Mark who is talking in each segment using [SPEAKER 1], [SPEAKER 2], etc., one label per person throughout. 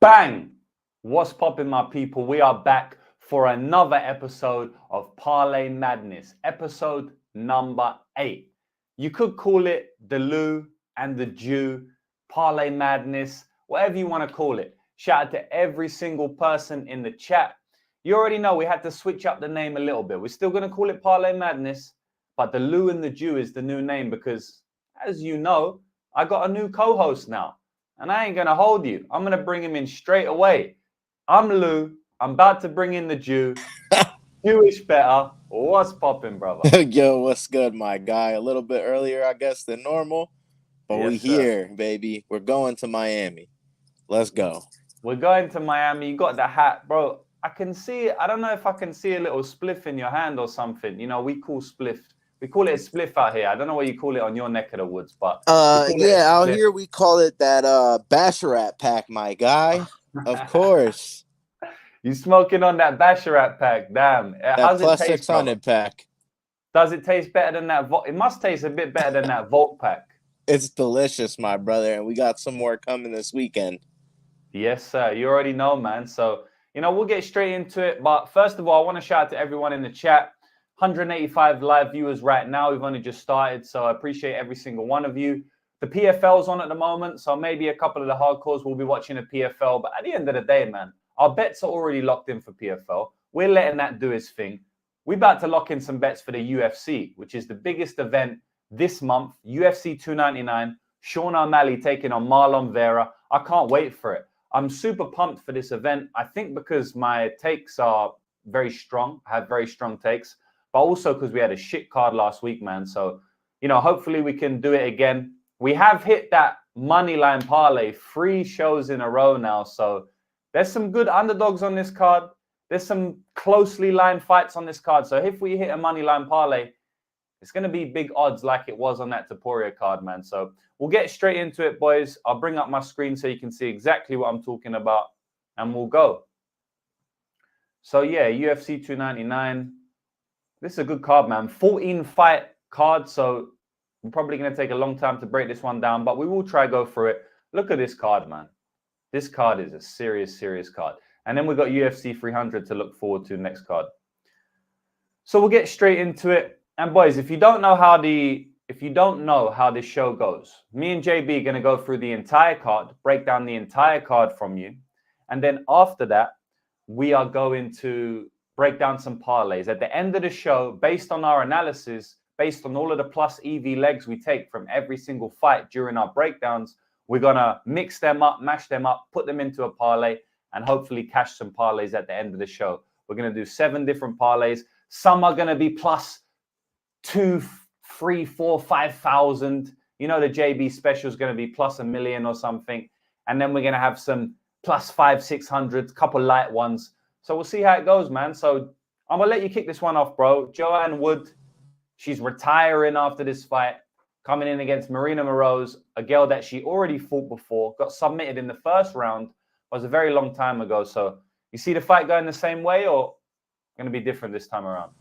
[SPEAKER 1] Bang! What's poppin', my people? We are back for another episode of Parlay Madness, episode number 8. You could call it the Lou and the Jew, Parlay Madness, whatever you want to call it. Shout out to every single person in the chat. You already know we had to switch up the name a little bit. We're still going to call it Parlay Madness, but the Lou and the Jew is the new name because, as you know, I got a new co-host now. And I ain't going to hold you. I'm going to bring him in straight away. I'm Lou. I'm about to bring in the Jew. Jewish better. What's popping, brother?
[SPEAKER 2] Yo, what's good, my guy? A little bit earlier, I guess, than normal. But
[SPEAKER 1] Yes,
[SPEAKER 2] we here, baby. We're going to Miami. Let's go.
[SPEAKER 1] We're going to Miami. You got the hat, bro. I can see it. I don't know if I can see a little spliff in your hand or something. You know, we call spliff. We call it a spliff out here. I don't know what you call it on your neck of the woods, but
[SPEAKER 2] yeah, out here we call it that Basharat pack, my guy. Of course.
[SPEAKER 1] You smoking on that Basharat pack? Damn.
[SPEAKER 2] That plus 600 pack.
[SPEAKER 1] Does it taste better than that? It must taste a bit better than that Volt pack.
[SPEAKER 2] It's delicious, my brother, and we got some more coming this weekend.
[SPEAKER 1] Yes, sir. You already know, man. So, you know, we'll get straight into it. But first of all, I want to shout out to everyone in the chat. 185 live viewers right now. We've only just started, so I appreciate every single one of you. The PFL's on at the moment, so maybe a couple of the hardcores will be watching the PFL. But at the end of the day, man, our bets are already locked in for PFL. We're letting that do its thing. We're about to lock in some bets for the UFC, which is the biggest event this month. UFC 299. Sean O'Malley taking on Marlon Vera. I can't wait for it. I'm super pumped for this event. I think because my takes are very strong. I have very strong takes. But also because we had a shit card last week, man. So, you know, hopefully we can do it again. We have hit that money line parlay 3 shows in a row now. So there's some good underdogs on this card. There's some closely lined fights on this card. So if we hit a money line parlay, it's going to be big odds like it was on that Porier card, man. So we'll get straight into it, boys. I'll bring up my screen so you can see exactly what I'm talking about. And we'll go. So, yeah, UFC 299. This is a good card, man. 14-fight card, so we're probably going to take a long time to break this one down, but we will try go through it. Look at this card, man. This card is a serious, serious card. And then we've got UFC 300 to look forward to next card. So we'll get straight into it. And boys, if you don't know how this show goes, me and JB are going to go through the entire card, break down the entire card from you. And then after that, we are going to break down some parlays. At the end of the show, based on our analysis, based on all of the plus EV legs we take from every single fight during our breakdowns, we're going to mix them up, mash them up, put them into a parlay, and hopefully cash some parlays at the end of the show. We're going to do 7 different parlays. Some are going to be plus 2, 3, 4, 5,000. You know, the JB special is going to be plus $1 million or something. And then we're going to have some plus 500, 600, couple light ones. So we'll see how it goes, man. So I'm going to let you kick this one off, bro. Joanne Wood, she's retiring after this fight, coming in against Marina Moroz, a girl that she already fought before, got submitted in the first round. It was a very long time ago. So you see the fight going the same way or going to be different this time around?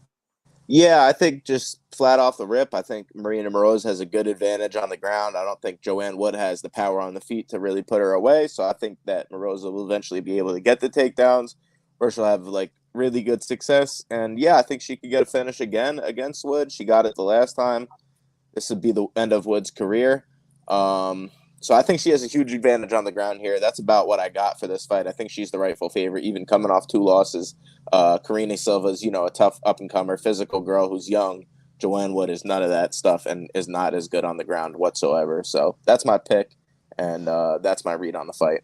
[SPEAKER 2] Yeah, I think just flat off the rip, I think Marina Moroz has a good advantage on the ground. I don't think Joanne Wood has the power on the feet to really put her away. So I think that Moroz will eventually be able to get the takedowns, or she'll have like really good success. And yeah, I think she could get a finish again against Wood. She got it the last time. This would be the end of Wood's career. So I think she has a huge advantage on the ground here. That's about what I got for this fight. I think she's the rightful favorite, even coming off 2 losses. Karine Silva's, you know, a tough up-and-comer, physical girl who's young. Joanne Wood is none of that stuff and is not as good on the ground whatsoever. So that's my pick, and that's my read on the fight.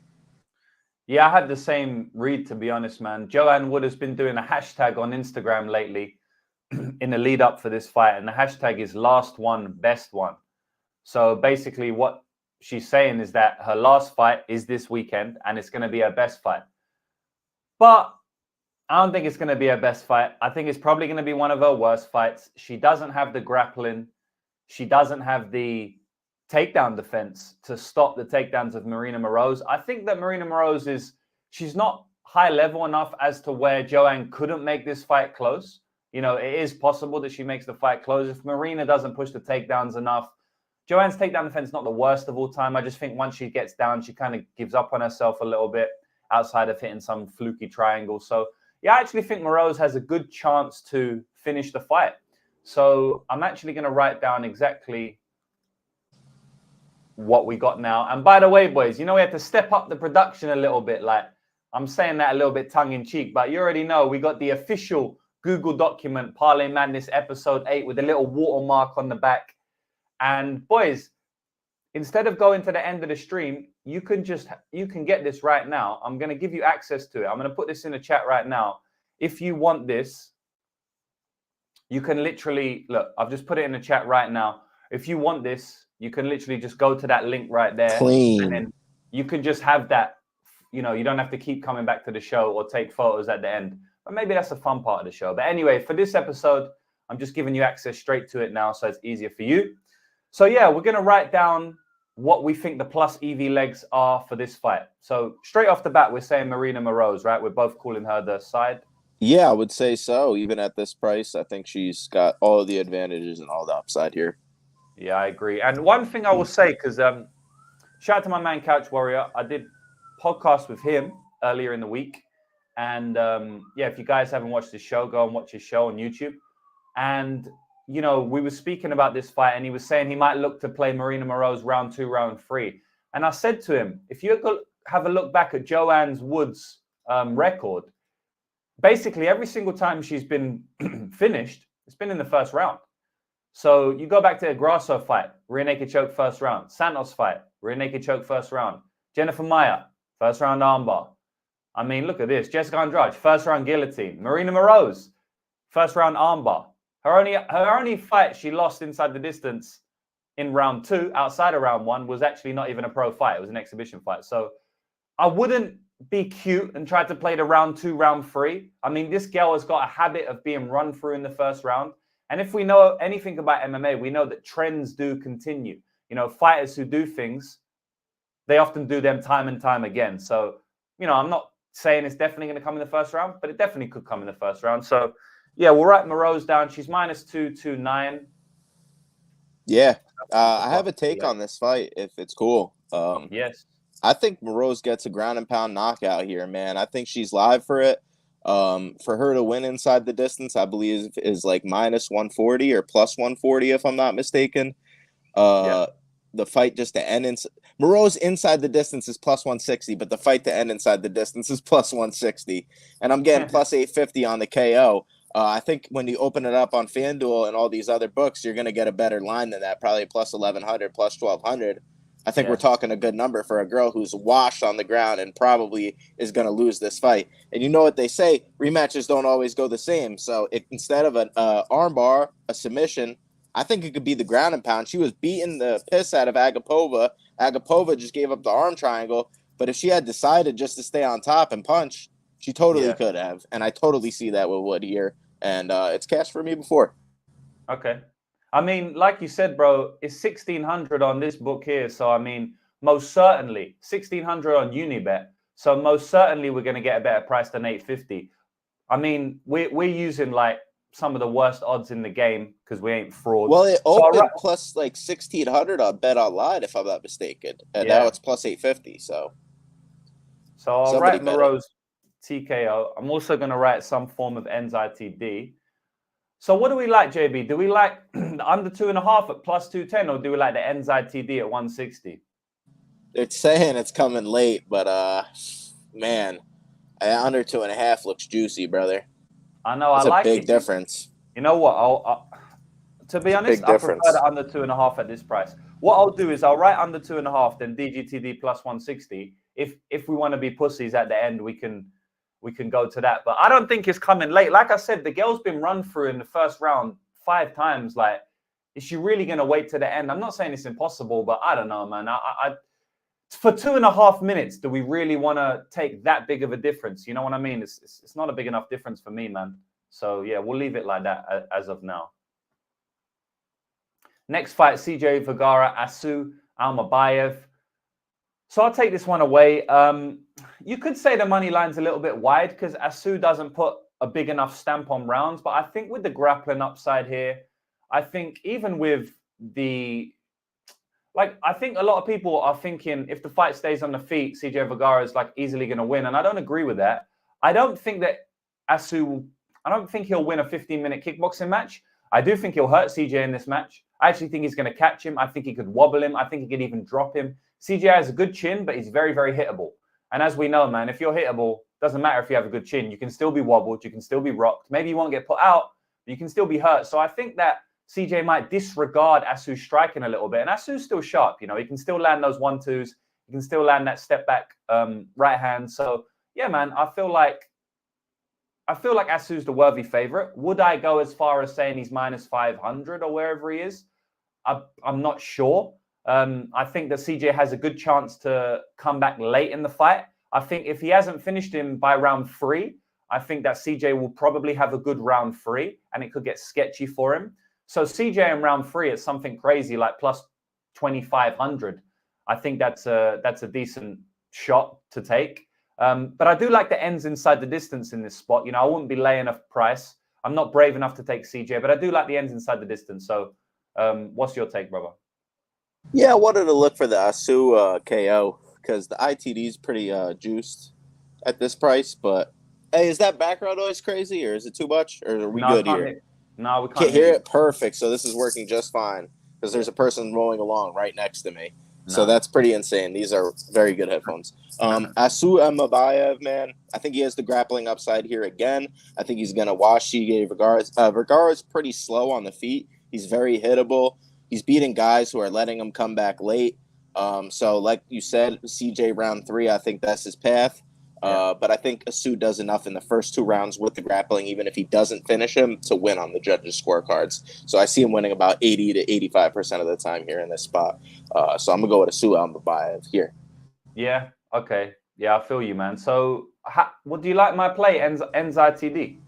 [SPEAKER 1] Yeah, I had the same read, to be honest, man. Joanne Wood has been doing a hashtag on Instagram lately in the lead up for this fight. And the hashtag is last one, best one. So basically what she's saying is that her last fight is this weekend and it's going to be her best fight. But I don't think it's going to be her best fight. I think it's probably going to be one of her worst fights. She doesn't have the grappling. She doesn't have the takedown defense to stop the takedowns of Marina Moroz. I think that Marina Moroz she's not high level enough as to where Joanne couldn't make this fight close. You know, it is possible that she makes the fight close. If Marina doesn't push the takedowns enough, Joanne's takedown defense is not the worst of all time. I just think once she gets down, she kind of gives up on herself a little bit. outside of hitting some fluky triangle. So, yeah, I actually think Moroz has a good chance to finish the fight. So I'm actually going to write down exactly what we got now. And by the way, boys, we had to step up the production a little bit. Like, I'm saying that a little bit tongue-in-cheek, but you already know we got the official Google document, Parlay Madness Episode 8, with a little watermark on the back. And boys, instead of going to the end of the stream, you can get this right now. I'm going to give you access to it. I'm going to put this in the chat right now. If you want this, you can literally, look, I've just put it in the chat right now. If you want this, you can literally just go to that link right there.
[SPEAKER 2] Clean.
[SPEAKER 1] And then you can just have that, you don't have to keep coming back to the show or take photos at the end. But maybe that's a fun part of the show. But anyway, for this episode, I'm just giving you access straight to it now, so it's easier for you. So yeah, we're going to write down what we think the plus EV legs are for this fight. So straight off the bat, we're saying Marina Moroz, right? We're both calling her the side.
[SPEAKER 2] Yeah, I would say so. Even at this price, I think she's got all of the advantages and all the upside here.
[SPEAKER 1] Yeah, I agree. And one thing I will say, because shout out to my man Couch Warrior. I did podcast with him earlier in the week. And yeah, if you guys haven't watched his show, go and watch his show on YouTube. And, we were speaking about this fight, and he was saying he might look to play Marina Moroz round 2, round 3. And I said to him, if you have a look back at Joanne Wood's record, basically every single time she's been finished, it's been in the first round. So you go back to a Grasso fight, rear naked choke first round. Santos fight, rear naked choke first round. Jennifer Maia, first round armbar. I mean, look at this. Jessica Andrade, first round guillotine. Marina Moroz, first round armbar. Her only fight she lost inside the distance in round 2, outside of round 1, was actually not even a pro fight. It was an exhibition fight. So I wouldn't be cute and try to play the round 2, round 3. I mean, this girl has got a habit of being run through in the first round. And if we know anything about MMA, we know that trends do continue. Fighters who do things, they often do them time and time again. So, I'm not saying it's definitely going to come in the first round, but it definitely could come in the first round. So, yeah, we'll write Moroz down. She's -229.
[SPEAKER 2] Yeah. I have a take on this fight, if it's cool.
[SPEAKER 1] Yes.
[SPEAKER 2] I think Moroz gets a ground and pound knockout here, man. I think she's live for it. For her to win inside the distance, I believe is like -140 or +140, if I'm not mistaken. The fight just to end Moroz inside the distance is +160, but the fight to end inside the distance is +160. And I'm getting +850 on the KO. I think when you open it up on FanDuel and all these other books, you're going to get a better line than that, probably +1100, +1200. I think we're talking a good number for a girl who's washed on the ground and probably is going to lose this fight. And you know what they say, rematches don't always go the same. So instead of an armbar, a submission, I think it could be the ground and pound. She was beating the piss out of Agapova. Agapova just gave up the arm triangle. But if she had decided just to stay on top and punch, she totally could have. And I totally see that with Wood here. And it's cashed for me before.
[SPEAKER 1] Okay. I mean, like you said, bro, it's 1,600 on this book here. So, I mean, most certainly 1,600 on Unibet. So most certainly we're going to get a better price than 850. I mean, we're using like some of the worst odds in the game because we ain't frauds.
[SPEAKER 2] Well, it opened plus like 1,600 on Bet Online, if I'm not mistaken. And now it's +850. So
[SPEAKER 1] I'll write Moroz TKO. I'm also going to write some form of NZTD. So what do we like, JB? Do we like under 2.5 at +210, or do we like the NZTD at 160?
[SPEAKER 2] It's saying it's coming late, but man, under 2.5 looks juicy, brother.
[SPEAKER 1] I know.
[SPEAKER 2] That's
[SPEAKER 1] I like
[SPEAKER 2] a big difference.
[SPEAKER 1] You know what? To be honest, I prefer the under 2.5 at this price. What I'll do is I'll write under 2.5, then DGTD +160. If we want to be pussies at the end, we can go to that. But I don't think it's coming late. Like I said, the girl's been run through in the first round 5 times. Like, is she really going to wait to the end? I'm not saying it's impossible, but I don't know, man. For 2.5 minutes, do we really want to take that big of a difference? You know what I mean? It's not a big enough difference for me, man. So, yeah, we'll leave it like that as of now. Next fight, CJ Vergara, Asu, Almabaev. So I'll take this one away. You could say the money line's a little bit wide because Asu doesn't put a big enough stamp on rounds. But I think with the grappling upside here, I think even with the like, I think a lot of people are thinking if the fight stays on the feet, CJ Vergara is like easily going to win. And I don't agree with that. I don't think that I don't think he'll win a 15-minute kickboxing match. I do think he'll hurt CJ in this match. I actually think he's going to catch him. I think he could wobble him. I think he could even drop him. CJ has a good chin, but he's very, very hittable. And as we know, man, if you're hittable, doesn't matter if you have a good chin. You can still be wobbled. You can still be rocked. Maybe you won't get put out, but you can still be hurt. So I think that CJ might disregard Asu's striking a little bit. And Asu's still sharp. You know, he can still land those 1-2s. He can still land that step back right hand. So, yeah, man, I feel like Asu's the worthy favorite. Would I go as far as saying he's minus 500 or wherever he is? I'm not sure. I think that CJ has a good chance to come back late in the fight. I think if he hasn't finished him by round 3, I think that CJ will probably have a good round 3 and it could get sketchy for him. So CJ in round 3 is something crazy like plus 2,500. I think that's a decent shot to take. But I do like the ends inside the distance in this spot. You know, I wouldn't be laying a price. I'm not brave enough to take CJ, but I do like the ends inside the distance. So what's your take, brother?
[SPEAKER 2] Yeah, I wanted to look for the Asu KO because the ITD is pretty juiced at this price. But, hey, is that background noise crazy or is it too much? Or are we good here?
[SPEAKER 1] No, we
[SPEAKER 2] Can't hear it? Perfect. So this is working just fine because there's a person rolling along right next to me. No. So that's pretty insane. These are very good headphones. Asu Almabaev, man, I think he has the grappling upside here again. I think he's going to wash CJ Vergara. Vergara's pretty slow on the feet. He's very hittable. He's beating guys who are letting him come back late. So like you said, CJ round 3, I think that's his path. But I think Asu does enough in the first 2 rounds with the grappling, even if he doesn't finish him, to win on the judges' scorecards. So I see him winning about 80 to 85% of the time here in this spot. So I'm going to go with Asu Almabaev here.
[SPEAKER 1] Yeah, okay. Yeah, I feel you, man. So what do you like my play, Enz ITD?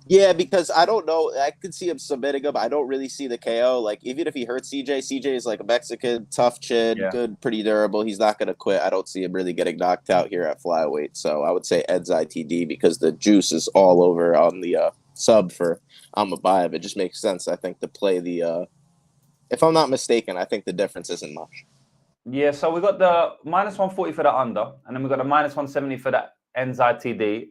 [SPEAKER 2] Yeah, because I don't know. I could see him submitting him. I don't really see the KO. Like, even if he hurts CJ is like a Mexican, tough chin, good, pretty durable. He's not going to quit. I don't see him really getting knocked out here at flyweight. So I would say Ed's ITD because the juice is all over on the sub for Almabaev. It just makes sense, I think, to play the if I'm not mistaken, I think the difference isn't much.
[SPEAKER 1] Yeah, so we got the minus 140 for the under, and then we got the minus 170 for that Ed's ITD.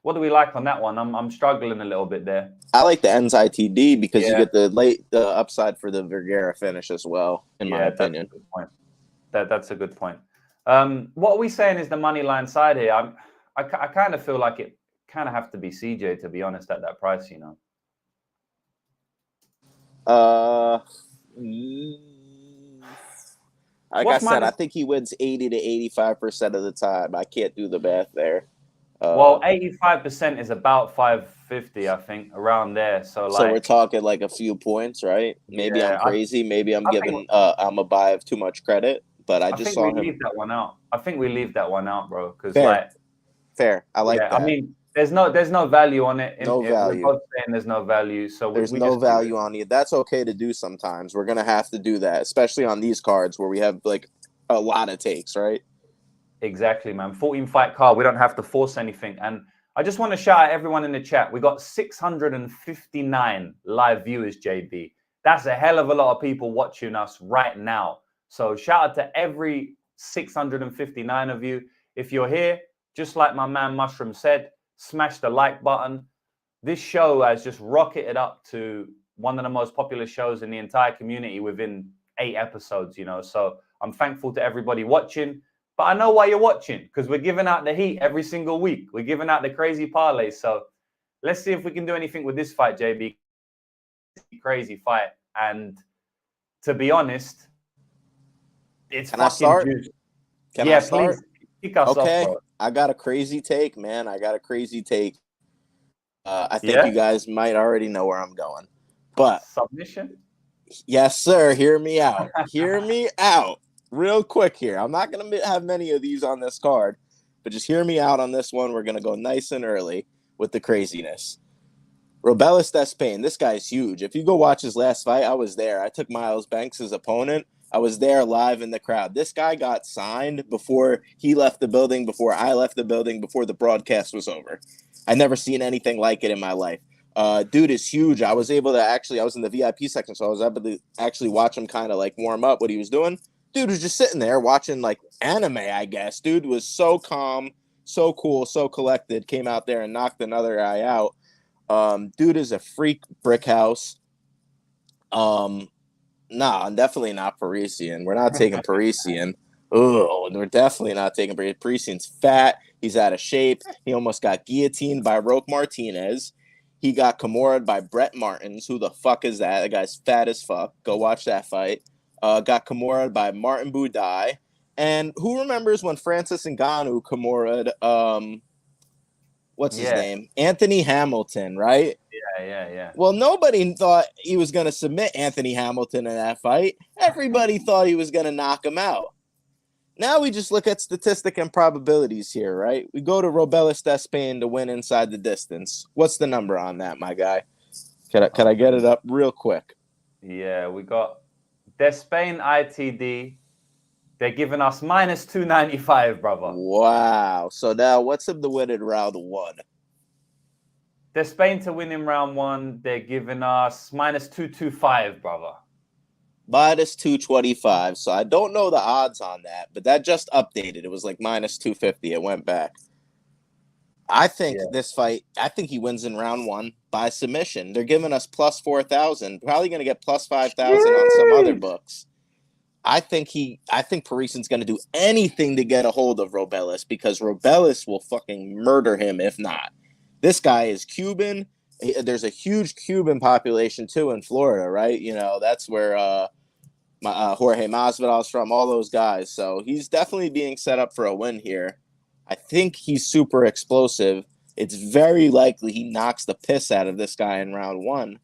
[SPEAKER 1] What do we like on that one? I'm struggling a little bit there.
[SPEAKER 2] I like the Ends ITD because you get the upside for the Vergara finish as well, in my opinion.
[SPEAKER 1] That's a good point. That's a good point. What are we saying is the money line side here? I kind of feel like it kind of have to be CJ, to be honest, at that price, you know.
[SPEAKER 2] Like I said, I think he wins 80 to 85% of the time. I can't do the math there.
[SPEAKER 1] Well, 85% is about 550, I think, around there. So
[SPEAKER 2] we're talking like a few points, right? Maybe I'm crazy. Maybe I'm giving Almabaev too much credit, but I just saw him.
[SPEAKER 1] Leave that one out. I think we leave that one out, bro. Because
[SPEAKER 2] fair. I like that.
[SPEAKER 1] I mean, there's no value on it.
[SPEAKER 2] No value.
[SPEAKER 1] We're both saying there's no value. So
[SPEAKER 2] there's no value on it. That's okay to do sometimes. We're gonna have to do that, especially on these cards where we have like a lot of takes, right?
[SPEAKER 1] Exactly, man. 14-fight card. We don't have to force anything. And I just want to shout out everyone in the chat. We got 659 live viewers, JB. That's a hell of a lot of people watching us right now. So shout out to every 659 of you. If you're here, just like my man Mushroom said, smash the like button. This show has just rocketed up to one of the most popular shows in the entire community within 8 episodes, you know. So I'm thankful to everybody watching. But I know why you're watching, because we're giving out the heat every single week. We're giving out the crazy parlays. So let's see if we can do anything with this fight, JB. Crazy fight. And to be honest, it's fucking juice.
[SPEAKER 2] Can I start?
[SPEAKER 1] Please kick us off, bro.
[SPEAKER 2] I got a crazy take, man. I got a crazy take. I think you guys might already know where I'm going. But
[SPEAKER 1] submission?
[SPEAKER 2] Yes, sir. Hear me out. Hear me out. Real quick here. I'm not going to have many of these on this card, but just hear me out on this one. We're going to go nice and early with the craziness. Robelis Despaign. This guy's huge. If you go watch his last fight, I was there. I took Miles Banks' opponent. I was there live in the crowd. This guy got signed before he left the building, before I left the building, before the broadcast was over. I never seen anything like it in my life. Dude is huge. I was in the VIP section, so I was able to actually watch him kind of like warm up what he was doing. Dude was just sitting there watching like anime, I guess. Dude was so calm, so cool, so collected. Came out there and knocked another guy out. Dude is a freak brick house. Nah, definitely not Parisian. We're not taking Parisian. Oh, we're definitely not taking Parisian. Parisian's fat. He's out of shape. He almost got guillotined by Roque Martinez. He got Kimura'd by Brett Martins. Who the fuck is that? That guy's fat as fuck. Go watch that fight. Got Kimura'd by Martin Budai. And who remembers when Francis Ngannou Kimura'd, what's his name? Anthony Hamilton, right?
[SPEAKER 1] Yeah.
[SPEAKER 2] Well, nobody thought he was going to submit Anthony Hamilton in that fight. Everybody thought he was going to knock him out. Now we just look at statistic and probabilities here, right? We go to Robelis Despaign to win inside the distance. What's the number on that, my guy? Can I get it up real quick?
[SPEAKER 1] Yeah, we got Despaign ITD. They're giving us minus 295, brother.
[SPEAKER 2] Wow. So now what's the win in round one?
[SPEAKER 1] Despaign to win in round one. They're giving us minus 225, brother.
[SPEAKER 2] Minus 225. So I don't know the odds on that, but that just updated. It was like minus 250. It went back. I think this fight, I think he wins in round one by submission. They're giving us plus 4,000. Probably going to get plus 5,000 on some other books. I think Parisian's going to do anything to get a hold of Robelis because Robelis will fucking murder him if not. This guy is Cuban. There's a huge Cuban population too in Florida, right? You know, that's where Jorge Masvidal's from, all those guys. So he's definitely being set up for a win here. I think he's super explosive. It's very likely he knocks the piss out of this guy in round one.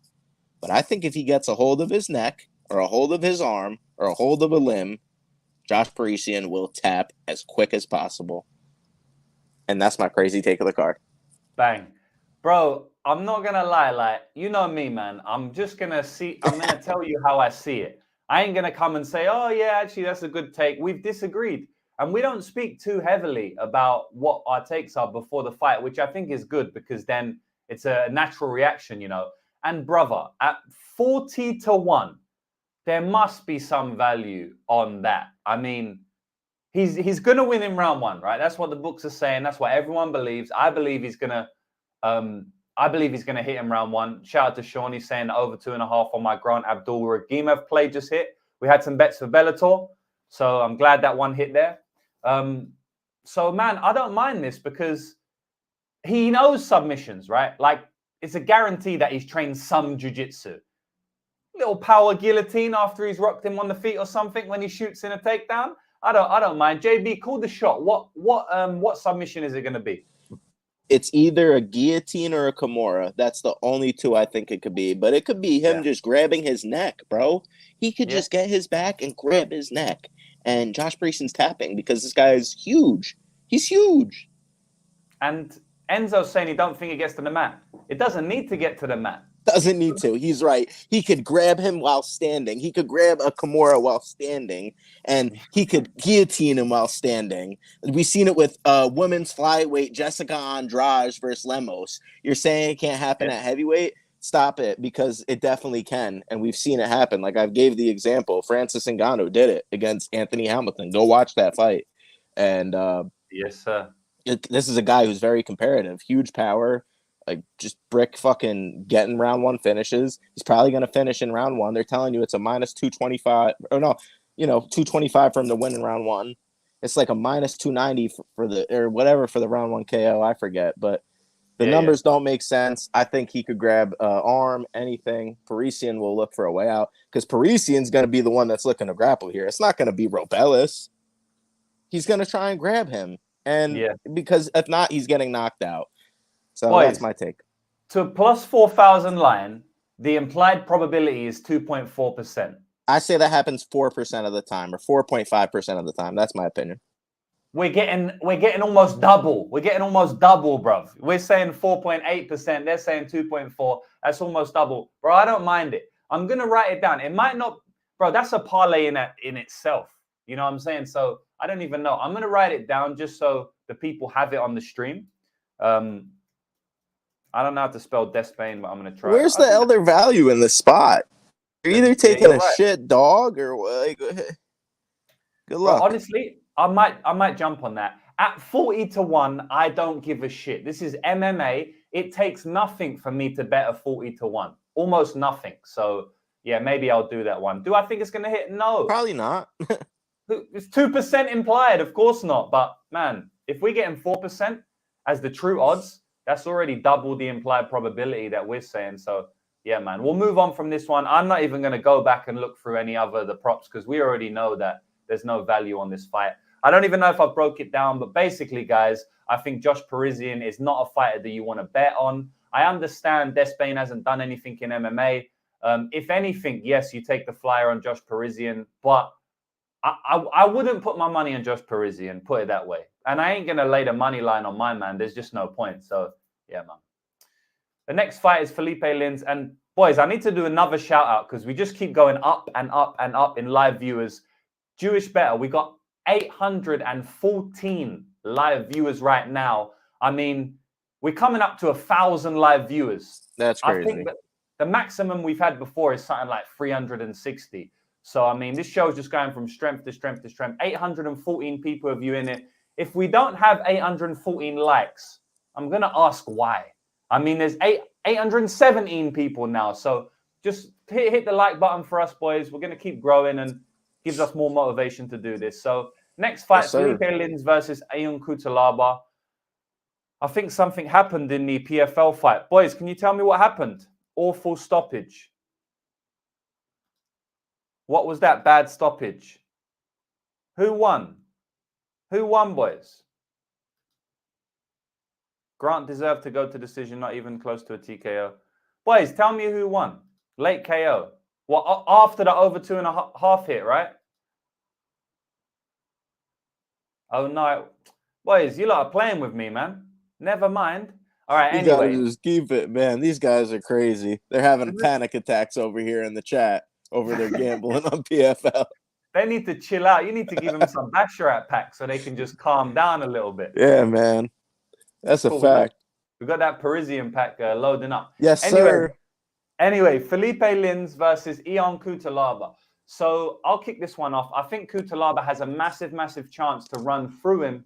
[SPEAKER 2] But I think if he gets a hold of his neck or a hold of his arm or a hold of a limb, Josh Parisian will tap as quick as possible. And that's my crazy take of the card.
[SPEAKER 1] Bang. Bro, I'm not going to lie. Like, you know me, man. I'm going to tell you how I see it. I ain't going to come and say, oh, yeah, actually, that's a good take. We've disagreed. And we don't speak too heavily about what our takes are before the fight, which I think is good because then it's a natural reaction, you know. And brother, at 40-1, there must be some value on that. I mean, he's going to win in round one, right? That's what the books are saying. That's what everyone believes. I believe he's going to hit in round one. Shout out to Sean. He's saying over 2.5 on my Grant Abdul Ragimev play just hit. We had some bets for Bellator. So I'm glad that one hit there. So, man, I don't mind this because he knows submissions, right? Like, it's a guarantee that he's trained some jiu-jitsu. Little power guillotine after he's rocked him on the feet or something when he shoots in a takedown. I don't mind. JB, call the shot. What submission is it going to be?
[SPEAKER 2] It's either a guillotine or a Kimura. That's the only two I think it could be. But it could be him just grabbing his neck, bro. He could just get his back and grab his neck. And Josh Parisian's tapping because this guy is huge. He's huge.
[SPEAKER 1] And Enzo's saying he don't think it gets to the mat. It doesn't need to get to the mat.
[SPEAKER 2] Doesn't need to. He's right. He could grab him while standing. He could grab a Kimura while standing. And he could guillotine him while standing. We've seen it with women's flyweight Jessica Andrade versus Lemos. You're saying it can't happen at heavyweight? Stop it, because it definitely can. And we've seen it happen. Like I gave the example. Francis Ngannou did it against Anthony Hamilton. Go watch that fight. And
[SPEAKER 1] yes, sir.
[SPEAKER 2] This is a guy who's very comparative. Huge power. Like just brick fucking getting round one finishes. He's probably going to finish in round one. They're telling you it's a minus 225 or no, 225 for him to win in round one. It's like a minus 290 for the or whatever for the round one KO. I forget, but the numbers don't make sense. I think he could grab arm, anything. Parisian will look for a way out because Parisian's going to be the one that's looking to grapple here. It's not going to be Robelis. He's going to try and grab him, and because if not, he's getting knocked out. So that's my take.
[SPEAKER 1] To plus 4,000 line, the implied probability is 2.4%.
[SPEAKER 2] I say that happens 4% of the time or 4.5% of the time. That's my opinion.
[SPEAKER 1] We're getting almost double. We're getting almost double, bruv. We're saying 4.8%. They're saying 2.4. That's almost double. Bro, I don't mind it. I'm going to write it down. It might not, bro, that's a parlay in itself. You know what I'm saying? So I don't even know. I'm going to write it down just so the people have it on the stream. I don't know how to spell Despaign, but I'm going to try.
[SPEAKER 2] Where's the elder value in this spot? You're either taking a
[SPEAKER 1] right.
[SPEAKER 2] shit dog or like, good luck.
[SPEAKER 1] Bro, honestly, I might jump on that. At 40-1, I don't give a shit. This is MMA. It takes nothing for me to bet a 40-1. Almost nothing. So, yeah, maybe I'll do that one. Do I think it's going to hit? No.
[SPEAKER 2] Probably not.
[SPEAKER 1] It's 2% implied. Of course not. But, man, if we're getting 4% as the true odds, that's already double the implied probability that we're saying. So, yeah, man, we'll move on from this one. I'm not even going to go back and look through any other the props because we already know that there's no value on this fight. I don't even know if I broke it down, but basically, guys, I think Josh Parisian is not a fighter that you want to bet on. I understand Despaign hasn't done anything in MMA. If anything, yes, you take the flyer on Josh Parisian, but I wouldn't put my money on Josh Parisian, put it that way. And I ain't going to lay the money line on my man. There's just no point. So, yeah, man. The next fight is Felipe Lins. And, boys, I need to do another shout-out because we just keep going up and up and up in live viewers. Jewish Better, we got 814 live viewers right now. I mean, we're coming up to 1,000 live viewers.
[SPEAKER 2] That's crazy.
[SPEAKER 1] I think that the maximum we've had before is something like 360. So, I mean, this show is just going from strength to strength to strength. 814 people are viewing it. If we don't have 814 likes, I'm going to ask why. I mean, there's 817 people now. So just hit the like button for us, boys. We're going to keep growing and gives us more motivation to do this. So next fight, Felipe Lins versus Ayun Cutelaba. I think something happened in the PFL fight. Boys, can you tell me what happened? Awful stoppage. What was that bad stoppage? Who won? Who won, boys? Grant deserved to go to decision, not even close to a TKO. Boys, tell me who won. Late KO. Well, after the over 2.5 hit, right? Oh, no. Boys, you lot are playing with me, man. Never mind. All right, anyway.
[SPEAKER 2] You gotta just keep it, man. These guys are crazy. They're having panic attacks over here in the chat over their gambling on PFL.
[SPEAKER 1] They need to chill out. You need to give them some Basharat pack so they can just calm down a little bit.
[SPEAKER 2] Yeah, man. That's a fact.
[SPEAKER 1] We got that Parisian pack loading up.
[SPEAKER 2] Yes, sir.
[SPEAKER 1] Anyway, Felipe Lins versus Ayun Cutelaba. So I'll kick this one off. I think Cutelaba has a massive, massive chance to run through him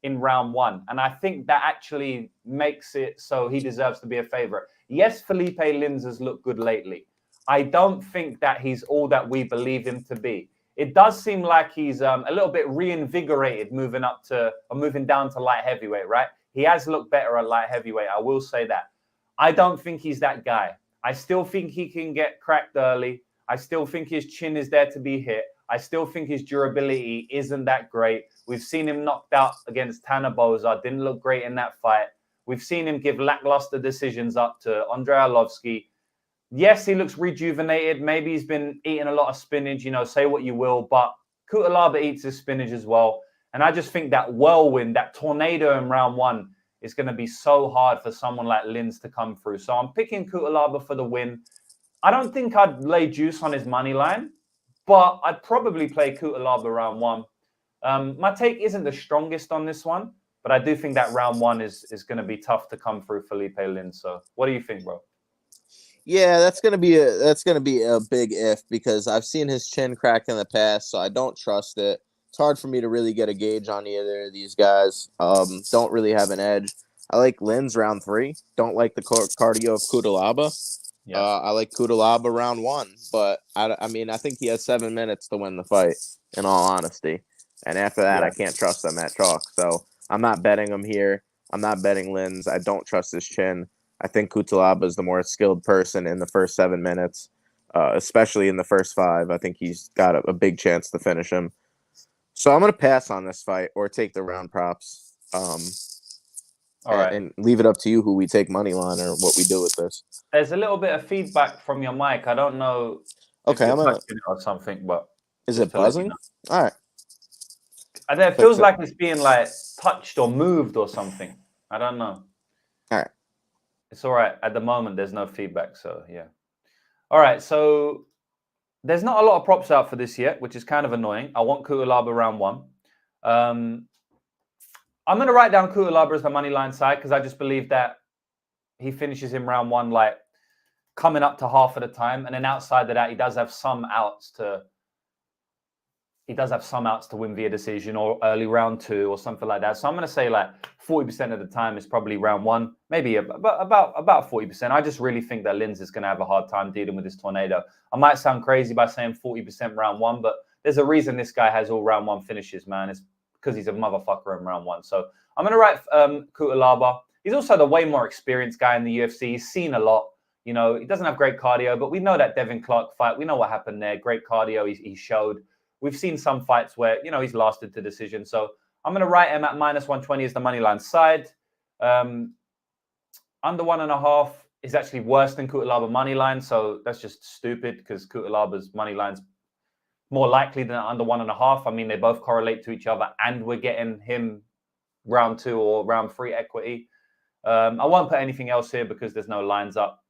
[SPEAKER 1] in round one. And I think that actually makes it so he deserves to be a favorite. Yes, Felipe Lins has looked good lately. I don't think that he's all that we believe him to be. It does seem like he's a little bit reinvigorated moving down to light heavyweight, right? He has looked better at light heavyweight. I will say that. I don't think he's that guy. I still think he can get cracked early. I still think his chin is there to be hit. I still think his durability isn't that great. We've seen him knocked out against Tanner Boza. Didn't look great in that fight. We've seen him give lackluster decisions up to Andrei Arlovski. Yes, he looks rejuvenated. Maybe he's been eating a lot of spinach, say what you will, but Cutelaba eats his spinach as well. And I just think that whirlwind, that tornado in round one is going to be so hard for someone like Lins to come through. So I'm picking Cutelaba for the win. I don't think I'd lay juice on his money line, but I'd probably play Cutelaba round one. My take isn't the strongest on this one, but I do think that round one is going to be tough to come through Felipe Lins. So what do you think, bro?
[SPEAKER 2] Yeah, that's gonna be a big if because I've seen his chin crack in the past, so I don't trust it. It's hard for me to really get a gauge on either of these guys. Don't really have an edge. I like Lins round 3. Don't like the cardio of Cutelaba. Yeah. I like Cutelaba round 1, but I mean I think he has 7 minutes to win the fight. In all honesty, and after that, I can't trust him at chalk. So I'm not betting him here. I'm not betting Lins. I don't trust his chin. I think Cutelaba is the more skilled person in the first 7 minutes, especially in the first 5. I think he's got a big chance to finish him. So I'm going to pass on this fight or take the round props. All right. And leave it up to you who we take money line or what we do with this.
[SPEAKER 1] There's a little bit of feedback from your mic. I don't know if you're touching it or something, but...
[SPEAKER 2] Is it buzzing? All right.
[SPEAKER 1] And it feels like it's being like touched or moved or something. I don't know.
[SPEAKER 2] All right.
[SPEAKER 1] It's all right. At the moment, there's no feedback. So, yeah. All right. So, there's not a lot of props out for this yet, which is kind of annoying. I want Cutelaba round 1. I'm going to write down Cutelaba as the money line side because I just believe that he finishes him round one, like coming up to half of the time. And then outside of that, he does have some outs to win via decision or early round 2 or something like that. So I'm going to say like 40% of the time is probably round 1, maybe about 40%. I just really think that Linz is going to have a hard time dealing with this tornado. I might sound crazy by saying 40% round 1, but there's a reason this guy has all round 1 finishes, man. It's because he's a motherfucker in round 1. So I'm going to write Cutelaba. He's also the way more experienced guy in the UFC. He's seen a lot. You know, he doesn't have great cardio, but we know that Devin Clark fight. We know what happened there. Great cardio he showed. We've seen some fights where, you know, he's lasted to decision. So I'm going to write him at -120 as the money line side. Under 1.5 is actually worse than Cutelaba money line. So that's just stupid because Cutelaba's money line's more likely than under 1.5. I mean, they both correlate to each other and we're getting him round 2 or round 3 equity. I won't put anything else here because there's no lines up.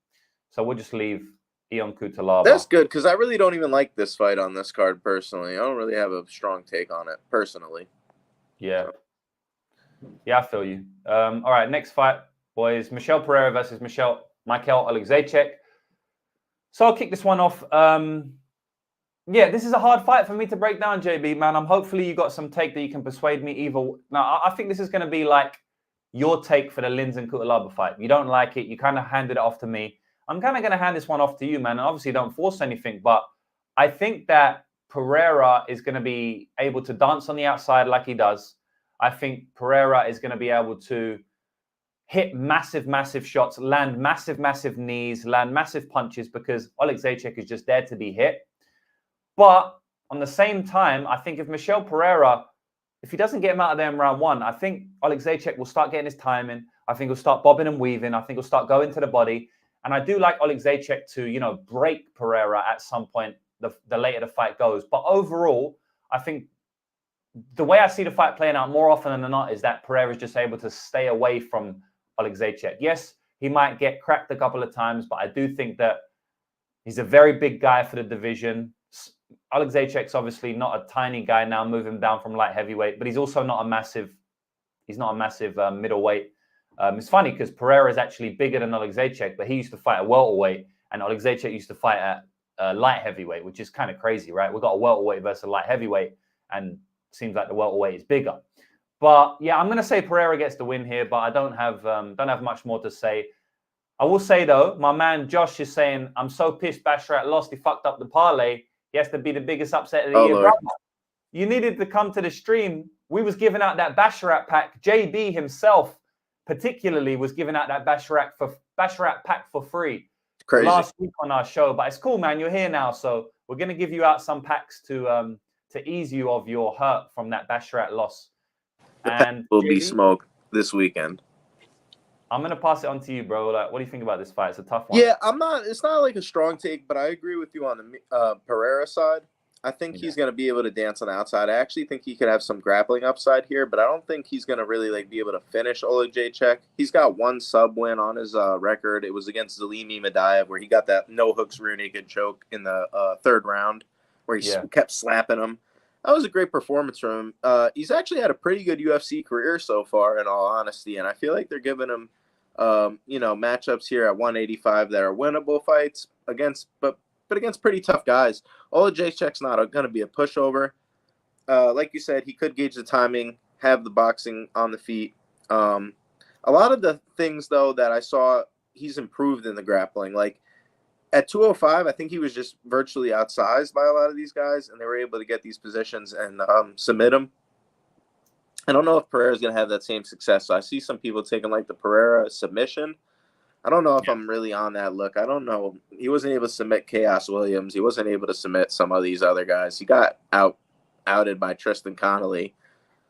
[SPEAKER 1] So we'll just leave Ion Cutelaba.
[SPEAKER 2] That's good because I really don't even like this fight on this card personally. I don't really have a strong take on it personally.
[SPEAKER 1] Yeah. Yeah, I feel you. All right, next fight, boys. Michel Pereira versus Michael Oleksiejczuk. So I'll kick this one off. Yeah, this is a hard fight for me to break down, JB, man. Hopefully you got some take that you can persuade me either. Now, I think this is going to be like your take for the Linz and Cutelaba fight. You don't like it. You kind of handed it off to me. I'm kind of going to hand this one off to you, man. And obviously don't force anything, but I think that Pereira is going to be able to dance on the outside like he does. I think Pereira is going to be able to hit massive, massive shots, land massive, massive knees, land massive punches because Oleksiejczuk is just there to be hit. But on the same time, I think if Michel Pereira, if he doesn't get him out of there in round 1, I think Oleksiejczuk will start getting his timing. I think he'll start bobbing and weaving. I think he'll start going to the body. And I do like Oleksiejczuk to, you know, break Pereira at some point the later the fight goes. But overall, I think the way I see the fight playing out more often than not is that Pereira is just able to stay away from Oleksiejczuk. Yes, he might get cracked a couple of times, but I do think that he's a very big guy for the division. Oleksiejczuk's obviously not a tiny guy now, moving down from light heavyweight, but he's also not a massive. He's not a massive middleweight. It's funny because Pereira is actually bigger than Oleksiejczuk, but he used to fight at welterweight, and Oleksiejczuk used to fight at light heavyweight, which is kind of crazy, right? We've got a welterweight versus a light heavyweight, and it seems like the welterweight is bigger. But yeah, I'm going to say Pereira gets the win here, but I don't have much more to say. I will say though, my man Josh is saying, I'm so pissed Basharat lost. He fucked up the parlay. He has to be the biggest upset of the year. Bro, you needed to come to the stream. We was giving out that Basharat pack. JB himself, particularly, was giving out that Basharat pack for free last week on our show. But it's cool, man. You're here now, so we're gonna give you out some packs to ease you of your hurt from that Basharat loss. And
[SPEAKER 2] will be smoked this weekend.
[SPEAKER 1] I'm gonna pass it on to you, bro. Like, what do you think about this fight? It's a tough one.
[SPEAKER 2] Yeah, it's not like a strong take, but I agree with you on the Pereira side. I think he's going to be able to dance on the outside. I actually think he could have some grappling upside here, but I don't think he's going to really like be able to finish Oleksiejczuk. He's got one sub win on his record. It was against Zalimi Madaev, where he got that no hooks rear naked choke in the third round, where he kept slapping him. That was a great performance from him. He's actually had a pretty good UFC career so far, in all honesty, and I feel like they're giving him matchups here at 185 that are winnable fights against, but against pretty tough guys. Oleksiejczuk's not going to be a pushover. Like you said, he could gauge the timing, have the boxing on the feet. A lot of the things, though, that I saw, he's improved in the grappling. Like at 205, I think he was just virtually outsized by a lot of these guys, and they were able to get these positions and submit him. I don't know if Pereira's going to have that same success. So I see some people taking like the Pereira submission. I don't know if I'm really on that look. I don't know. He wasn't able to submit Chaos Williams. He wasn't able to submit some of these other guys. He got outed by Tristan Connolly.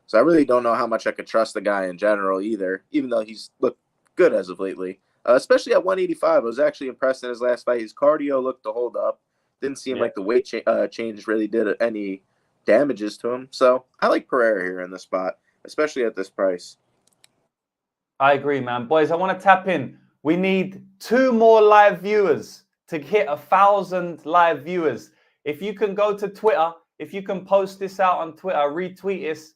[SPEAKER 2] So I really don't know how much I could trust the guy in general either, even though he's looked good as of lately. Especially at 185. I was actually impressed in his last fight. His cardio looked to hold up. Didn't seem like the weight change really did any damages to him. So I like Pereira here in this spot, especially at this price.
[SPEAKER 1] I agree, man. Boys, I want to tap in. We need 2 more live viewers to hit 1,000 live viewers. If you can go to Twitter, if you can post this out on Twitter, retweet us,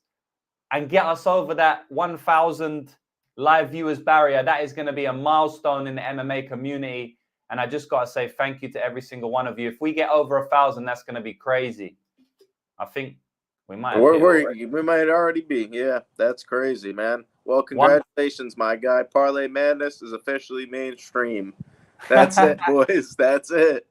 [SPEAKER 1] and get us over that 1,000 live viewers barrier. That is going to be a milestone in the MMA community. And I just got to say thank you to every single one of you. If we get over 1,000, that's going to be crazy. I think we might have
[SPEAKER 2] we might already be. Yeah, that's crazy, man. Well, congratulations, my guy. Parlay Madness is officially mainstream. That's it, boys. That's it.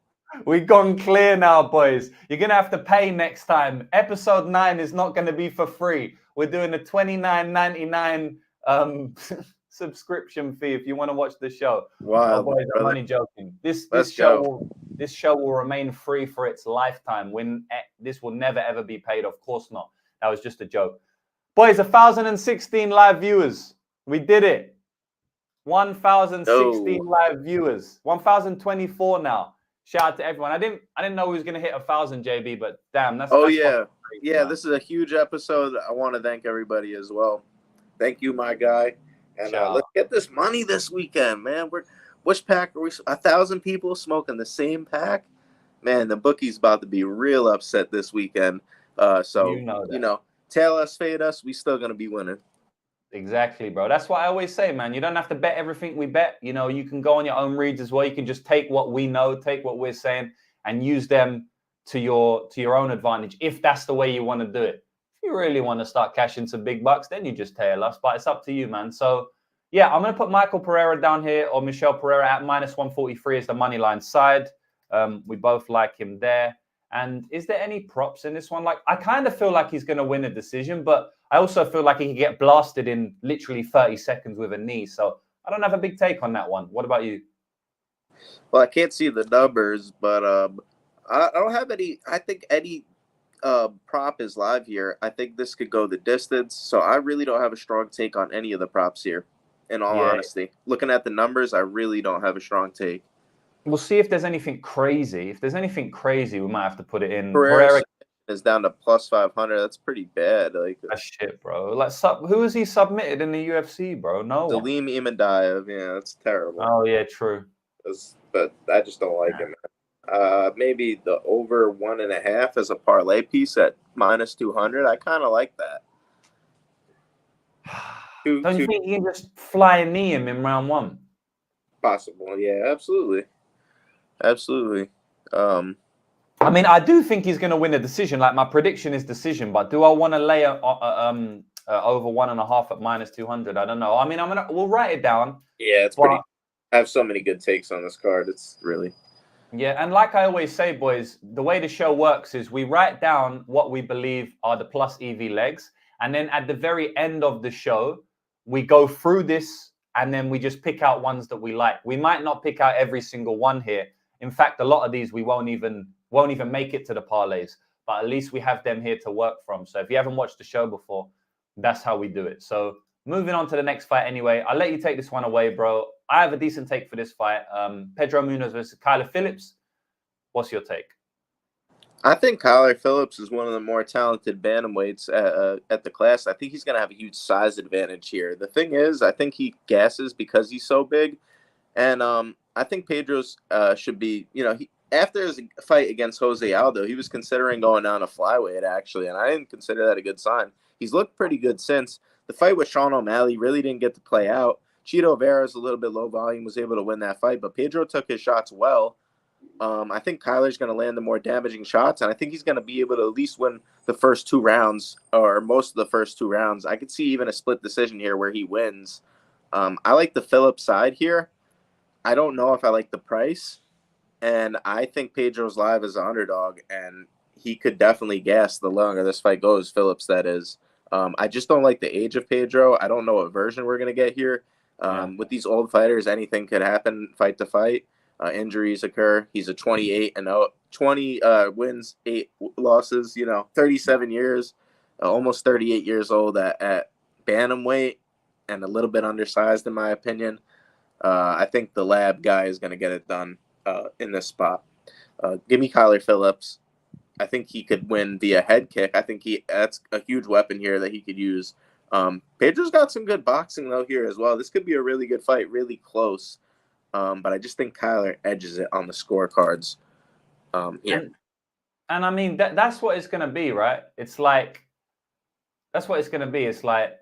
[SPEAKER 1] We've gone clear now, boys. You're going to have to pay next time. Episode 9 is not going to be for free. We're doing a $29.99 subscription fee if you want to watch the show.
[SPEAKER 2] Wow,
[SPEAKER 1] boys, I'm only joking. This show will remain free for its lifetime. This will never, ever be paid. Of course not. That was just a joke. Boys, 1,016 live viewers. We did it. 1,016 live viewers. 1,024 now. Shout out to everyone. I didn't know we was gonna hit 1,000, JB, but damn, that's
[SPEAKER 2] crazy,
[SPEAKER 1] yeah. Man.
[SPEAKER 2] This is a huge episode. I want to thank everybody as well. Thank you, my guy. And let's get this money this weekend, man. Which pack are we? 1,000 people smoking the same pack, man. The bookie's about to be real upset this weekend. So tail us, fade us. We still gonna be winning.
[SPEAKER 1] Exactly, bro. That's what I always say, man. You don't have to bet everything we bet. You know, you can go on your own reads as well. You can just take what we know, take what we're saying, and use them to your own advantage, if that's the way you want to do it. If you really want to start cashing some big bucks, then you just tail us. But it's up to you, man. So, yeah, I'm going to put Michael Pereira down here, or Michel Pereira at -143 as the money line side. We both like him there. And is there any props in this one? Like, I kind of feel like he's going to win a decision, but I also feel like he can get blasted in literally 30 seconds with a knee. So I don't have a big take on that one. What about you?
[SPEAKER 2] Well, I can't see the numbers, but I don't have any. I think any prop is live here. I think this could go the distance. So I really don't have a strong take on any of the props here, in all honesty. Looking at the numbers, I really don't have a strong take.
[SPEAKER 1] We'll see if there's anything crazy. If there's anything crazy, we might have to put it in.
[SPEAKER 2] Pereira is down to +500. That's pretty bad. Like,
[SPEAKER 1] that's shit, bro. Like, who is he submitted in the UFC, bro? No one.
[SPEAKER 2] Salim Imadaev. Yeah, that's terrible.
[SPEAKER 1] Oh yeah, true.
[SPEAKER 2] But I just don't like him, man. Maybe the over 1.5 as a parlay piece at -200. I kind of like that.
[SPEAKER 1] Don't you think you can just fly a knee him in round 1?
[SPEAKER 2] Possible, yeah, absolutely. Absolutely.
[SPEAKER 1] I mean, I do think he's going to win a decision. Like, my prediction is decision, but do I want to lay over 1.5 at -200? I don't know. I mean, we'll write it down.
[SPEAKER 2] Yeah, it's pretty. I have so many good takes on this card. It's really.
[SPEAKER 1] Yeah, and like I always say, boys, the way the show works is we write down what we believe are the plus EV legs, and then at the very end of the show, we go through this, and then we just pick out ones that we like. We might not pick out every single one here. In fact, a lot of these we won't even make it to the parlays, but at least we have them here to work from. So if you haven't watched the show before, that's how we do it. So moving on to the next fight anyway. I'll let you take this one away, bro. I have a decent take for this fight. Pedro Munoz versus Kyler Phillips. What's your take?
[SPEAKER 2] I think Kyler Phillips is one of the more talented bantamweights at the class. I think he's going to have a huge size advantage here. The thing is, I think he gasses because he's so big. And I think Pedro's should be, after his fight against Jose Aldo, he was considering going down to flyweight, actually. And I didn't consider that a good sign. He's looked pretty good since. The fight with Sean O'Malley really didn't get to play out. Cheeto Vera's a little bit low volume, was able to win that fight. But Pedro took his shots well. I think Kyler's going to land the more damaging shots, and I think he's going to be able to at least win the first 2 rounds or most of the first 2 rounds. I could see even a split decision here where he wins. I like the Phillips side here. I don't know if I like the price, and I think Pedro's live as an underdog, and he could definitely gas the longer this fight goes, Phillips, that is. I just don't like the age of Pedro. I don't know what version we're going to get here. With these old fighters, anything could happen fight to fight. Injuries occur. He's a 28-0, 20 wins, 8 losses. 37 years, almost 38 years old at bantamweight, and a little bit undersized in my opinion. I think the lab guy is going to get it done in this spot. Give me Kyler Phillips. I think he could win via head kick. I think that's a huge weapon here that he could use. Pedro's got some good boxing though here as well. This could be a really good fight, really close. But I just think Kyler edges it on the scorecards.
[SPEAKER 1] And I mean, that's what it's going to be, right? It's like, that's what it's going to be. It's like,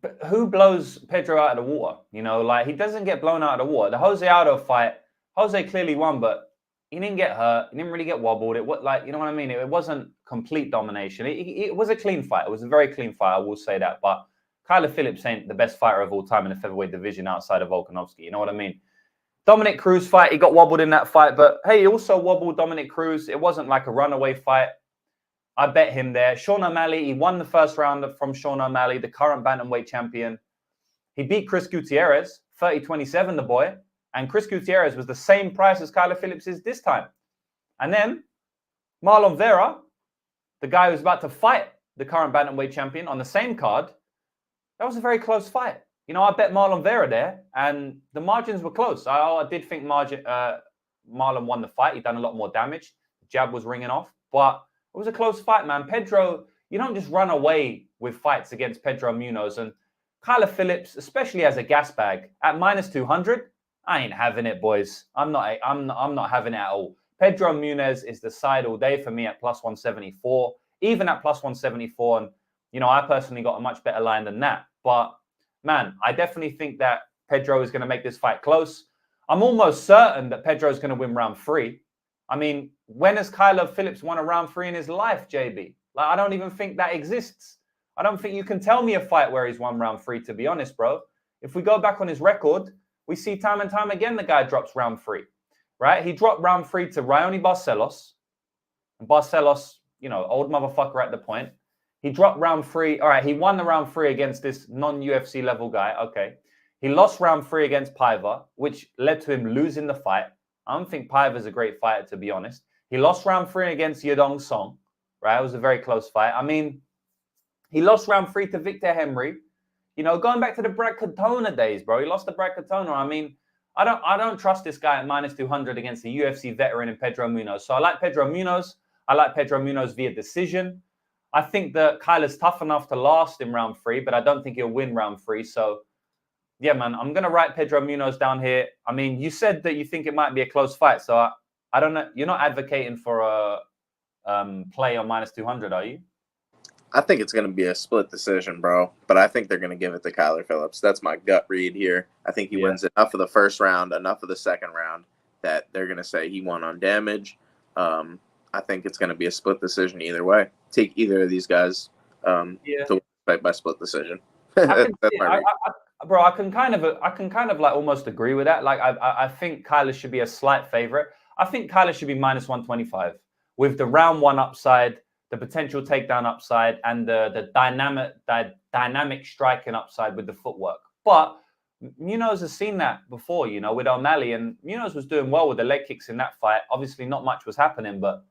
[SPEAKER 1] But who blows Pedro out of the water? You know, like, he doesn't get blown out of the water. The Jose Aldo fight, Jose clearly won, but he didn't get hurt. He didn't really get wobbled. You know what I mean? It wasn't complete domination. It was a clean fight. It was a very clean fight. I will say that. But Kyler Phillips ain't the best fighter of all time in the featherweight division outside of Volkanovski. You know what I mean? Dominic Cruz fight, he got wobbled in that fight, but hey, he also wobbled Dominic Cruz. It wasn't like a runaway fight. I bet him there. Sean O'Malley, he won the first round from Sean O'Malley, the current bantamweight champion. He beat Chris Gutierrez, 30-27, the boy. And Chris Gutierrez was the same price as Kyler Phillips is this time. And then Marlon Vera, the guy who's about to fight the current bantamweight champion on the same card, that was a very close fight. You know, I bet Marlon Vera there, and the margins were close. I did think Marlon won the fight. He'd done a lot more damage. The jab was ringing off, but it was a close fight, man. Pedro, you don't just run away with fights against Pedro Munoz. And Kyler Phillips, especially as a gas bag, at -200, I ain't having it, boys. I'm not having it at all. Pedro Munoz is the side all day for me at +174, even at +174. And, you know, I personally got a much better line than that. But, man, I definitely think that Pedro is going to make this fight close. I'm almost certain that Pedro is going to win round 3. I mean, when has Kyler Phillips won a round 3 in his life, JB? Like, I don't even think that exists. I don't think you can tell me a fight where he's won round 3, to be honest, bro. If we go back on his record, we see time and time again the guy drops round 3, right? He dropped round 3 to Raoni Barcelos. And Barcelos, you know, old motherfucker at the point. He dropped round 3. All right, he won the round 3 against this non-UFC level guy. Okay. He lost round 3 against Paiva, which led to him losing the fight. I don't think Paiva's a great fighter, to be honest. He lost round 3 against Yadong Song, right? It was a very close fight. I mean, he lost round 3 to Victor Henry. You know, going back to the Brad Katona days, bro. He lost to Brad Katona. I mean, I don't trust this guy at -200 against a UFC veteran in Pedro Munoz. So I like Pedro Munoz. I like Pedro Munoz via decision. I think that Kyler's tough enough to last in round 3, but I don't think he'll win round 3. So, yeah, man, I'm going to write Pedro Munoz down here. I mean, you said that you think it might be a close fight. So I don't know. You're not advocating for a play on -200, are you?
[SPEAKER 2] I think it's going to be a split decision, bro. But I think they're going to give it to Kyler Phillips. That's my gut read here. I think he wins enough of the first round, enough of the second round that they're going to say he won on damage. I think it's going to be a split decision either way. Take either of these guys to fight by split decision. That's my read.
[SPEAKER 1] Bro, I can kind of like almost agree with that. Like, I think Kyler should be a slight favorite. I think Kyler should be -125 with the round 1 upside, the potential takedown upside, and the dynamic striking upside with the footwork. But Munoz has seen that before, you know, with O'Malley, and Munoz was doing well with the leg kicks in that fight. Obviously, not much was happening, but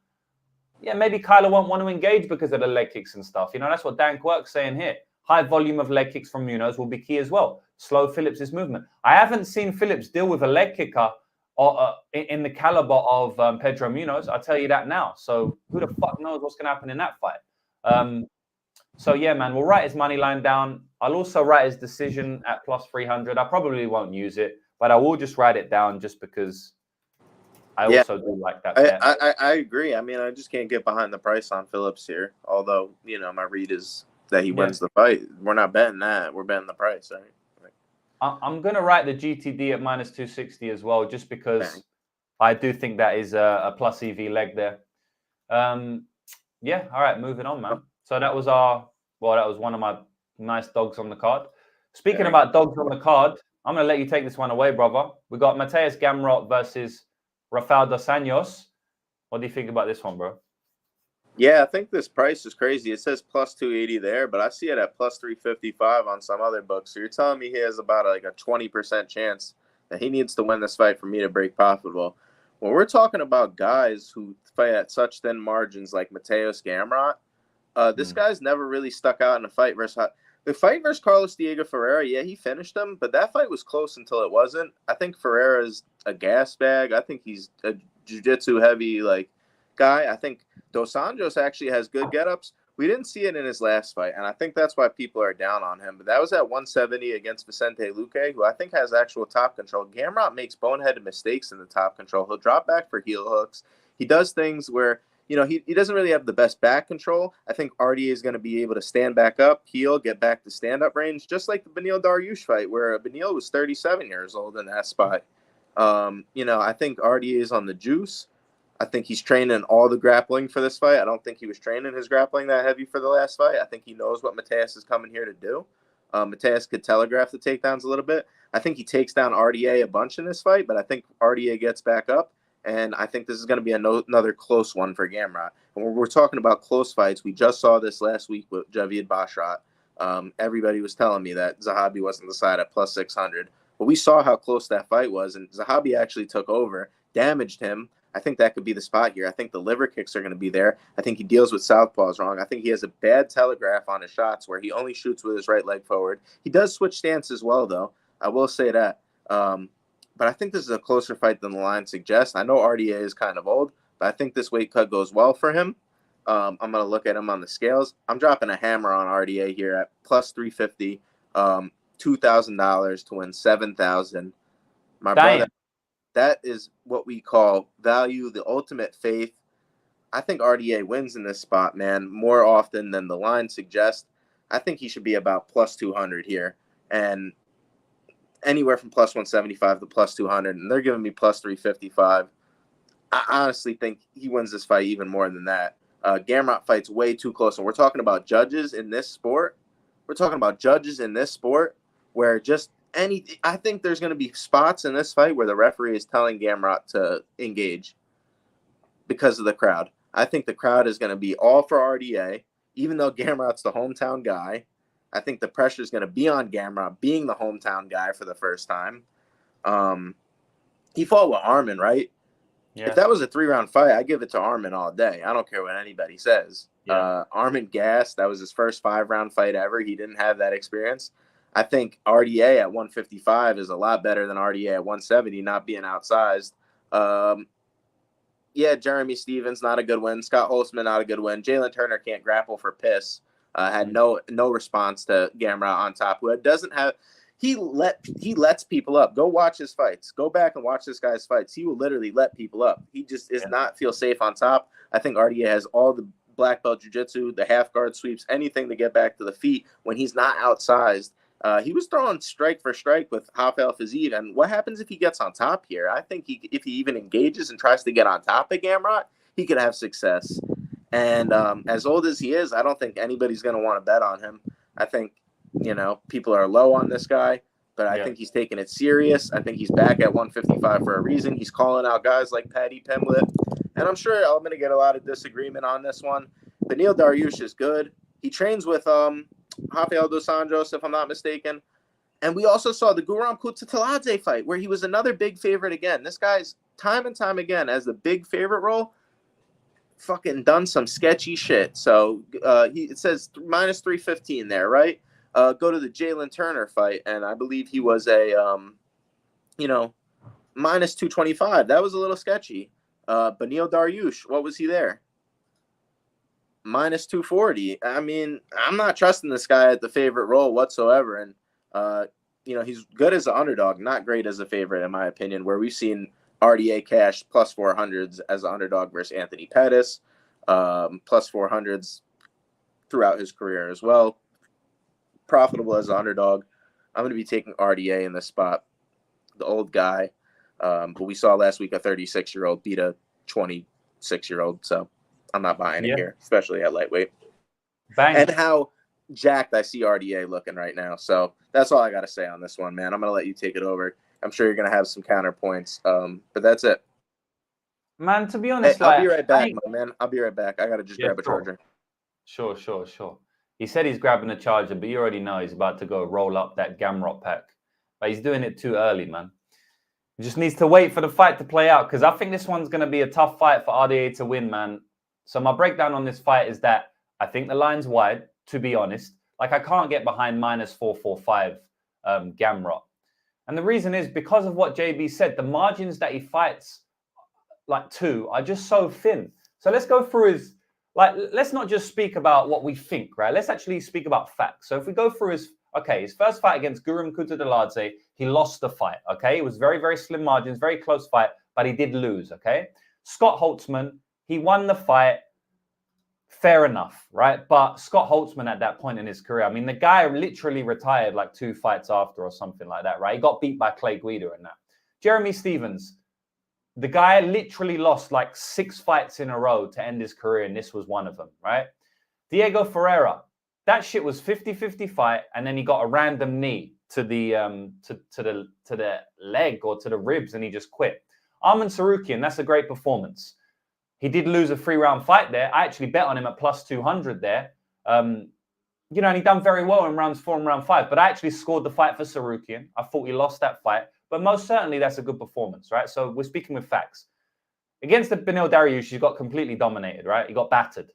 [SPEAKER 1] yeah, maybe Kyler won't want to engage because of the leg kicks and stuff. You know, that's what Dan Quirk's saying here. High volume of leg kicks from Munoz will be key as well. Slow Phillips' movement. I haven't seen Phillips deal with a leg kicker in the caliber of Pedro Munoz. I'll tell you that now. So who the fuck knows what's going to happen in that fight? So yeah, man, we'll write his money line down. I'll also write his decision at +300. I probably won't use it, but I will just write it down just because I also do like that.
[SPEAKER 2] I agree. I mean, I just can't get behind the price on Phillips here. Although, you know, my read is that he wins the fight. We're not betting that. We're betting the price, right?
[SPEAKER 1] I'm going to write the GTD at -260 as well, just because I do think that is a plus EV leg there. Yeah, all right, moving on, man. So that was one of my nice dogs on the card. Speaking about dogs on the card, I'm going to let you take this one away, brother. We got Mateus Gamrot versus Rafael dos Anjos. What do you think about this one, bro?
[SPEAKER 2] Yeah, I think this price is crazy. It says +280 there, but I see it at +355 on some other books. So you're telling me he has about like a 20% chance that he needs to win this fight for me to break profitable. When we're talking about guys who fight at such thin margins like Mateus Gamrot, this guy's never really stuck out in a fight versus the fight versus Carlos Diego Ferreira. Yeah, he finished him, but that fight was close until it wasn't. I think Ferreira's a gas bag. I think he's a jiu-jitsu heavy guy. I think Dos Anjos actually has good get-ups. We didn't see it in his last fight, and I think that's why people are down on him. But that was at 170 against Vicente Luque, who I think has actual top control. Gamrot makes boneheaded mistakes in the top control. He'll drop back for heel hooks. He does things where he doesn't really have the best back control. I think RDA is going to be able to stand back up, heel, get back to stand-up range, just like the Beneil Dariush fight, where Beneil was 37 years old in that spot. I think RDA is on the juice. I think he's training all the grappling for this fight. I don't think he was training his grappling that heavy for the last fight. I think he knows what Mateus is coming here to do. Mateus could telegraph the takedowns a little bit. I think he takes down RDA a bunch in this fight, but I think RDA gets back up, and I think this is going to be another close one for Gamrot. And when we're talking about close fights, we just saw this last week with Javid Basharat. Everybody was telling me that Zahabi wasn't the side at plus 600. But we saw how close that fight was, and Zahabi actually took over, damaged him. I think that could be the spot here. I think the liver kicks are going to be there. I think he deals with southpaws wrong. I think he has a bad telegraph on his shots where he only shoots with his right leg forward. He does switch stance as well, though. I will say that. But I think this is a closer fight than the line suggests. I know RDA is kind of old, but I think this weight cut goes well for him. I'm going to look at him on the scales. I'm dropping a hammer on RDA here at plus 350, $2,000 to win $7,000. My brother, that is what we call value, the ultimate faith. I think RDA wins in this spot, man, more often than the line suggests. I think he should be about plus 200 here, and anywhere from plus 175 to plus 200, and they're giving me plus 355. I honestly think he wins this fight even more than that. Gamrot fight's way too close, and we're talking about judges in this sport. Where just I think there's going to be spots in this fight where the referee is telling Gamrot to engage because of the crowd. I think the crowd is going to be all for RDA, even though Gamrot's the hometown guy. I think the pressure is going to be on Gamrot being the hometown guy for the first time. He fought with Arman, right? Yeah. If that was a 3-round fight, I'd give it to Arman all day. I don't care what anybody says. Yeah. Arman gassed. That was his first 5-round fight ever. He didn't have that experience. I think RDA at 155 is a lot better than RDA at 170, not being outsized. Jeremy Stevens, not a good win. Scott Holtzman, not a good win. Jalen Turner can't grapple for piss. Had no response to Gamrot on top, who doesn't have. He lets people up. Go watch his fights. Go back and watch this guy's fights. He will literally let people up. He just is not feel safe on top. I think RDA has all the black belt jiu-jitsu, the half guard sweeps, anything to get back to the feet when he's not outsized. He was throwing strike for strike with Rafael Fiziev, and what happens if he gets on top here? I think if he even engages and tries to get on top of Gamrot, he could have success. And as old as he is, I don't think anybody's going to want to bet on him. I think, people are low on this guy, but I think he's taking it serious. I think he's back at 155 for a reason. He's calling out guys like Paddy Pimblett, and I'm sure I'm going to get a lot of disagreement on this one. Beneil Dariush is good. He trains with Rafael dos Anjos, if I'm not mistaken. And we also saw the Guram Cutelaba fight, where he was another big favorite again. This guy's time and time again as the big favorite role, fucking done some sketchy shit. So it says minus 315 there, right? Go to the Jalen Turner fight, and I believe he was a, minus 225. That was a little sketchy. Beneil Dariush, what was he there? Minus 240. I mean, I'm not trusting this guy at the favorite role whatsoever. And, he's good as an underdog, not great as a favorite, in my opinion, where we've seen RDA cash plus 400s as an underdog versus Anthony Pettis, plus 400s throughout his career as well. Profitable as an underdog. I'm going to be taking RDA in this spot, the old guy. But we saw last week a 36-year-old beat a 26-year-old, so I'm not buying it here, especially at lightweight. Bang. And how jacked I see RDA looking right now. So that's all I got to say on this one, man. I'm going to let you take it over. I'm sure you're going to have some counterpoints, but that's it.
[SPEAKER 1] Man, to be honest,
[SPEAKER 2] I'll be right back, my man. I'll be right back. I got to just grab a charger.
[SPEAKER 1] Sure. He said he's grabbing a charger, but you already know he's about to go roll up that Gamrot pack. But he's doing it too early, man. He just needs to wait for the fight to play out, because I think this one's going to be a tough fight for RDA to win, man. So my breakdown on this fight is that I think the line's wide, to be honest. Like, I can't get behind minus 445 Gamrot. And the reason is because of what JB said. The margins that he fights are just so thin. So let's go through his, let's not just speak about what we think, right? Let's actually speak about facts. So if we go through his first fight against Guram Cutelaba, he lost the fight, okay? It was very, very slim margins, very close fight, but he did lose, okay? Scott Holtzman, He won the fight. Fair enough, right? But Scott Holtzman at that point in his career, I mean, the guy literally retired like 2 fights after or something like that, right? He got beat by Clay Guida and that. Jeremy Stephens, the guy literally lost like 6 fights in a row to end his career, and this was one of them, right? Diego Ferreira, that shit was 50-50 fight, and then he got a random knee to the leg or to the ribs, and he just quit. Arman Sarukian, that's a great performance. He did lose a 3-round fight there. I actually bet on him at plus 200 there. And he done very well in rounds 4 and round 5. But I actually scored the fight for Sarukian. I thought he lost that fight. But most certainly, that's a good performance, right? So we're speaking with facts. Against the Beneil Dariush, he got completely dominated, right? He got battered.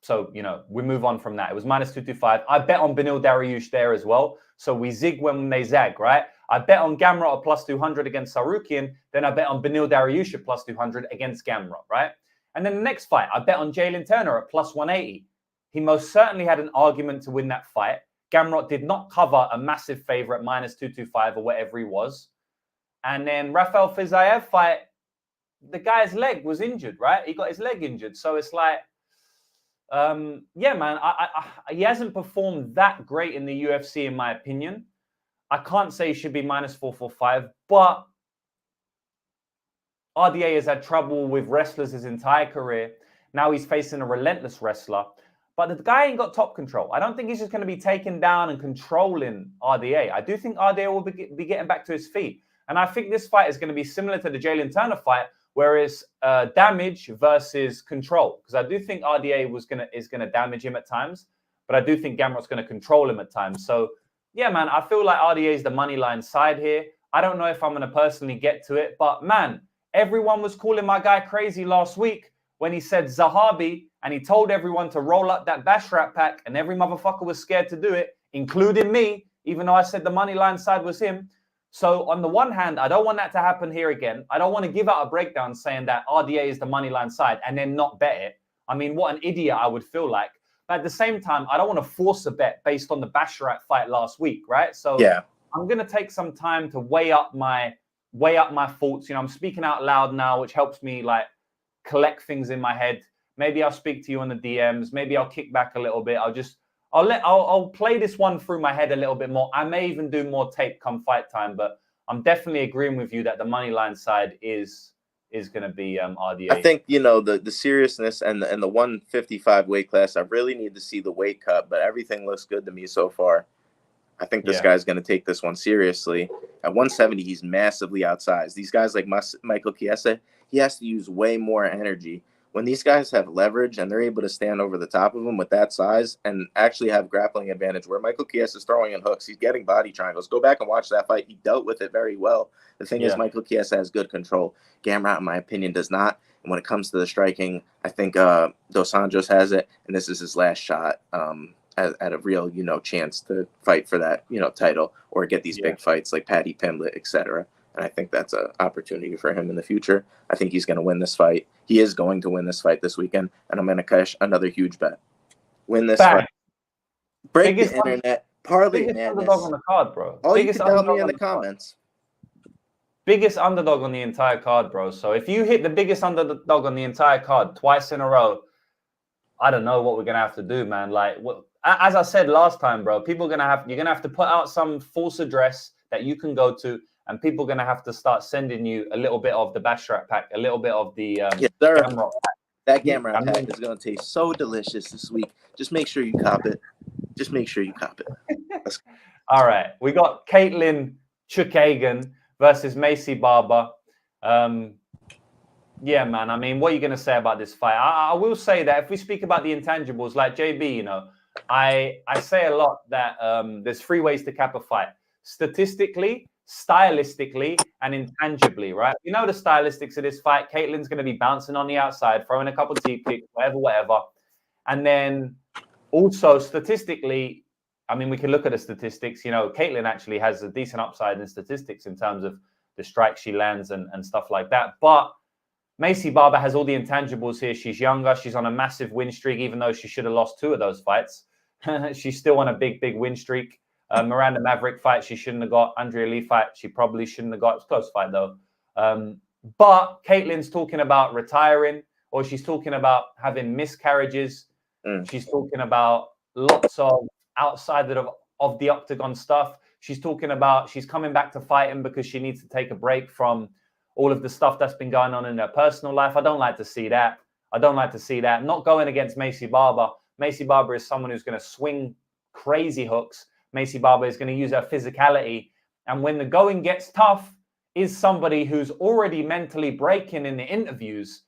[SPEAKER 1] So, we move on from that. It was minus 225. I bet on Beneil Dariush there as well. So we zig when they zag, right? I bet on Gamrot at plus 200 against Sarukian. Then I bet on Beneil Dariush at plus 200 against Gamrot, right? And then the next fight, I bet on Jalen Turner at plus 180. He most certainly had an argument to win that fight. Gamrot did not cover a massive favorite, minus 225 or whatever he was. And then Rafael Fiziev fight, the guy's leg was injured, right? He got his leg injured. So it's like, yeah, man, he hasn't performed that great in the UFC, in my opinion. I can't say he should be minus 445, but RDA has had trouble with wrestlers his entire career. Now he's facing a relentless wrestler. But the guy ain't got top control. I don't think he's just going to be taken down and controlling RDA. I do think RDA will be getting back to his feet. And I think this fight is going to be similar to the Jalen Turner fight, where it's damage versus control. Because I do think RDA is going to damage him at times, but I do think Gamrot's going to control him at times. So, yeah, man, I feel like RDA is the money line side here. I don't know if I'm going to personally get to it, but man, everyone was calling my guy crazy last week when he said Zahabi, and he told everyone to roll up that Basharat pack, and every motherfucker was scared to do it, including me, even though I said the money line side was him. So on the one hand, I don't want that to happen here again. I don't want to give out a breakdown saying that RDA is the money line side and then not bet it. I mean, what an idiot I would feel like. But at the same time, I don't want to force a bet based on the Basharat fight last week, right? So yeah, I'm going to take some time to weigh up my thoughts. I'm speaking out loud now, which helps me like collect things in my head. Maybe I'll speak to you on the DMs. Maybe I'll kick back a little bit. I'll play this one through my head a little bit more. I may even do more tape come fight time, but I'm definitely agreeing with you that the money line side is going to be RDA.
[SPEAKER 2] I think the seriousness and the 155 weight class. I really need to see the weight cut, but everything looks good to me so far. I think this guy's going to take this one seriously. At 170, he's massively outsized. These guys like Michael Chiesa, he has to use way more energy. When these guys have leverage and they're able to stand over the top of them with that size and actually have grappling advantage, where Michael Chiesa is throwing in hooks, he's getting body triangles. Go back and watch that fight. He dealt with it very well. The thing is, Michael Chiesa has good control. Gamrot, in my opinion, does not. And when it comes to the striking, I think Dos Anjos has it, and this is his last shot at a real, chance to fight for that, title or get these big fights like Paddy Pimblett, etc. And I think that's an opportunity for him in the future. I think he's going to win this fight. He is going to win this fight this weekend, and I'm going to cash another huge bet. Win this fight. Break the internet. Parlay madness.
[SPEAKER 1] Underdog on the card, bro.
[SPEAKER 2] All you can tell me in the comments.
[SPEAKER 1] Biggest underdog on the entire card, bro. So if you hit the biggest underdog on the entire card twice in a row, I don't know what we're going to have to do, man. Like, as I said last time, bro, you're going to have to put out some false address that you can go to, and people are going to have to start sending you a little bit of the Basharat pack, a little bit of the Gamrot pack.
[SPEAKER 2] That Gamrot pack is going to taste so delicious this week. Just make sure you cop it.
[SPEAKER 1] All right. We got Caitlin Chukagan versus Macy Barber. Yeah, man. I mean, what are you going to say about this fight? I will say that if we speak about the intangibles, like JB, I say a lot that there's 3 ways to cap a fight. Statistically, stylistically, and intangibly, right? The stylistics of this fight. Caitlin's going to be bouncing on the outside, throwing a couple of deep kicks, whatever. And then also statistically, I mean, we can look at the statistics. Caitlin actually has a decent upside in statistics in terms of the strikes she lands and stuff like that. But Macy Barber has all the intangibles here. She's younger. She's on a massive win streak, even though she should have lost 2 of those fights. She's still on a big win streak. Miranda Maverick fight, she shouldn't have got. Andrea Lee fight, she probably shouldn't have got. It's a close fight, though. But Caitlin's talking about retiring, or she's talking about having miscarriages. She's talking about lots of outside of the octagon stuff. She's talking about she's coming back to fighting because she needs to take a break from all of the stuff that's been going on in her personal life. I don't like to see that. I don't like to see that. Not going against Maycee Barber. Maycee Barber is someone who's going to swing crazy hooks. Maycee Barber is going to use her physicality. And when the going gets tough, is somebody who's already mentally breaking in the interviews.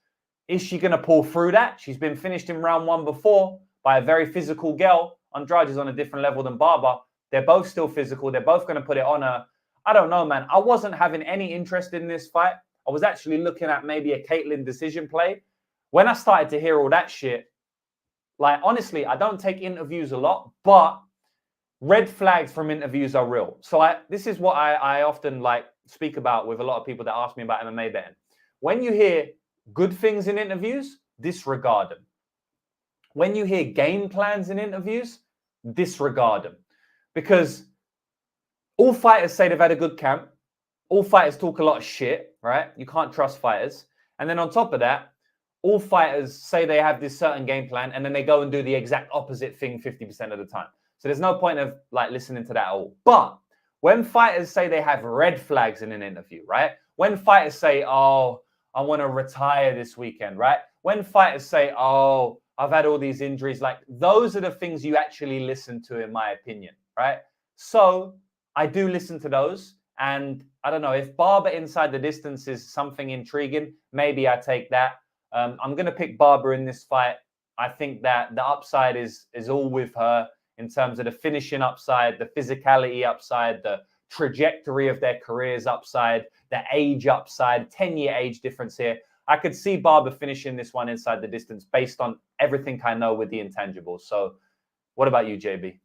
[SPEAKER 1] Is she going to pull through that? She's been finished in round 1 before by a very physical girl. Andrade is on a different level than Barber. They're both still physical. They're both going to put it on her. I don't know, man. I wasn't having any interest in this fight. I was actually looking at maybe a Caitlin decision play. When I started to hear all that shit, like, honestly, I don't take interviews a lot, but red flags from interviews are real. So this is what I often like speak about with a lot of people that ask me about MMA betting. When you hear good things in interviews, disregard them. When you hear game plans in interviews, disregard them. Because all fighters say they've had a good camp. All fighters talk a lot of shit, right? You can't trust fighters. And then on top of that, all fighters say they have this certain game plan and then they go and do the exact opposite thing 50% of the time. So there's no point of like listening to that at all. But when fighters say they have red flags in an interview, right? When fighters say, oh, I want to retire this weekend, right? When fighters say, oh, I've had all these injuries, like those are the things you actually listen to, in my opinion, right? So I do listen to those. And I don't know, if Barber inside the distance is something intriguing, maybe I take that. I'm going to pick Barber in this fight. I think that the upside is all with her in terms of the finishing upside, the physicality upside, the trajectory of their careers upside, the age upside, 10-year age difference here. I could see Barber finishing this one inside the distance based on everything I know with the intangibles. So what about you, JB?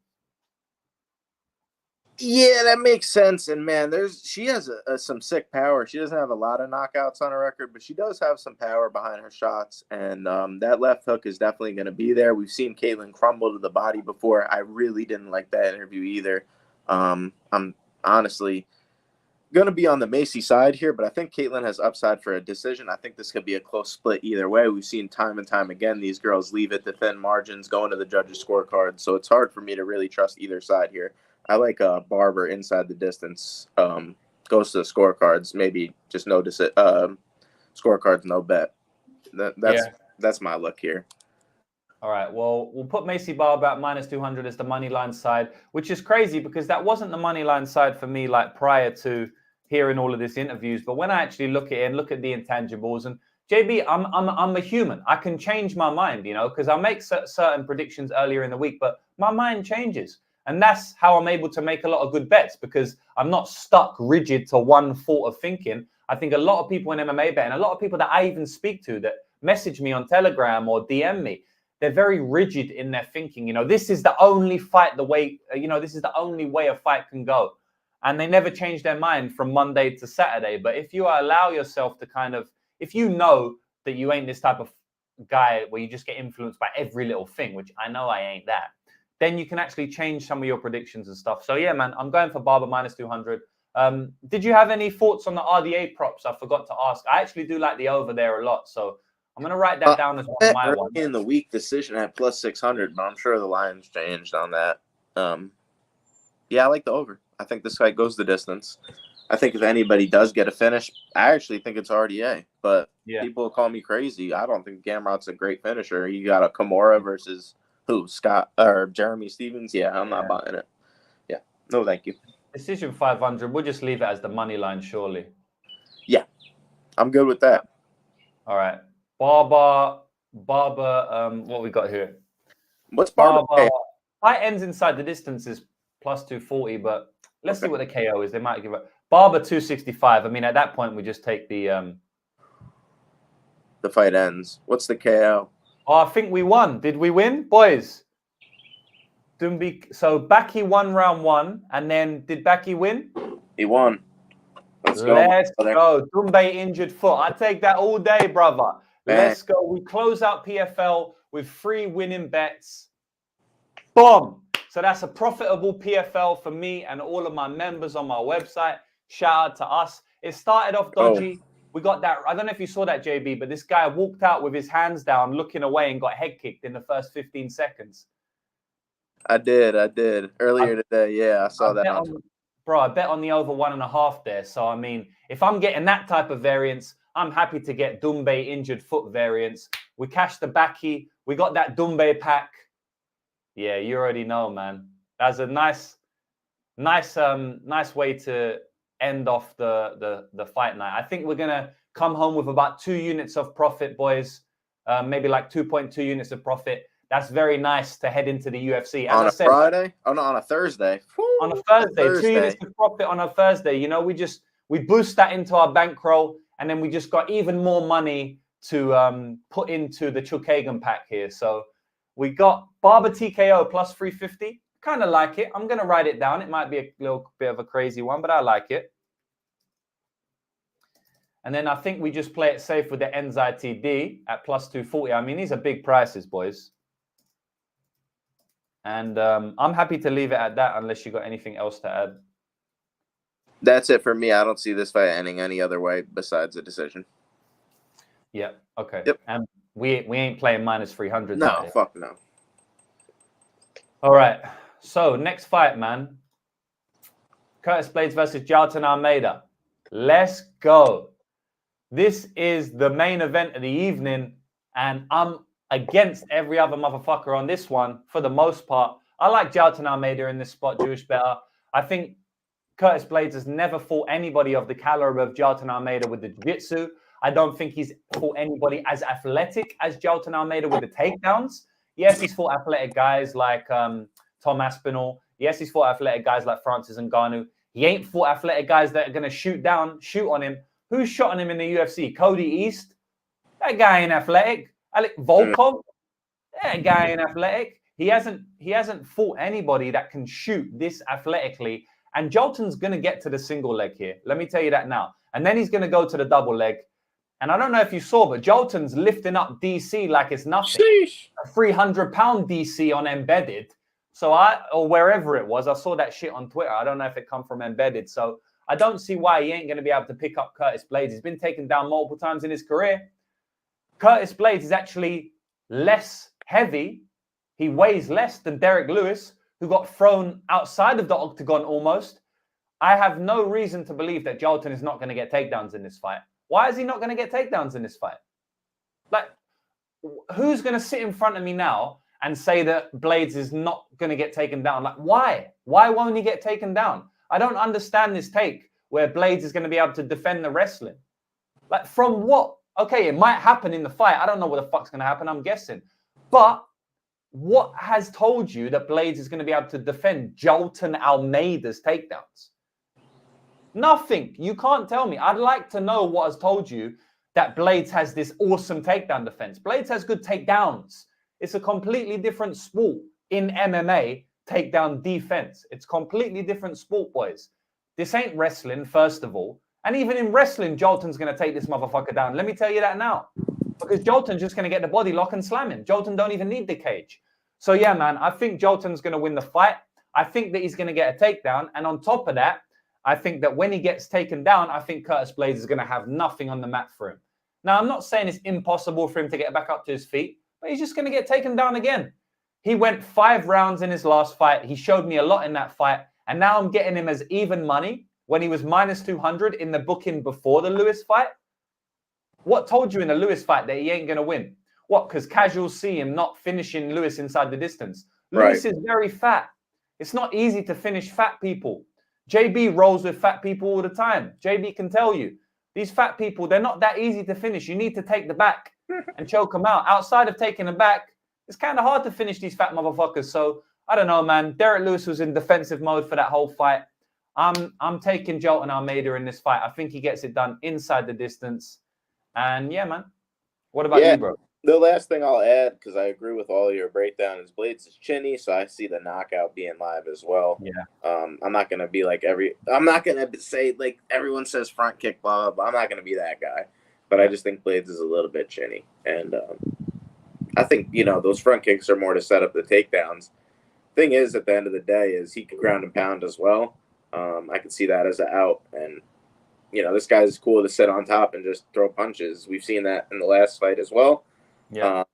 [SPEAKER 2] Yeah, that makes sense. And man, she has some sick power. She doesn't have a lot of knockouts on her record, but she does have some power behind her shots. And that left hook is definitely going to be there. We've seen Caitlin crumble to the body before. I really didn't like that interview either. I'm honestly going to be on the Maycee side here, but I think Caitlin has upside for a decision. I think this could be a close split either way. We've seen time and time again these girls leave it to thin margins, going to the judges' scorecards. So it's hard for me to really trust either side here. I like Barber inside the distance. Goes to the scorecards. Maybe just notice it. Scorecards, no bet. That's my look here.
[SPEAKER 1] All right. Well, we'll put Maycee Barber at -200 as the money line side, which is crazy because that wasn't the money line side for me like prior to hearing all of this interviews. But when I actually look at it and look at the intangibles, and JB, I'm a human. I can change my mind, you know, because I make certain predictions earlier in the week, but my mind changes. And that's how I'm able to make a lot of good bets, because I'm not stuck rigid to one thought of thinking. I think a lot of people in MMA betting, a lot of people that I even speak to that message me on Telegram or DM me, they're very rigid in their thinking. You know, this is the only fight this is the only way a fight can go. And they never change their mind from Monday to Saturday. But if you allow yourself to if you know that you ain't this type of guy where you just get influenced by every little thing, which I know I ain't that, then you can actually change some of your predictions and stuff. So yeah, man, I'm going for Barber -200. Did you have any thoughts on the RDA props? I forgot to ask. I actually do like the over there a lot. So I'm going to write that down as one of my ones.
[SPEAKER 2] In the week decision at +600, but I'm sure the line's changed on that. Yeah, I like the over. I think this fight goes the distance. I think if anybody does get a finish, I actually think it's RDA. But people call me crazy. I don't think Gamrot's a great finisher. You got a Kimura versus who? Scott or Jeremy Stevens? Yeah, I'm not buying it. Yeah, no, thank you.
[SPEAKER 1] Decision 500. We'll just leave it as the money line, surely.
[SPEAKER 2] Yeah, I'm good with that.
[SPEAKER 1] All right. Barber, what we got here?
[SPEAKER 2] What's Barber?
[SPEAKER 1] Fight ends inside the distance is +240, but let's see what the KO is. They might give it. Barber 265. I mean, at that point, we just take the
[SPEAKER 2] fight ends. What's the KO?
[SPEAKER 1] Oh, I think we won. Did we win, boys? So Baki won round 1, and then did Baki win?
[SPEAKER 2] He won.
[SPEAKER 1] Let's go. Dumbe injured foot. I take that all day, brother. Let's go. We close out PFL with 3 winning bets. Boom. So that's a profitable PFL for me and all of my members on my website. Shout out to us. It started off dodgy. We got that. I don't know if you saw that, JB, but this guy walked out with his hands down, looking away, and got head kicked in the first 15 seconds.
[SPEAKER 2] I did. Earlier today, yeah, I saw that.
[SPEAKER 1] Bro, I bet on the over 1.5 there. So, I mean, if I'm getting that type of variance, I'm happy to get Doumbé injured foot variance. We cashed the Baki. We got that Doumbé pack. Yeah, you already know, man. That's a nice way to end off the fight night. I think we're gonna come home with about 2 units of profit, boys. Maybe like 2.2 units of profit. That's very nice to head into the UFC. As
[SPEAKER 2] on
[SPEAKER 1] I said,
[SPEAKER 2] Friday? Oh no, on a Thursday.
[SPEAKER 1] On a Thursday, 2 units of profit on a Thursday. You know, we boost that into our bankroll, and then we just got even more money to put into the Chukagan pack here. So we got Barber TKO plus 350. Kind of like it. I'm going to write it down. It might be a little bit of a crazy one, but I like it. And then I think we just play it safe with the NZTD at plus 240. I mean, these are big prices, boys. And I'm happy to leave it at that unless you got anything else to add.
[SPEAKER 2] That's it for me. I don't see this fight ending any other way besides a decision.
[SPEAKER 1] Yeah. Okay.
[SPEAKER 2] Yep.
[SPEAKER 1] And we ain't playing minus 300.
[SPEAKER 2] No,
[SPEAKER 1] today.
[SPEAKER 2] fuck no.
[SPEAKER 1] All right. So next fight, man. Curtis Blaydes versus Jailton Almeida. Let's go. This is the main event of the evening, and I'm against every other motherfucker on this one for the most part. I like Jailton Almeida in this spot, Jewish better. I think Curtis Blaydes has never fought anybody of the caliber of Jailton Almeida with the jiu-jitsu. I don't think he's fought anybody as athletic as Jailton Almeida with the takedowns. Yes, he's fought athletic guys like Tom Aspinall. Yes, he's fought athletic guys like Francis Ngannou. He ain't fought athletic guys that are going to shoot on him. Who's shot on him in the UFC? Cody East? That guy ain't athletic. Alec Volkov? That guy ain't athletic. He hasn't fought anybody that can shoot this athletically. And Jailton's going to get to the single leg here. Let me tell you that now. And then he's going to go to the double leg. And I don't know if you saw, but Jailton's lifting up DC like it's nothing. Sheesh. A 300-pound DC on Embedded. So or wherever it was, I saw that shit on Twitter. I don't know if it come from Embedded. So I don't see why he ain't going to be able to pick up Curtis Blaydes. He's been taken down multiple times in his career. Curtis Blaydes is actually less heavy. He weighs less than Derek Lewis, who got thrown outside of the octagon almost. I have no reason to believe that Jailton is not going to get takedowns in this fight. Why is he not going to get takedowns in this fight? Like, who's going to sit in front of me now and say that Blaydes is not going to get taken down? Like, why? Why won't he get taken down? I don't understand this take where Blaydes is going to be able to defend the wrestling. Like, from what? Okay, it might happen in the fight. I don't know what the fuck's going to happen. I'm guessing. But what has told you that Blaydes is going to be able to defend Jailton Almeida's takedowns? Nothing. You can't tell me. I'd like to know what has told you that Blaydes has this awesome takedown defense. Blaydes has good takedowns. It's a completely different sport in MMA, takedown defense. It's completely different sport, boys. This ain't wrestling, first of all. And even in wrestling, Jailton's going to take this motherfucker down. Let me tell you that now. Because Jailton's just going to get the body lock and slam him. Jailton don't even need the cage. So, yeah, man, I think Jailton's going to win the fight. I think that he's going to get a takedown. And on top of that, I think that when he gets taken down, I think Curtis Blaydes is going to have nothing on the mat for him. Now, I'm not saying it's impossible for him to get back up to his feet, but he's just going to get taken down again. He went 5 rounds in his last fight. He showed me a lot in that fight. And now I'm getting him as even money when he was minus 200 in the booking before the Lewis fight. What told you in the Lewis fight that he ain't going to win? What? Because casuals see him not finishing Lewis inside the distance.
[SPEAKER 2] Right.
[SPEAKER 1] Lewis is very fat. It's not easy to finish fat people. JB rolls with fat people all the time. JB can tell you. These fat people, they're not that easy to finish. You need to take the back and choke them out. Outside of taking them back, it's kind of hard to finish these fat motherfuckers. So, I don't know, man. Derek Lewis was in defensive mode for that whole fight. I'm taking Jailton Almeida in this fight. I think he gets it done inside the distance. And, yeah, man. What about you, bro?
[SPEAKER 2] The last thing I'll add, because I agree with all your breakdown, is Blaydes is chinny, so I see the knockout being live as well.
[SPEAKER 1] Yeah.
[SPEAKER 2] I'm not gonna be like I'm not gonna say like everyone says front kick, blah, blah, blah. I'm not gonna be that guy. But I just think Blaydes is a little bit chinny. And I think, those front kicks are more to set up the takedowns. Thing is, at the end of the day, is he can ground and pound as well. I can see that as an out. And this guy's cool to sit on top and just throw punches. We've seen that in the last fight as well.
[SPEAKER 1] Yeah.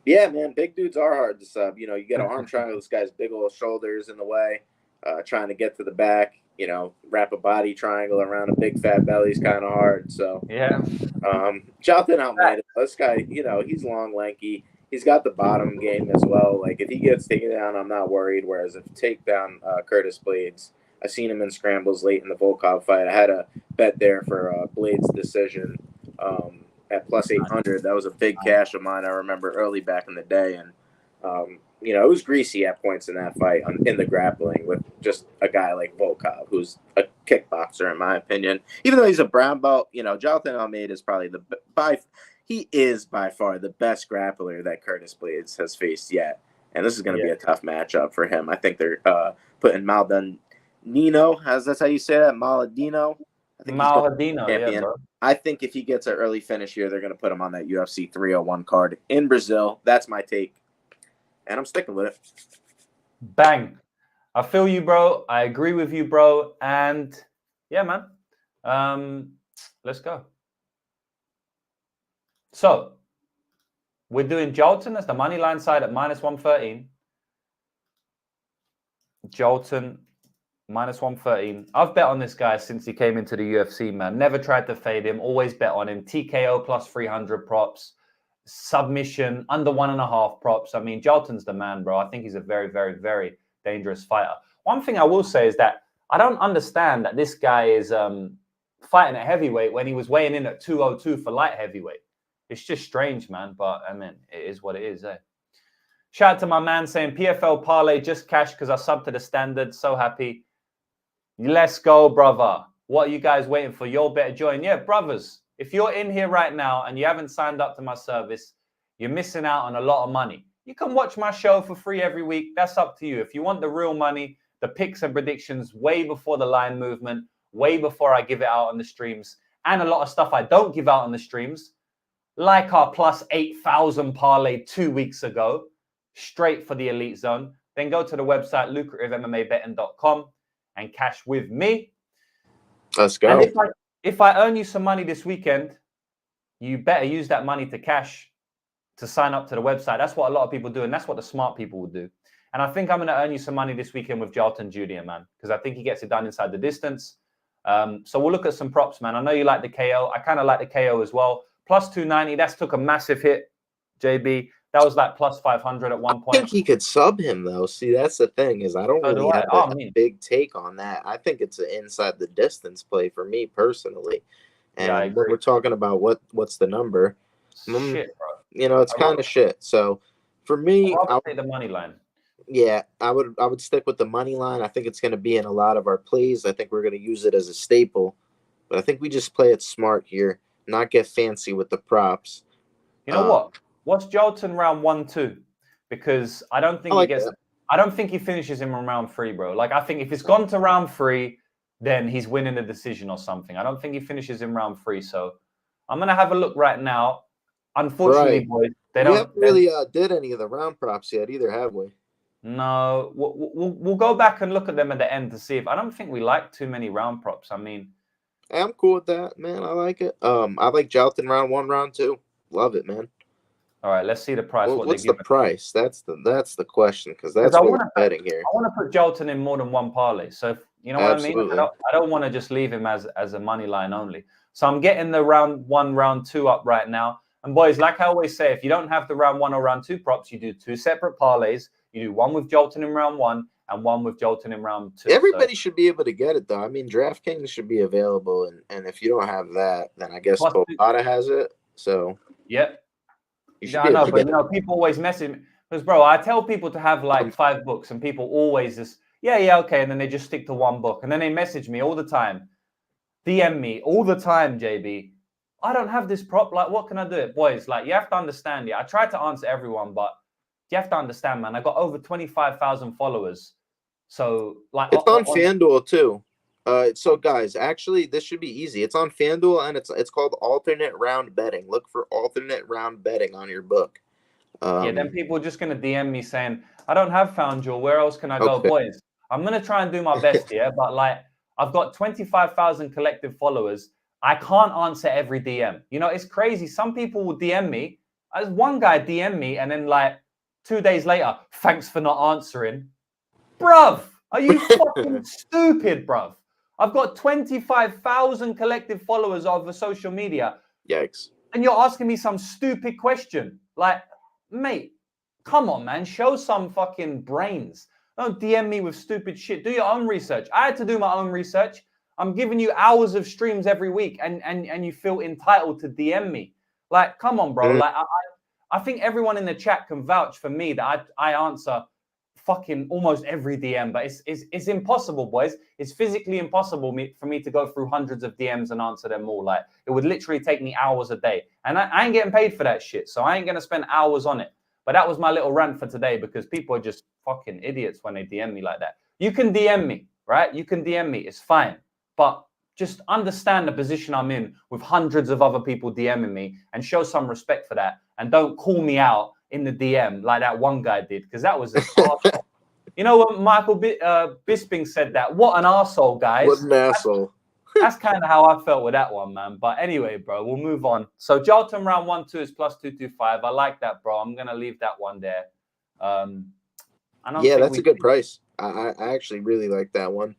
[SPEAKER 2] Yeah, man, big dudes are hard to sub. You get an arm triangle. This guy's big old shoulders in the way, trying to get to the back. Wrap a body triangle around a big fat belly is kind of hard. So
[SPEAKER 1] Yeah.
[SPEAKER 2] Jonathan Almeida, this guy, he's long, lanky. He's got the bottom game as well. Like, if he gets taken down, I'm not worried. Whereas if you take down Curtis Blaydes, I've seen him in scrambles late in the Volkov fight. I had a bet there for Blaydes' decision at plus 800. That was a big cash of mine. I remember early back in the day. And, it was greasy at points in that fight in the grappling with just a guy like Volkov, who's a kickboxer, in my opinion. Even though he's a brown belt, Jonathan Almeida is probably he is by far the best grappler that Curtis Blaydes has faced yet. And this is going to be a tough matchup for him. I think they're putting Maldonado, that's how you say that, Maladino. I think
[SPEAKER 1] Maladino, yeah, bro.
[SPEAKER 2] I think if he gets an early finish here, they're going to put him on that UFC 301 card in Brazil. That's my take. And I'm sticking with it.
[SPEAKER 1] Bang. I feel you, bro. I agree with you, bro. And yeah, man. Let's go. So we're doing Jolton as the money line side at minus 113. Jolton minus 113. I've bet on this guy since he came into the UFC, man. Never tried to fade him. Always bet on him. TKO plus 300 props. Submission under 1.5 props. I mean, Jolton's the man, bro. I think he's a very, very, very dangerous fighter. One thing I will say is that I don't understand that this guy is fighting at heavyweight when he was weighing in at 202 for light heavyweight. It's just strange, man. But I mean, it is what it is. Shout out to my man saying PFL parlay just cash because I subbed to the standard. So happy. Let's go, brother. What are you guys waiting for? You'll better join. Yeah, brothers. If you're in here right now and you haven't signed up to my service, you're missing out on a lot of money. You can watch my show for free every week. That's up to you. If you want the real money, the picks and predictions way before the line movement, way before I give it out on the streams, and a lot of stuff I don't give out on the streams, like our plus 8,000 parlay 2 weeks ago, straight for the elite zone, then go to the website, lucrativemmabetting.com, and cash with me.
[SPEAKER 2] Let's go.
[SPEAKER 1] And if I earn you some money this weekend, you better use that money to cash to sign up to the website. That's what a lot of people do, and that's what the smart people will do. And I think I'm going to earn you some money this weekend with Jolton Jr., man, because I think he gets it done inside the distance. So we'll look at some props, man. I know you like the KO. I kind of like the KO as well. Plus 290, that's took a massive hit, JB. That was like plus 500 at one point.
[SPEAKER 2] I think he could sub him, though. See, that's the thing is I don't really have a big take on that. I think it's an inside the distance play for me personally. And when we're talking about what's the number,
[SPEAKER 1] shit, bro.
[SPEAKER 2] It's kind of shit. So for me,
[SPEAKER 1] I'll take the money line.
[SPEAKER 2] Yeah, I would stick with the money line. I think it's going to be in a lot of our plays. I think we're going to use it as a staple. But I think we just play it smart here, not get fancy with the props.
[SPEAKER 1] You know what? What's Jolton round 1-2? Because I don't think I don't think he finishes him in round 3, bro. Like, I think if it's gone to round 3, then he's winning the decision or something. I don't think he finishes in round 3. So I'm gonna have a look right now. Unfortunately, boys, we haven't
[SPEAKER 2] really did any of the round props yet either, have we?
[SPEAKER 1] No, we'll go back and look at them at the end to see if I don't think we like too many round props. I mean,
[SPEAKER 2] I'm cool with that, man. I like it. I like Jolton round 1, round 2. Love it, man.
[SPEAKER 1] All right, let's see the price.
[SPEAKER 2] What's the price? That's the question, because that's what we're betting here.
[SPEAKER 1] I want to put Jolton in more than one parlay. So if, you know what I mean? I don't want to just leave him as a money line only. So I'm getting the round 1, round 2 up right now. And boys, like I always say, if you don't have the round 1 or round 2 props, you do 2 separate parlays. You do one with Jolton in round 1 and one with Jolton in round 2.
[SPEAKER 2] Everybody should be able to get it, though. I mean, DraftKings should be available, and if you don't have that, then I guess Bovada has it. So
[SPEAKER 1] yep. Yeah, I know, but people always message me because, bro, I tell people to have like 5 books, and people always just okay, and then they just stick to one book, and then they message me all the time, DM me all the time, JB. I don't have this prop. Like, what can I do? Boys, like, you have to understand. I try to answer everyone, but you have to understand, man. I got over 25,000 followers, so like
[SPEAKER 2] it's on FanDuel too. So guys, actually, this should be easy. It's on FanDuel, and it's called alternate round betting. Look for alternate round betting on your book.
[SPEAKER 1] Then people are just gonna DM me saying, "I don't have FanDuel. Where else can I go?" Boys, I'm gonna try and do my best here, but like, I've got 25,000 collective followers. I can't answer every DM. You know, it's crazy. Some people will DM me. As one guy DM me, and then like 2 days later, thanks for not answering. Bruv, are you fucking stupid, bruv? I've got 25,000 collective followers over social media.
[SPEAKER 2] Yikes.
[SPEAKER 1] And you're asking me some stupid question. Like, mate, come on, man. Show some fucking brains. Don't DM me with stupid shit. Do your own research. I had to do my own research. I'm giving you hours of streams every week, and you feel entitled to DM me. Like, come on, bro. Like, I think everyone in the chat can vouch for me that I answer fucking almost every DM, but it's impossible, boys. It's physically impossible for me to go through hundreds of DMs and answer them all. Like, it would literally take me hours a day, and I ain't getting paid for that shit, so I ain't gonna spend hours on it. But that was my little rant for today, because people are just fucking idiots when they DM me like that. You can DM me, right? You can DM me. It's fine. But just understand the position I'm in with hundreds of other people DMing me, and show some respect for that. And don't call me out in the DM like that one guy did, because that was an arsehole. You know what Michael Bisping said that? What an arsehole, guys.
[SPEAKER 2] What an asshole.
[SPEAKER 1] That's kind of how I felt with that one, man. But anyway, bro, we'll move on. So Jalton round 1-2 is +225. I like that, bro. I'm gonna leave that one there.
[SPEAKER 2] Yeah, that's a good price. I actually really like that one.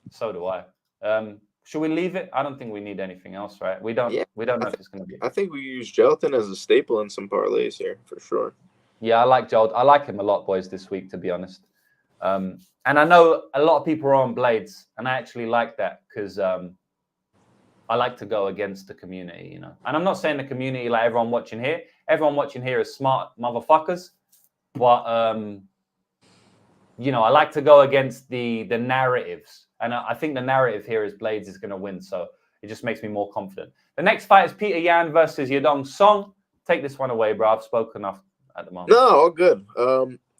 [SPEAKER 1] So do I. Should we leave it? I don't think we need anything else, right? We don't. Yeah, we don't know if it's gonna be.
[SPEAKER 2] I think we use Jalton as a staple in some parlays here for sure.
[SPEAKER 1] Yeah, I like Jalton. I like him a lot, boys, this week, to be honest. And I know a lot of people are on Blaydes, and I actually like that, because I like to go against the community, you know. And I'm not saying the community like everyone watching here. Everyone watching here is smart motherfuckers, but you know, I like to go against the narratives, and I think the narrative here is Blaydes is going to win, so it just makes me more confident. The next fight is Peter Yan versus Yadong Song. Take this one away, bro. I've spoken enough at the moment.
[SPEAKER 2] No, all good.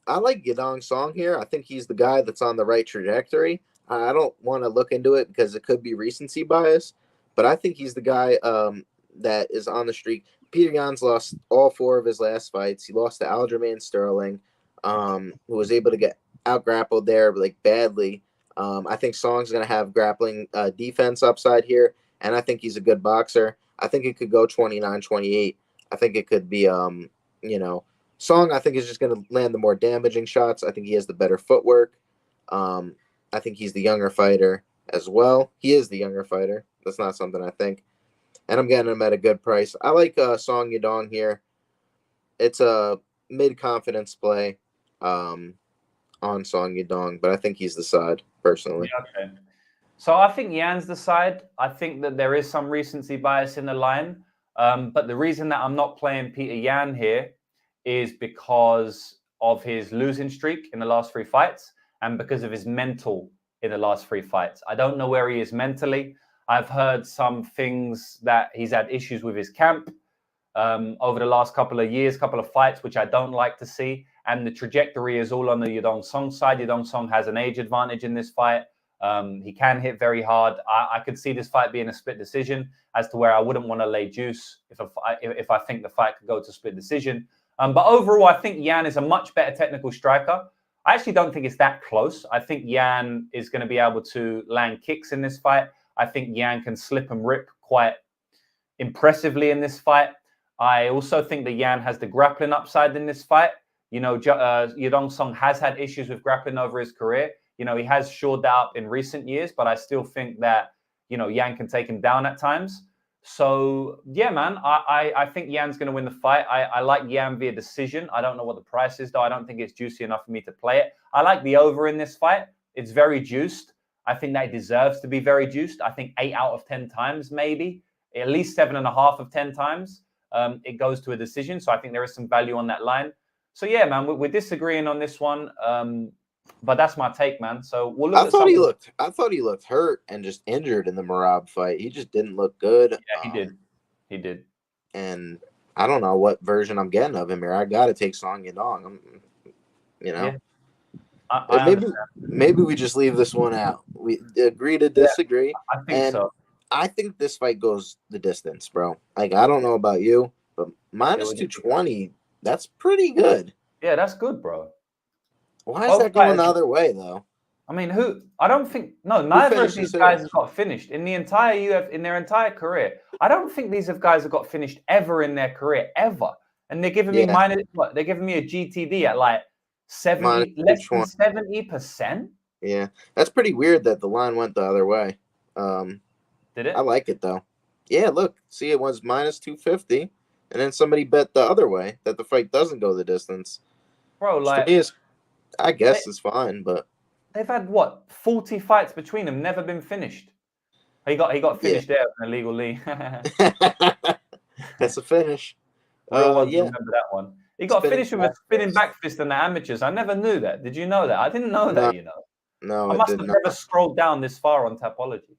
[SPEAKER 2] I like Yadong Song here. I think he's the guy that's on the right trajectory. I don't want to look into it because it could be recency bias, but I think he's the guy that is on the streak. Peter Yan's lost all 4 of his last fights. He lost to Aljamain Sterling, who was able to get out-grappled there, like, badly. I think Song's going to have grappling defense upside here, and I think he's a good boxer. I think it could go 29-28. I think it could be, you know, Song, I think, is just going to land the more damaging shots. I think he has the better footwork. I think he's the younger fighter as well. He is the younger fighter. That's not something I think. And I'm getting him at a good price. I like Song Yadong here. It's a mid-confidence play on Song Yadong, but I think he's the side, personally.
[SPEAKER 1] Yeah, okay. So I think Yan's the side. I think that there is some recency bias in the line. But the reason that I'm not playing Peter Yan here is because of his losing streak in the last 3 fights, and because of his mental in the last 3 fights. I don't know where he is mentally. I've heard some things that he's had issues with his camp over the last couple of years, couple of fights, which I don't like to see. And the trajectory is all on the Yadong Song side. Yadong Song has an age advantage in this fight. He can hit very hard. I could see this fight being a split decision, as to where I wouldn't want to lay juice if I think the fight could go to split decision. But overall, I think Yan is a much better technical striker. I actually don't think it's that close. I think Yan is going to be able to land kicks in this fight. I think Yan can slip and rip quite impressively in this fight. I also think that Yan has the grappling upside in this fight. You know, Yadong Song has had issues with grappling over his career. You know, he has shored that up in recent years, but I still think that, you know, Yan can take him down at times. So, yeah, man, I think Yan's going to win the fight. I like Yan via decision. I don't know what the price is, though. I don't think it's juicy enough for me to play it. I like the over in this fight. It's very juiced. I think that it deserves to be very juiced. I think 8 out of 10 times, maybe. At least 7.5 of 10 times, it goes to a decision. So I think there is some value on that line. So, yeah, man, we're disagreeing on this one. But that's my take, man. So we'll look
[SPEAKER 2] I thought he looked hurt and just injured in the Moroz fight. He just didn't look good.
[SPEAKER 1] Yeah, he did.
[SPEAKER 2] And I don't know what version I'm getting of him here. I got to take Song Yadong. You know,
[SPEAKER 1] yeah.
[SPEAKER 2] maybe we just leave this one out. We agree to disagree.
[SPEAKER 1] Yeah, I think so.
[SPEAKER 2] I think this fight goes the distance, bro. Like, I don't know about you, but minus 220, that's pretty good.
[SPEAKER 1] Yeah, that's good, bro.
[SPEAKER 2] Why is that going the other way, though?
[SPEAKER 1] I mean, I don't think. No, neither of these
[SPEAKER 2] finishes
[SPEAKER 1] guys
[SPEAKER 2] here?
[SPEAKER 1] have got finished in the entire in their entire career. I don't think these guys have got finished ever in their career ever. And they're giving me
[SPEAKER 2] Yeah.
[SPEAKER 1] what? They're giving me a GTD at like
[SPEAKER 2] Minus
[SPEAKER 1] 70, less than
[SPEAKER 2] 220.
[SPEAKER 1] 70%.
[SPEAKER 2] Yeah, that's pretty weird that the line went the other way.
[SPEAKER 1] Did it?
[SPEAKER 2] I like it though. Yeah, look, see, it was minus 250, and then somebody bet the other way that the fight doesn't go the distance.
[SPEAKER 1] Bro,
[SPEAKER 2] Which to
[SPEAKER 1] like
[SPEAKER 2] me is, I guess, is fine, but
[SPEAKER 1] they've had what 40 fights between them, never been finished. He got finished there illegally.
[SPEAKER 2] that's a finish.
[SPEAKER 1] Real ones
[SPEAKER 2] Yeah,
[SPEAKER 1] remember that one. He got finished with a spinning back fist in the amateurs. I never knew that. Did you know that? I didn't know that.
[SPEAKER 2] No,
[SPEAKER 1] I
[SPEAKER 2] I
[SPEAKER 1] must
[SPEAKER 2] did
[SPEAKER 1] have
[SPEAKER 2] not.
[SPEAKER 1] never scrolled down this far on Tapology.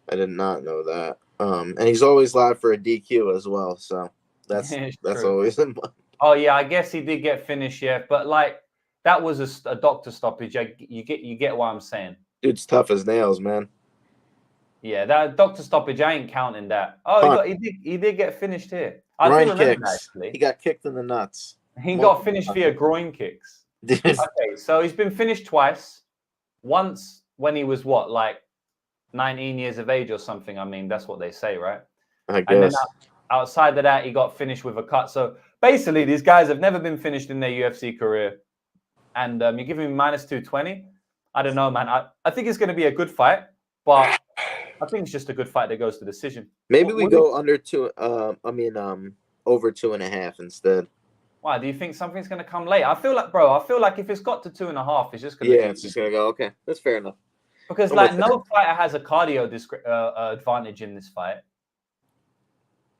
[SPEAKER 2] I did not know that. And he's always live for a DQ as well, so that's always in mind.
[SPEAKER 1] Oh yeah, I guess he did get finished, yeah, but like that was a doctor stoppage. You get what I'm saying.
[SPEAKER 2] Dude's tough as nails, man.
[SPEAKER 1] Yeah, that doctor stoppage, I ain't counting that. Oh, he did get finished here. I do remember
[SPEAKER 2] kicks.
[SPEAKER 1] that, actually.
[SPEAKER 2] He got kicked in the nuts.
[SPEAKER 1] He got finished via groin kicks. Okay, so he's been finished twice. Once when he was what, like 19 years of age or something. I mean, that's what they say, right?
[SPEAKER 2] I guess.
[SPEAKER 1] And then outside of that, he got finished with a cut. So basically, these guys have never been finished in their UFC career. And you're giving me minus 220. I don't know, man. I think it's going to be a good fight, but I think it's just a good fight that goes to decision.
[SPEAKER 2] Maybe we go under two. Over 2.5 instead.
[SPEAKER 1] Why? Do you think something's going to come late? I feel like if it's got to 2.5, it's just going to.
[SPEAKER 2] Yeah, it's just going to go. Okay, that's fair enough.
[SPEAKER 1] Because like no fighter has a cardio advantage in this fight,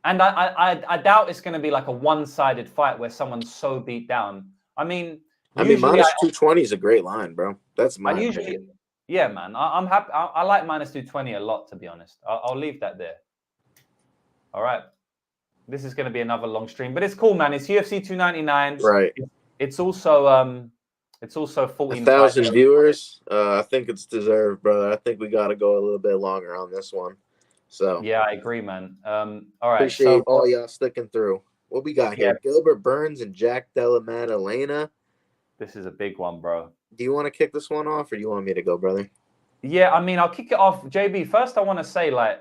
[SPEAKER 1] and I doubt it's going to be like a one-sided fight where someone's so beat down. I mean,
[SPEAKER 2] minus 220 is a great line, bro. That's my opinion.
[SPEAKER 1] Yeah, man. I'm happy. I like minus 220 a lot, to be honest. I'll leave that there. All right. This is going to be another long stream, but it's cool, man. It's UFC 299.
[SPEAKER 2] Right.
[SPEAKER 1] It's also
[SPEAKER 2] 14,000 viewers. I think it's deserved, brother. I think we got to go a little bit longer on this one. So
[SPEAKER 1] yeah, I agree, man. All right.
[SPEAKER 2] Appreciate all y'all sticking through. What we got here? Gilbert Burns and Jack Della Maddalena.
[SPEAKER 1] This is a big one, bro.
[SPEAKER 2] Do you want to kick this one off, or do you want me to go, brother?
[SPEAKER 1] Yeah, I mean, I'll kick it off. JB, first I want to say, like,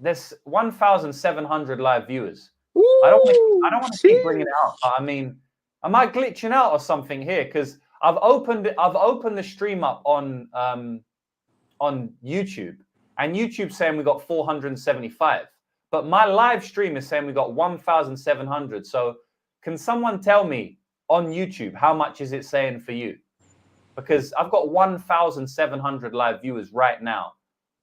[SPEAKER 1] there's 1,700 live viewers. Woo! I don't want to keep bringing it out. I mean, am I glitching out or something here? Because I've opened the stream up on YouTube, and YouTube's saying we got 475, but my live stream is saying we got 1,700. So, can someone tell me on YouTube how much is it saying for you? Because I've got 1,700 live viewers right now.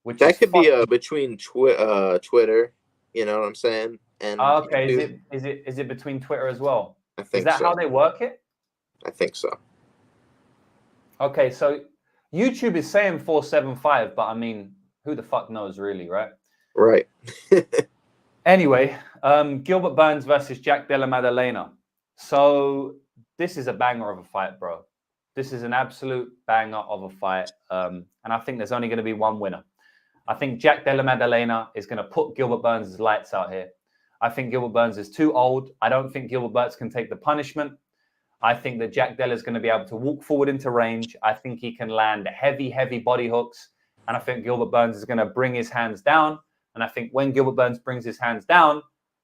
[SPEAKER 1] Which
[SPEAKER 2] that could be between Twitter, you know what I'm saying? And
[SPEAKER 1] okay, is it between Twitter as well?
[SPEAKER 2] I think
[SPEAKER 1] is that
[SPEAKER 2] so.
[SPEAKER 1] How they work it?
[SPEAKER 2] I think so.
[SPEAKER 1] Okay, so YouTube is saying 475, but I mean, who the fuck knows, really, right?
[SPEAKER 2] Right.
[SPEAKER 1] Anyway, Gilbert Burns versus Jack Della Maddalena. So this is a banger of a fight, bro. This is an absolute banger of a fight, and I think there's only going to be one winner. I think Jack Della Maddalena is going to put Gilbert Burns' lights out here. I think Gilbert Burns is too old. I don't think Gilbert Burns can take the punishment. I think that Jack Della is going to be able to walk forward into range. I think he can land heavy, heavy body hooks. And I think Gilbert Burns is going to bring his hands down. And I think when Gilbert Burns brings his hands down,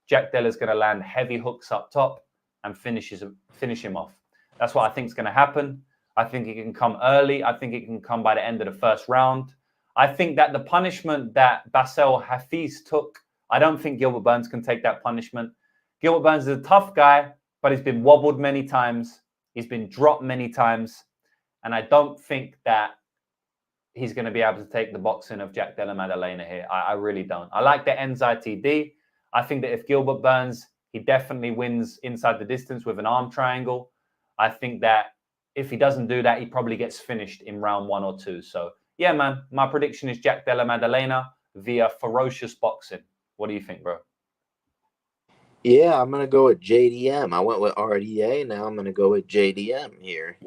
[SPEAKER 1] Jack Della is going to land heavy hooks up top and finish him off. That's what I think is going to happen. I think it can come early. I think it can come by the end of the first round. I think that the punishment that Basel Hafiz took, I don't think Gilbert Burns can take that punishment. Gilbert Burns is a tough guy, but he's been wobbled many times. He's been dropped many times. And I don't think that he's going to be able to take the boxing of Jack Della Maddalena here. I really don't. I like the NZTD. I think that if Gilbert Burns, he definitely wins inside the distance with an arm triangle. I think that if he doesn't do that, he probably gets finished in round 1 or 2. So, yeah, man, my prediction is Jack Della Maddalena via ferocious boxing. What do you think, bro?
[SPEAKER 2] Yeah, I'm going to go with JDM. I went with RDA. Now I'm going to go with JDM here.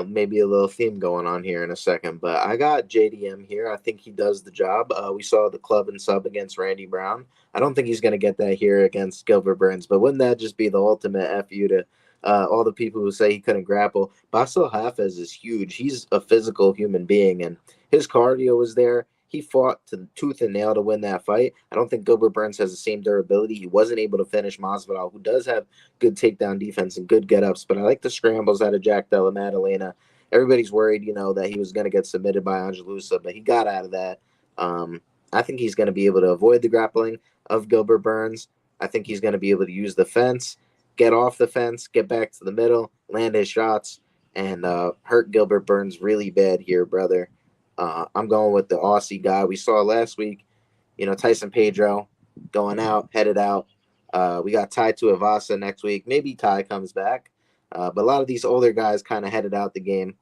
[SPEAKER 2] Maybe a little theme going on here in a second, but I got JDM here. I think he does the job. We saw the club and sub against Randy Brown. I don't think he's going to get that here against Gilbert Burns, but wouldn't that just be the ultimate FU all the people who say he couldn't grapple. Basil Hafez is huge. He's a physical human being, and his cardio was there. He fought to tooth and nail to win that fight. I don't think Gilbert Burns has the same durability. He wasn't able to finish Masvidal, who does have good takedown defense and good get-ups, but I like the scrambles out of Jack Della Maddalena. Everybody's worried, that he was going to get submitted by Angelusa, but he got out of that. I think he's going to be able to avoid the grappling of Gilbert Burns. I think he's going to be able to use the fence, get off the fence, get back to the middle, land his shots, and hurt Gilbert Burns really bad here, brother. I'm going with the Aussie guy we saw last week. Tyson Pedro headed out. We got Ty Tuivasa next week. Maybe Ty comes back. But a lot of these older guys kind of headed out the game.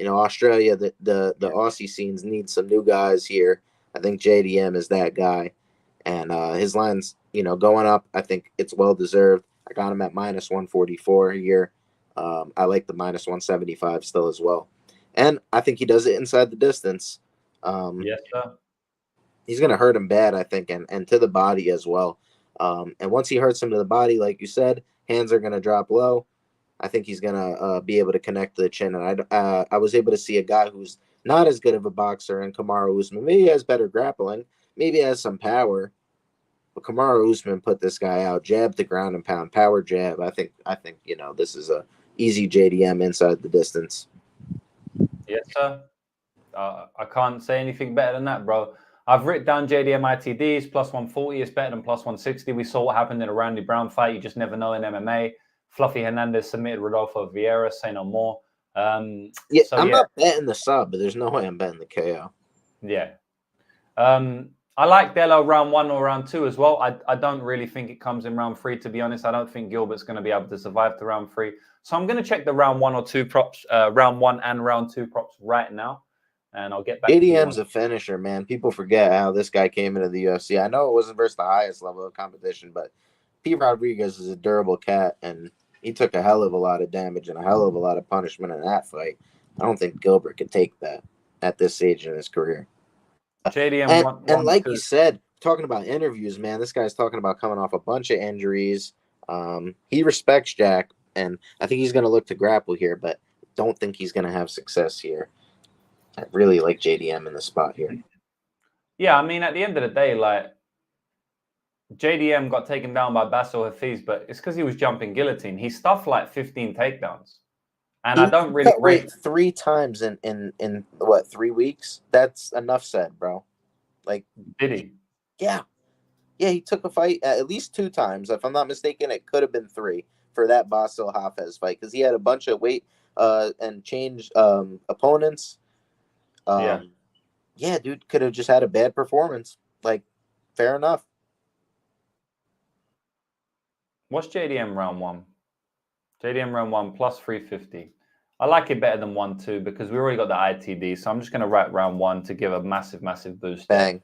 [SPEAKER 2] Australia, the Aussie scenes need some new guys here. I think JDM is that guy. And his line's, going up. I think it's well-deserved. I got him at minus 144 here. I like the minus 175 still as well. And I think he does it inside the distance.
[SPEAKER 1] Yes, sir.
[SPEAKER 2] He's going to hurt him bad, I think, and to the body as well. And once he hurts him to the body, like you said, hands are going to drop low. I think he's going to be able to connect to the chin. And I was able to see a guy who's not as good of a boxer in Kamaru Usman. Maybe he has better grappling. Maybe he has some power. But Kamaru Usman put this guy out, jab to ground and pound, power jab. I think this is a easy JDM inside the distance.
[SPEAKER 1] Yes, sir. I can't say anything better than that, bro. I've written down JDM ITDs, plus 140 is better than plus 160. We saw what happened in a Randy Brown fight. You just never know in MMA. Fluffy Hernandez submitted Rodolfo Vieira, say no more. I'm
[SPEAKER 2] not betting the sub, but there's no way I'm betting the KO.
[SPEAKER 1] Yeah. I like Delo round 1 or round 2 as well. I don't really think it comes in round 3, to be honest. I don't think Gilbert's going to be able to survive to round 3. So I'm going to check the round 1 or 2 props, round 1 and round 2 props right now. And I'll get back to you.
[SPEAKER 2] JDM's a finisher, man. People forget how this guy came into the UFC. I know it wasn't versus the highest level of competition, but P. Rodriguez is a durable cat, and he took a hell of a lot of damage and a hell of a lot of punishment in that fight. I don't think Gilbert could take that at this stage in his career.
[SPEAKER 1] JDM
[SPEAKER 2] and like you said, talking about interviews, man, this guy's talking about coming off a bunch of injuries. He respects Jack, and I think he's going to look to grapple here, but don't think he's going to have success here. I really like JDM in the spot here.
[SPEAKER 1] Yeah, I mean, at the end of the day, like, JDM got taken down by Basil Hafiz, but it's because he was jumping guillotine. He stuffed like 15 takedowns. And I don't really rate
[SPEAKER 2] 3 times in what, 3 weeks? That's enough said, bro. Like,
[SPEAKER 1] did he?
[SPEAKER 2] Yeah, he took a fight at least 2 times. If I'm not mistaken, it could have been 3 for that Basil Hafez fight because he had a bunch of weight and change opponents. Yeah, dude could have just had a bad performance. Like, fair enough.
[SPEAKER 1] What's JDM round 1? JDM round 1 plus 350. I like it better than 1-2 because we already got the ITD. So I'm just going to write round 1 to give a massive, massive boost.
[SPEAKER 2] Bang.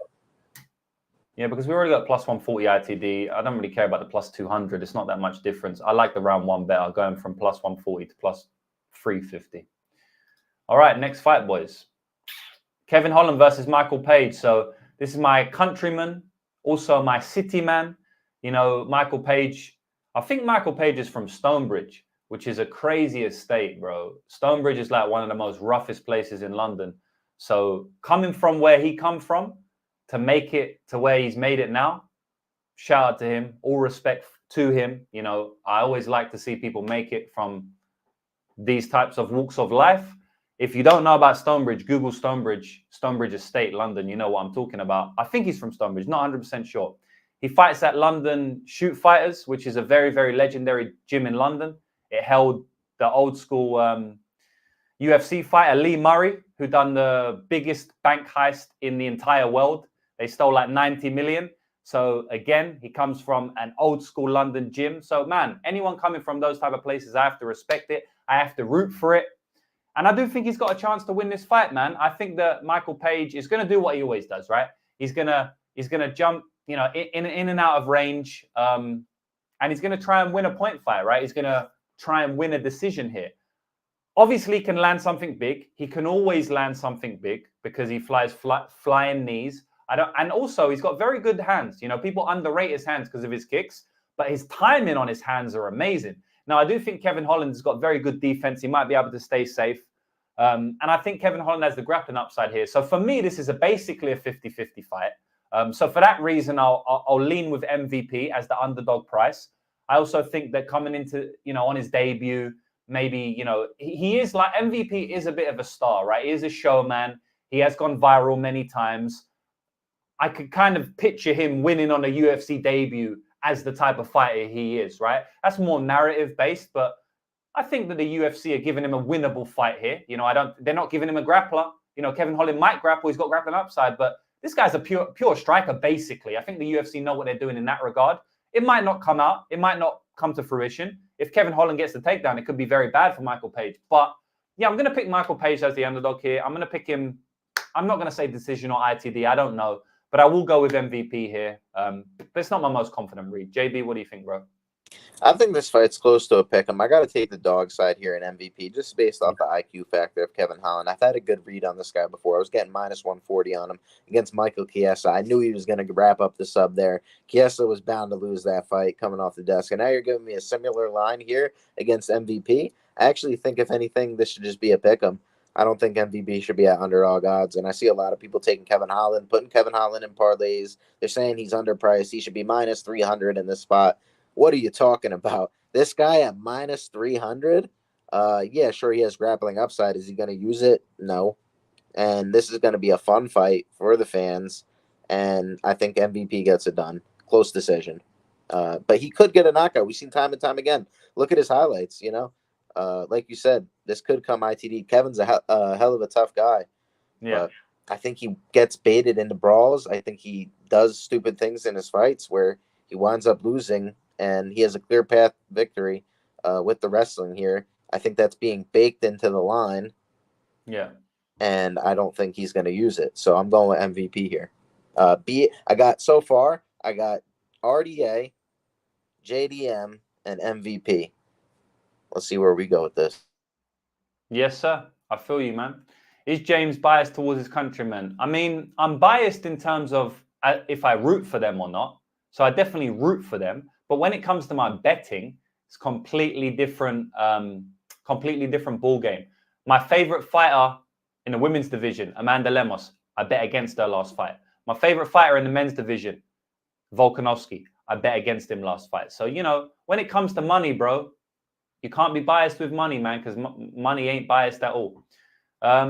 [SPEAKER 1] Yeah, because we already got plus 140 ITD. I don't really care about the plus 200. It's not that much difference. I like the round 1 better, going from plus 140 to plus 350. All right, next fight, boys. Kevin Holland versus Michael Page. So this is my countryman, also my city man. Michael Page. I think Michael Page is from Stonebridge, which is a crazy estate, bro. Stonebridge is like one of the most roughest places in London. So coming from where he come from to make it to where he's made it now, shout out to him. All respect to him. I always like to see people make it from these types of walks of life. If you don't know about Stonebridge, Google Stonebridge Estate, London. You know what I'm talking about. I think he's from Stonebridge, not 100% sure. He fights at London Shoot Fighters, which is a very, very legendary gym in London. It held the old school UFC fighter Lee Murray, who done the biggest bank heist in the entire world. They stole like 90 million. So again, he comes from an old school London gym. So man, anyone coming from those type of places, I have to respect it. I have to root for it. And I do think he's got a chance to win this fight, man. I think that Michael Page is going to do what he always does, right? He's gonna jump, in and out of range, and he's going to try and win a point fight, right? He's going to try and win a decision here. Obviously, he can land something big. He can always land something big because he flies flying knees. And also, he's got very good hands. People underrate his hands because of his kicks, but his timing on his hands are amazing. Now, I do think Kevin Holland's got very good defense. He might be able to stay safe. And I think Kevin Holland has the grappling upside here. So for me, this is basically a 50-50 fight. So for that reason, I'll lean with MVP as the underdog price. I also think that coming into, on his debut, maybe, he is like, MVP is a bit of a star, right? He is a showman. He has gone viral many times. I could kind of picture him winning on a UFC debut as the type of fighter he is, right? That's more narrative based, but I think that the UFC are giving him a winnable fight here. They're not giving him a grappler. Kevin Holland might grapple. He's got grappling upside, but this guy's a pure striker, basically. I think the UFC know what they're doing in that regard. It might not come out. It might not come to fruition. If Kevin Holland gets the takedown, it could be very bad for Michael Page. But yeah, I'm going to pick Michael Page as the underdog here. I'm going to pick him. I'm not going to say decision or ITD. I don't know. But I will go with MVP here. But it's not my most confident read. JB, what do you think, bro?
[SPEAKER 2] I think this fight's close to a pick'em. I got to take the dog side here in MVP, just based off the IQ factor of Kevin Holland. I've had a good read on this guy before. I was getting minus 140 on him against Michael Chiesa. I knew he was going to wrap up the sub there. Chiesa was bound to lose that fight coming off the desk. And now you're giving me a similar line here against MVP. I actually think, if anything, this should just be a pick'em. I don't think MVP should be at underdog odds. And I see a lot of people taking Kevin Holland, putting Kevin Holland in parlays. They're saying he's underpriced. He should be minus 300 in this spot. What are you talking about? This guy at minus 300? Yeah, sure, he has grappling upside. Is he going to use it? No. And this is going to be a fun fight for the fans. And I think MVP gets it done. Close decision. But he could get a knockout. We've seen time and time again. Look at his highlights, Like you said, this could come ITD. Kevin's a hell of a tough guy.
[SPEAKER 1] Yeah.
[SPEAKER 2] But I think he gets baited into brawls. I think he does stupid things in his fights where he winds up losing, and he has a clear path victory with the wrestling here. I think that's being baked into the line.
[SPEAKER 1] Yeah.
[SPEAKER 2] And I don't think he's going to use it. So I'm going with MVP here. I got RDA, JDM, and MVP. Let's see where we go with this.
[SPEAKER 1] Yes, sir. I feel you, man. Is James biased towards his countrymen? I mean, I'm biased in terms of if I root for them or not. So I definitely root for them. But when it comes to my betting, it's completely different ball game. My favorite fighter in the women's division, Amanda Lemos, I bet against her last fight. My favorite fighter in the men's division, Volkanovski, I bet against him last fight. So, when it comes to money, bro, you can't be biased with money, man, because money ain't biased at all. I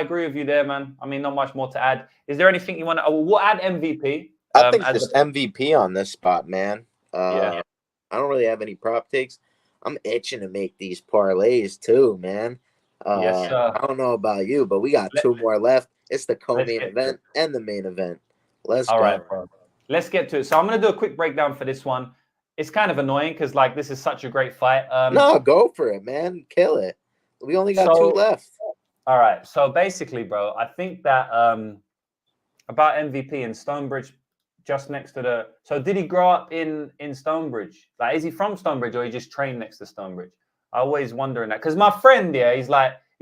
[SPEAKER 1] agree with you there, man. I mean, not much more to add. Is there anything you want to... We'll add MVP.
[SPEAKER 2] I think just MVP on this spot, man. I don't really have any prop takes. I'm itching to make these parlays too, man.
[SPEAKER 1] Yes, sir.
[SPEAKER 2] I don't know about you, but we got two more left. It's the co-main event and the main event. Let's go.
[SPEAKER 1] All right, bro. Let's get to it. So I'm going to do a quick breakdown for this one. It's kind of annoying because, this is such a great fight.
[SPEAKER 2] No, go for it, man. Kill it. We only got two left.
[SPEAKER 1] All right. So basically, bro, I think that about MVP in Stonebridge, just next to the... So did he grow up in Stonebridge? Is he from Stonebridge or he just trained next to Stonebridge? I always wondering that. Because my friend, he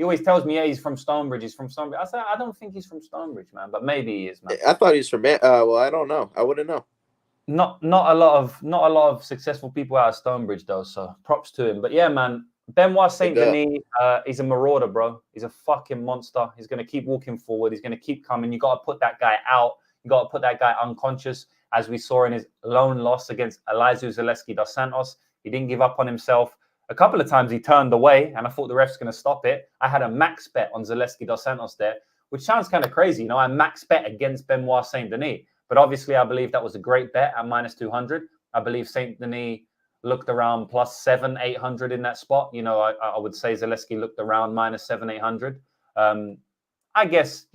[SPEAKER 1] always tells me, he's from Stonebridge. He's from Stonebridge. I said, I don't think he's from Stonebridge, man. But maybe he is, man.
[SPEAKER 2] I thought he was from... well, I don't know. I wouldn't know.
[SPEAKER 1] Not a lot of successful people out of Stonebridge, though. So props to him. But yeah, man. Benoit Saint Denis, he's a marauder, bro. He's a fucking monster. He's going to keep walking forward. He's going to keep coming. You got to put that guy out. You got to put that guy unconscious, as we saw in his lone loss against Elizeu Zaleski dos Santos. He didn't give up on himself. A couple of times he turned away, and I thought the ref's going to stop it. I had a max bet on Zaleski dos Santos there, which sounds kind of crazy. I max bet against Benoit Saint Denis. But obviously, I believe that was a great bet at minus 200. I believe Saint Denis looked around plus 700, 800 in that spot. I would say Zaleski looked around minus 700, 800. I guess,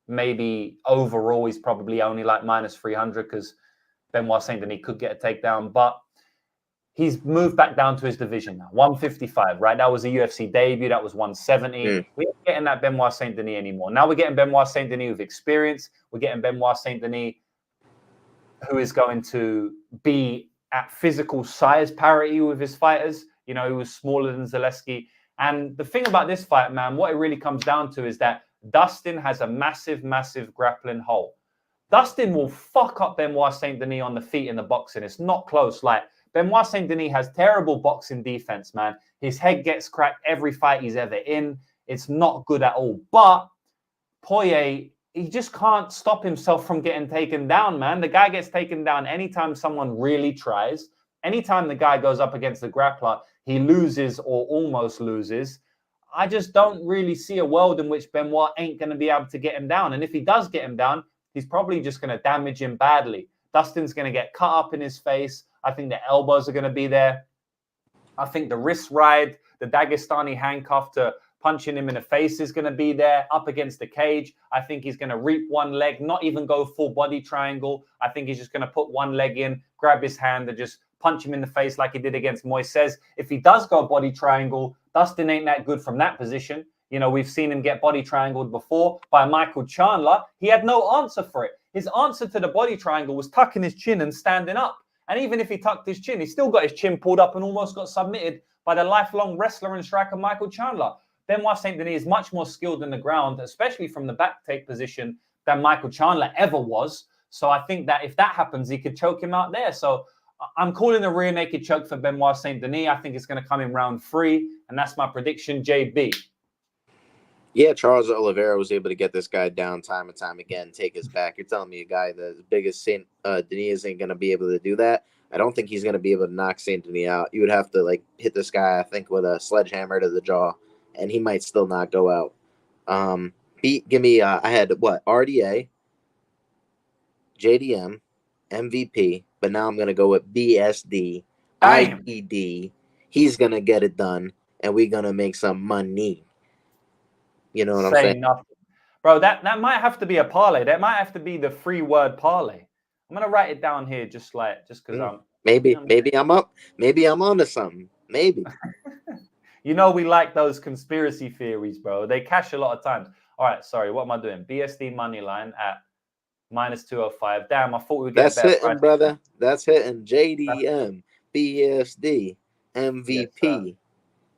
[SPEAKER 1] maybe overall he's probably only minus 300 because Benoit Saint Denis could get a takedown. But he's moved back down to his division now, 155, right? That was a UFC debut. That was 170. We ain't getting that Benoit Saint Denis anymore. Now we're getting Benoit Saint Denis with experience. We're getting Benoit Saint Denis who is going to be at physical size parity with his fighters. He was smaller than Zaleski. And the thing about this fight, man, what it really comes down to is that Dustin has a massive, massive grappling hole. Dustin will fuck up Benoit Saint Denis on the feet in the boxing. It's not close. Benoit Saint-Denis has terrible boxing defense, man. His head gets cracked every fight he's ever in. It's not good at all. But Porier, he just can't stop himself from getting taken down, man. The guy gets taken down anytime someone really tries. Anytime the guy goes up against the grappler, he loses or almost loses. I just don't really see a world in which Benoit ain't going to be able to get him down. And if he does get him down, he's probably just going to damage him badly. Dustin's going to get cut up in his face. I think the elbows are going to be there. I think the wrist ride, the Dagestani handcuff to punching him in the face is going to be there up against the cage. I think he's going to reap one leg, not even go full body triangle. I think he's just going to put one leg in, grab his hand and just punch him in the face like he did against Moises. If he does go body triangle, Dustin ain't that good from that position. You know, we've seen him get body triangled before by Michael Chandler. He had no answer for it. His answer to the body triangle was tucking his chin and standing up. And even if he tucked his chin, he still got his chin pulled up and almost got submitted by the lifelong wrestler and striker Michael Chandler. Benoit Saint-Denis is much more skilled in the ground, especially from the back take position, than Michael Chandler ever was. So I think that if that happens, he could choke him out there. So I'm calling a rear naked choke for Benoit Saint-Denis. I think it's going to come in round 3, and that's my prediction, JB.
[SPEAKER 2] Yeah, Charles Oliveira was able to get this guy down time and time again, take his back. You're telling me a guy that's as big as Saint-Denis ain't going to be able to do that? I don't think he's going to be able to knock Saint-Denis out. You would have to like hit this guy, I think, with a sledgehammer to the jaw, and he might still not go out. Give me, I had what? RDA, JDM, MVP, but now I'm going to go with BSD, IPD. He's going to get it done, and we're going to make some money. You know what I'm saying?
[SPEAKER 1] Nothing. Bro, that might have to be a parlay. That might have to be the free word parlay. I'm going to write it down here just because I'm...
[SPEAKER 2] Maybe I'm up. Maybe I'm onto something. Maybe.
[SPEAKER 1] You know we like those conspiracy theories, bro. They cash a lot of times. All right, sorry. What am I doing? BSD money line at -205. Damn, I thought we would get
[SPEAKER 2] That's
[SPEAKER 1] better
[SPEAKER 2] hitting,
[SPEAKER 1] price.
[SPEAKER 2] brother. That's hitting. JDM, BSD, MVP,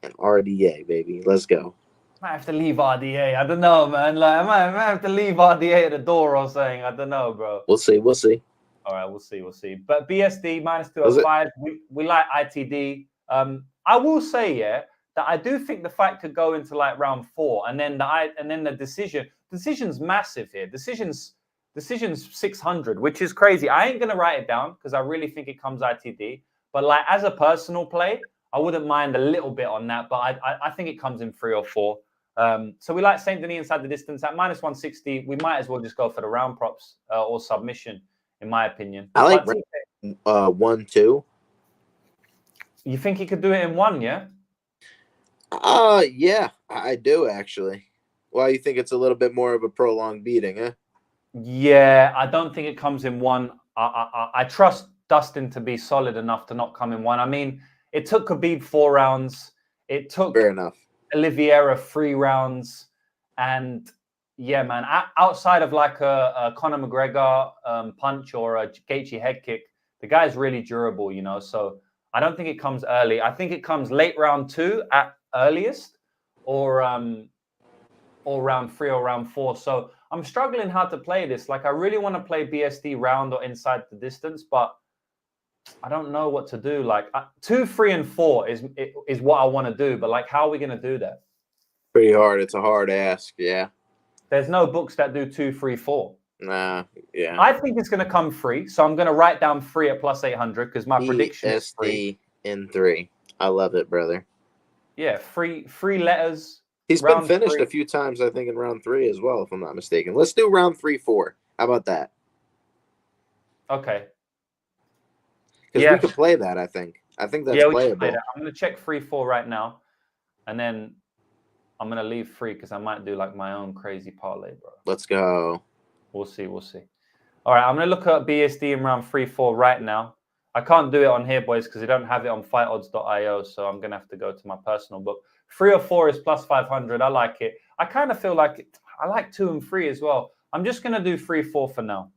[SPEAKER 2] and RDA, baby. Let's go.
[SPEAKER 1] Might have to leave RDA. I don't know, man. Like I might have to leave RDA at the door or something. I don't know, bro.
[SPEAKER 2] We'll see.
[SPEAKER 1] All right, we'll see. But BSD -205. We like ITD. I will say, that I do think the fight could go into like round 4, and then the decision's massive here. Decision's 600, which is crazy. I ain't gonna write it down because I really think it comes ITD. But like as a personal play, I wouldn't mind a little bit on that. But I think it comes in 3 or 4. So we like Saint-Denis inside the distance at -160. We might as well just go for the round props or submission, in my opinion.
[SPEAKER 2] I like 1-2.
[SPEAKER 1] You think he could do it in 1, yeah?
[SPEAKER 2] Yeah, I do actually. Well, you think it's a little bit more of a prolonged beating, huh?
[SPEAKER 1] Yeah, I don't think it comes in 1. I trust Dustin to be solid enough to not come in 1. I mean, it took Khabib 4 rounds. It took
[SPEAKER 2] Fair enough.
[SPEAKER 1] Oliveira 3 rounds. And yeah, man, outside of like a Conor McGregor punch or a Gaethje head kick, the guy's really durable, you know. So I don't think it comes early. I think it comes late round 2 at earliest, or round 3 or round 4. So I'm struggling how to play this. Like I really want to play BSD round or inside the distance, but I don't know what to do. Like 2, 3, and 4 is what I want to do. But like, how are we going to do that?
[SPEAKER 2] Pretty hard. It's a hard ask. Yeah.
[SPEAKER 1] There's no books that do 2, 3, 4.
[SPEAKER 2] Nah. Yeah.
[SPEAKER 1] I think it's going to come free. So I'm going to write down free at +800 because my prediction is free.
[SPEAKER 2] in 3. I love it, brother.
[SPEAKER 1] Yeah. Free letters.
[SPEAKER 2] He's been finished a few times, I think, in round 3 as well, if I'm not mistaken. Let's do round 3-4. How about that?
[SPEAKER 1] Okay.
[SPEAKER 2] Because we could play that, I think. I think that's playable. Play that.
[SPEAKER 1] I'm going to check 3-4 right now. And then I'm going to leave 3 because I might do like my own crazy parlay, bro.
[SPEAKER 2] Let's go.
[SPEAKER 1] We'll see. All right, I'm going to look at BSD in round 3-4 right now. I can't do it on here, boys, because they don't have it on fightodds.io. So I'm going to have to go to my personal book. 3 or 4 is +500. I like it. I kind of feel like I like 2 and 3 as well. I'm just going to do 3-4 for now.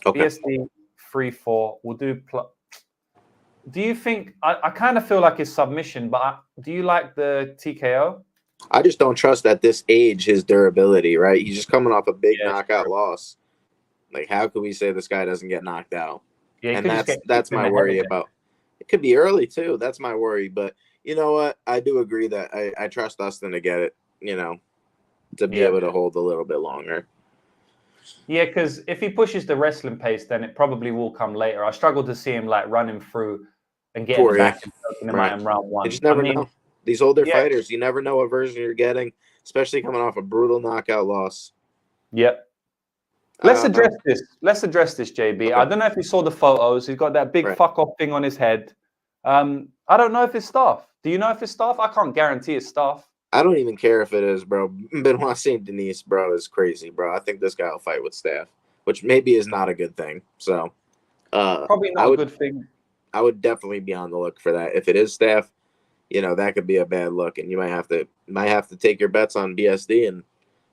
[SPEAKER 1] Okay. BSD 3-4. We'll do... Do you think... I kind of feel like it's submission, but do you like the TKO?
[SPEAKER 2] I just don't trust at this age his durability, right? He's just coming off a big knockout loss. Like, how could we say this guy doesn't get knocked out? Yeah, and that's my worry about. It could be early too. That's my worry. But you know what? I do agree that I trust Dustin to get it, to be able to hold a little bit longer.
[SPEAKER 1] Yeah, because if he pushes the wrestling pace, then it probably will come later. I struggle to see him like running through and getting
[SPEAKER 2] Porier.
[SPEAKER 1] back and choking him out in round one.
[SPEAKER 2] You just never know. These older fighters, you never know what version you're getting, especially coming off a brutal knockout loss.
[SPEAKER 1] Yep. Let's address this. Let's address this, JB. Okay. I don't know if you saw the photos. He's got that big fuck off thing on his head. I don't know if it's Staff. Do you know if it's Staff? I can't guarantee it's Staff.
[SPEAKER 2] I don't even care if it is, bro. Benoit St. Denis, bro, is crazy, bro. I think this guy will fight with Staff, which maybe is not a good thing. So,
[SPEAKER 1] probably not a good thing.
[SPEAKER 2] I would definitely be on the look for that. If it is Staff, that could be a bad look, and you might have to take your bets on BSD and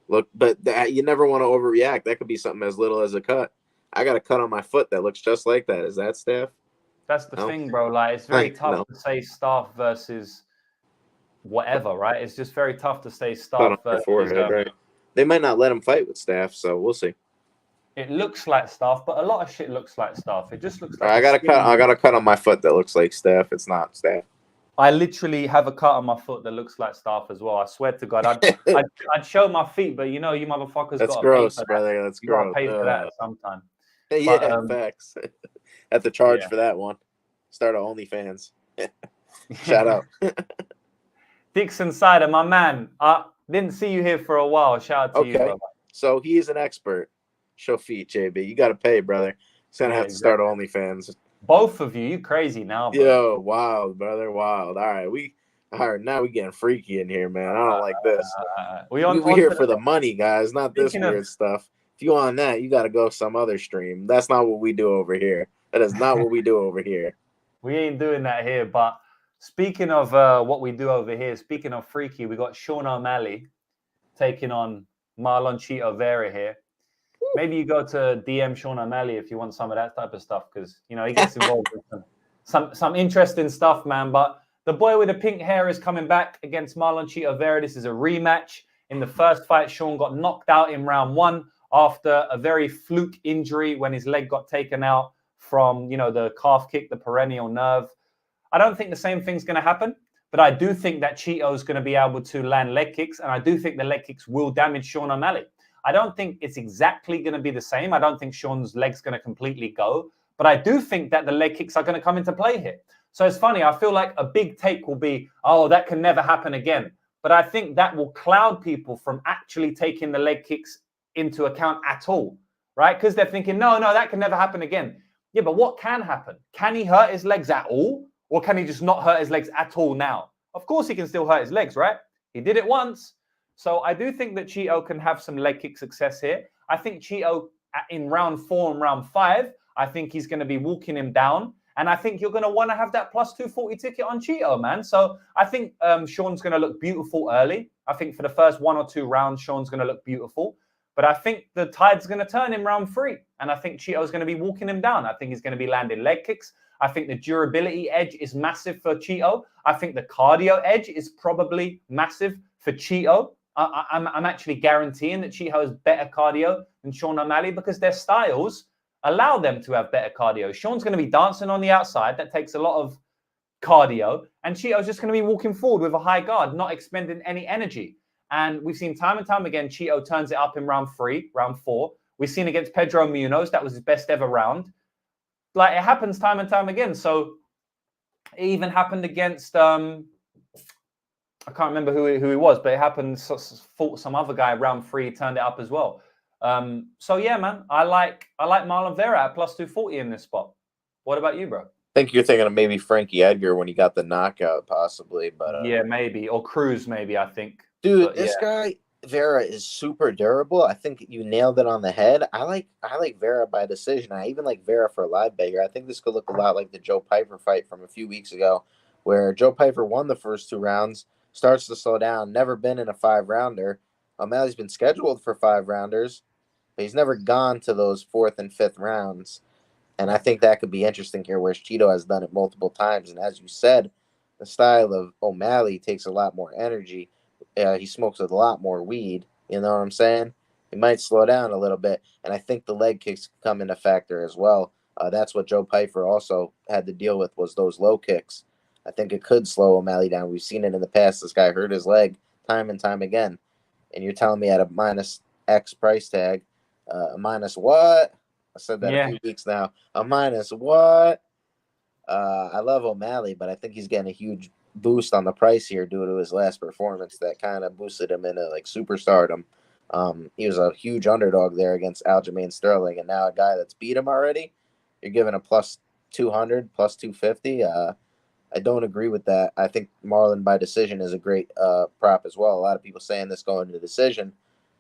[SPEAKER 2] look. But you never want to overreact. That could be something as little as a cut. I got a cut on my foot that looks just like that. Is that Staff?
[SPEAKER 1] That's the thing, bro. Like, it's very tough to say Staff versus whatever, right? It's just very tough to say Staff versus
[SPEAKER 2] forehead, right? They might not let him fight with Staff, so we'll see.
[SPEAKER 1] It looks like Staff, but a lot of shit looks like Staff. It just looks like
[SPEAKER 2] I got a cut on my foot that looks like Staff. It's not Staff.
[SPEAKER 1] I literally have a cut on my foot that looks like Staff as well. I swear to God, I'd show my feet, but you motherfuckers.
[SPEAKER 2] That's gross, brother. That's gross.
[SPEAKER 1] You gotta pay for that sometime.
[SPEAKER 2] Yeah, facts. Have to charge for that one. Start an OnlyFans. Shout out.
[SPEAKER 1] Dixon Sider, my man. I didn't see you here for a while. Shout out to you, brother.
[SPEAKER 2] So he is an expert. Show feet, JB. You got to pay, brother. He's going to have to start OnlyFans.
[SPEAKER 1] Both of you crazy now, bro.
[SPEAKER 2] Yo, wild, brother, wild. All right, now we getting freaky in here, man. I don't like this. We here for the money, guys, not this weird stuff. If you on that, you got to go some other stream. That's not what we do over here. That is not what we do over here.
[SPEAKER 1] We ain't doing that here, but speaking of what we do over here, speaking of freaky, we got Sean O'Malley taking on Marlon Chito Vera here. Maybe you go to DM Sean O'Malley if you want some of that type of stuff, because he gets involved with some interesting stuff, man. But the boy with the pink hair is coming back against Marlon Chito Vera. This is a rematch. In the first fight, Sean got knocked out in round 1 after a very fluke injury when his leg got taken out from the calf kick, the perennial nerve. I don't think the same thing's going to happen, but I do think that Chito's going to be able to land leg kicks, and I do think the leg kicks will damage Sean O'Malley. I don't think it's exactly going to be the same. I don't think Sean's leg's going to completely go, but I do think that the leg kicks are going to come into play here. So it's funny. I feel like a big take will be, oh, that can never happen again. But I think that will cloud people from actually taking the leg kicks into account at all, right? Because they're thinking, no, that can never happen again. Yeah, but what can happen? Can he hurt his legs at all? Or can he just not hurt his legs at all now? Of course he can still hurt his legs, right? He did it once. So I do think that Chito can have some leg kick success here. I think Chito in round 4 and round 5, I think he's going to be walking him down. And I think you're going to want to have that plus 240 ticket on Chito, man. So I think Sean's going to look beautiful early. I think for the first 1 or 2 rounds, Sean's going to look beautiful. But I think the tide's going to turn in round 3. And I think Chito's going to be walking him down. I think he's going to be landing leg kicks. I think the durability edge is massive for Chito. I think the cardio edge is probably massive for Chito. I'm actually guaranteeing that Chito has better cardio than Sean O'Malley because their styles allow them to have better cardio. Sean's going to be dancing on the outside. That takes a lot of cardio. And Chito's just going to be walking forward with a high guard, not expending any energy. And we've seen time and time again, Chito turns it up in round 3, round 4. We've seen against Pedro Munoz. That was his best ever round. Like, it happens time and time again. So it even happened against... I can't remember who he was, but it happened. Fought some other guy round 3, turned it up as well. So yeah, man, I like Marlon Vera at plus 240 in this spot. What about you, bro?
[SPEAKER 2] I think you're thinking of maybe Frankie Edgar when he got the knockout, possibly. But
[SPEAKER 1] yeah, maybe, or Cruz, maybe. I think,
[SPEAKER 2] dude, this guy Vera is super durable. I think you nailed it on the head. I like Vera by decision. I even like Vera for a live bet here. I think this could look a lot like the Joe Piper fight from a few weeks ago, where Joe Piper won the first 2 rounds. Starts to slow down, never been in a 5-rounder. O'Malley's been scheduled for 5-rounders, but he's never gone to those 4th and 5th rounds. And I think that could be interesting here, where Chito has done it multiple times. And as you said, the style of O'Malley takes a lot more energy. He smokes a lot more weed. You know what I'm saying? He might slow down a little bit. And I think the leg kicks come into factor as well. That's what Joe Pyfer also had to deal with, was those low kicks. I think it could slow O'Malley down. We've seen it in the past. This guy hurt his leg time and time again. And you're telling me at a minus X price tag, minus what? I said that a few weeks now. A minus what? I love O'Malley, but I think he's getting a huge boost on the price here due to his last performance that kind of boosted him into like superstardom. He was a huge underdog there against Aljamain Sterling, and now a guy that's beat him already, you're giving a plus 200, plus 250. I don't agree with that. I think Marlon by decision is a great prop as well. A lot of people saying this going to decision,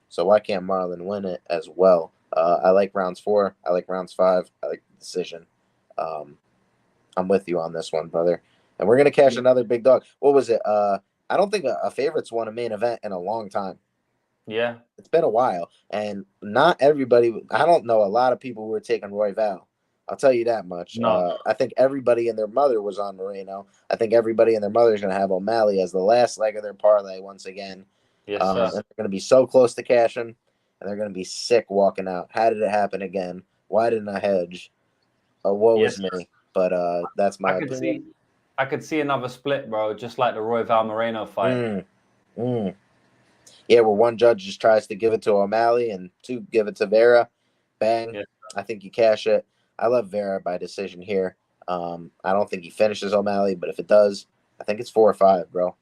[SPEAKER 2] so why can't Marlon win it as well? I like rounds 4. I like rounds 5. I like the decision. I'm with you on this one, brother. And we're gonna cash another big dog. What was it? I don't think a favorite's won a main event in a long time.
[SPEAKER 1] Yeah,
[SPEAKER 2] it's been a while, and not everybody. I don't know a lot of people who were taking Royval. I'll tell you that much.
[SPEAKER 1] No.
[SPEAKER 2] I think everybody and their mother was on Moreno. I think everybody and their mother is going to have O'Malley as the last leg of their parlay once again.
[SPEAKER 1] Yes, sir.
[SPEAKER 2] And they're going to be so close to cashing, and they're going to be sick walking out. How did it happen again? Why didn't I hedge? Woe is me. But that's my opinion.
[SPEAKER 1] I could see another split, bro, just like the Royval Moreno fight.
[SPEAKER 2] Yeah, where one judge just tries to give it to O'Malley and 2 give it to Vera. Bang. Yeah. I think you cash it. I love Vera by decision here. I don't think he finishes O'Malley, but if it does, I think it's 4 or 5, bro.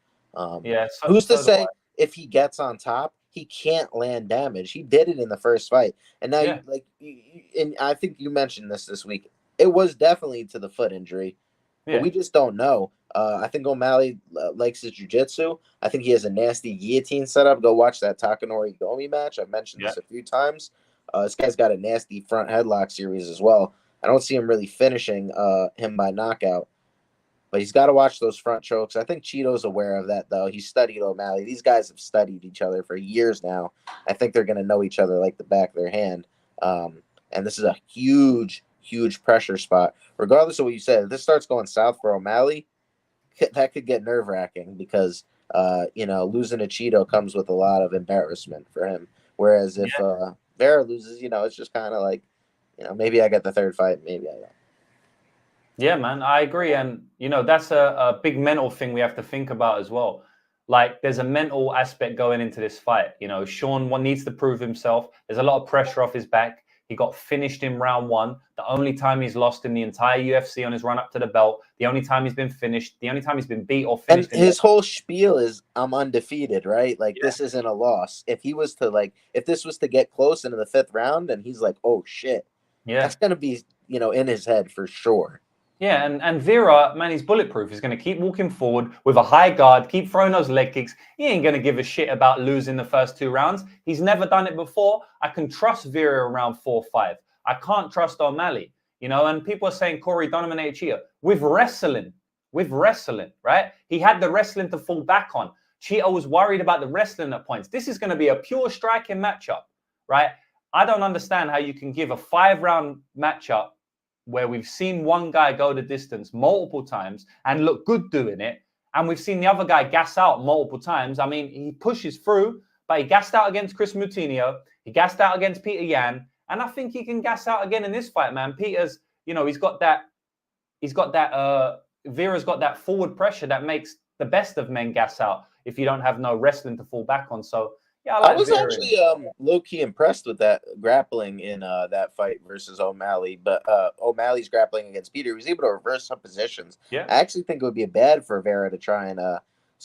[SPEAKER 2] Who's to say if he gets on top, he can't land damage? He did it in the first fight, and now and I think you mentioned this week. It was definitely to the foot injury, but we just don't know. I think O'Malley likes his jiu-jitsu. I think he has a nasty guillotine setup. Go watch that Takanori Gomi match. I've mentioned this a few times. This guy's got a nasty front headlock series as well. I don't see him really finishing him by knockout, but he's got to watch those front chokes. I think Cheeto's aware of that, though. He studied O'Malley. These guys have studied each other for years now. I think they're going to know each other like the back of their hand. And this is a huge pressure spot. Regardless of what you said, if this starts going south for O'Malley, that could get nerve-wracking because, losing to Cheeto comes with a lot of embarrassment for him. Whereas if Vera loses, it's just kind of like, maybe I got the third fight, maybe I don't.
[SPEAKER 1] Yeah, man, I agree. And, that's a big mental thing we have to think about as well. Like, there's a mental aspect going into this fight. Sean needs to prove himself. There's a lot of pressure off his back. He got finished in round 1. The only time he's lost in the entire UFC on his run up to the belt. The only time he's been finished. The only time he's been beat or finished.
[SPEAKER 2] And his whole spiel is, I'm undefeated, right? Like, this isn't a loss. If he was to, if this was to get close into the 5th round and he's like, oh, shit. Yeah. That's going to be, in his head for sure.
[SPEAKER 1] Yeah, and Vera, man, he's bulletproof. He's going to keep walking forward with a high guard, keep throwing those leg kicks. He ain't going to give a shit about losing the first 2 rounds. He's never done it before. I can trust Vera around 4-5. I can't trust O'Malley, and people are saying Corey dominated Cheetah. With wrestling, right? He had the wrestling to fall back on. Cheetah was worried about the wrestling at points. This is going to be a pure striking matchup, right? I don't understand how you can give a 5-round matchup where we've seen one guy go the distance multiple times and look good doing it, and we've seen the other guy gas out multiple times. I mean, he pushes through, but he gassed out against Chris Moutinho. He gassed out against Peter Yan, and I think he can gas out again in this fight, man. Peter's, Vera's got that forward pressure that makes the best of men gas out if you don't have no wrestling to fall back on. So, yeah, I
[SPEAKER 2] was actually low-key impressed with that grappling in that fight versus O'Malley. But O'Malley's grappling against Peter, he was able to reverse some positions.
[SPEAKER 1] Yeah.
[SPEAKER 2] I actually think it would be bad for Vera to try and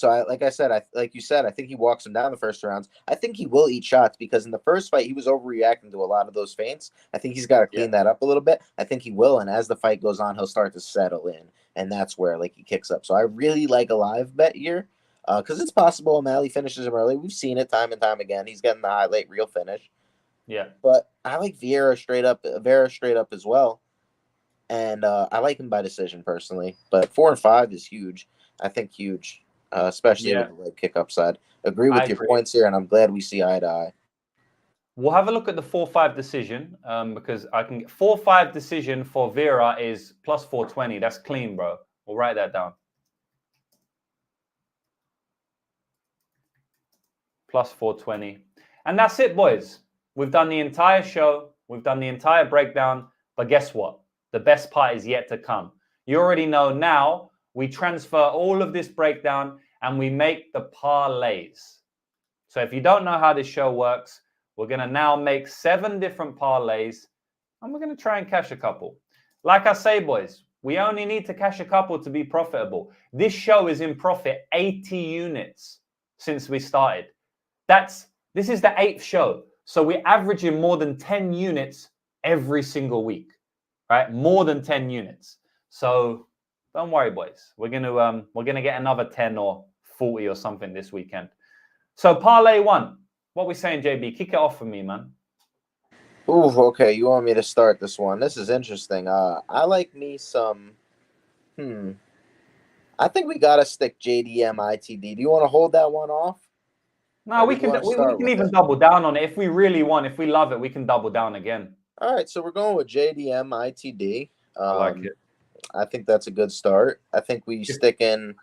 [SPEAKER 2] like you said, I think he walks him down the first rounds. I think he will eat shots because in the first fight, he was overreacting to a lot of those feints. I think he's got to clean that up a little bit. I think he will. And as the fight goes on, he'll start to settle in. And that's where he kicks up. So I really like a live bet here. Because it's possible O'Malley finishes him early. We've seen it time and time again. He's getting the highlight reel finish.
[SPEAKER 1] Yeah.
[SPEAKER 2] But I like Vera straight up as well. And I like him by decision personally. But 4 and 5 is huge. I think huge, especially with the leg kick upside. Agree with your points here, and I'm glad we see eye to eye.
[SPEAKER 1] We'll have a look at the 4-5 decision because I can get 4-5 decision for Vera is plus 420. That's clean, bro. We'll write that down. Plus 420. And that's it, boys. We've done the entire show. We've done the entire breakdown. But guess what? The best part is yet to come. You already know now. We transfer all of this breakdown and we make the parlays. So if you don't know how this show works, we're going to now make 7 different parlays and we're going to try and cash a couple. Like I say, boys, we only need to cash a couple to be profitable. This show is in profit 80 units since we started. This is the 8th show. So we're averaging more than 10 units every single week, right? More than 10 units. So don't worry, boys. We're gonna get another 10 or 40 or something this weekend. So parlay 1. What we saying, JB? Kick it off for me, man.
[SPEAKER 2] Ooh, okay. You want me to start this one? This is interesting. I like me some. I think we gotta stick JDM ITD. Do you want to hold that one off?
[SPEAKER 1] No, we can even double down on it if we really want. If we love it, we can double down again.
[SPEAKER 2] All right, so we're going with JDM ITD.
[SPEAKER 1] I like it.
[SPEAKER 2] I think that's a good start. I think we stick in.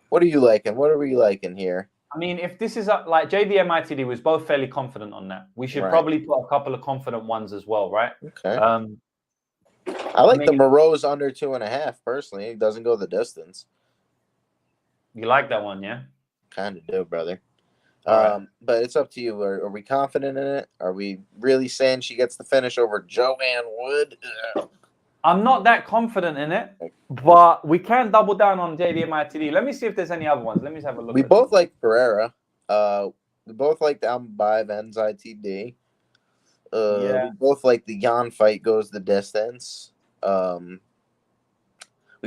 [SPEAKER 2] What are you liking? What are we liking here?
[SPEAKER 1] I mean, if this is like JDM ITD was both fairly confident on that. We should probably put a couple of confident ones as well, right?
[SPEAKER 2] Okay. I like the Moroz under 2.5 personally. It doesn't go the distance.
[SPEAKER 1] You like that one, yeah?
[SPEAKER 2] Kind of do, brother. Right. But it's up to you. Are we confident in it? Are we really saying she gets the finish over Joanne Wood?
[SPEAKER 1] I'm not that confident in it, but we can double down on JDM ITD. Let me see if there's any other ones. Let me just have a look.
[SPEAKER 2] We both like Pereira. We both like the Almabaev ends ITD. We both like the Jan fight goes the distance. We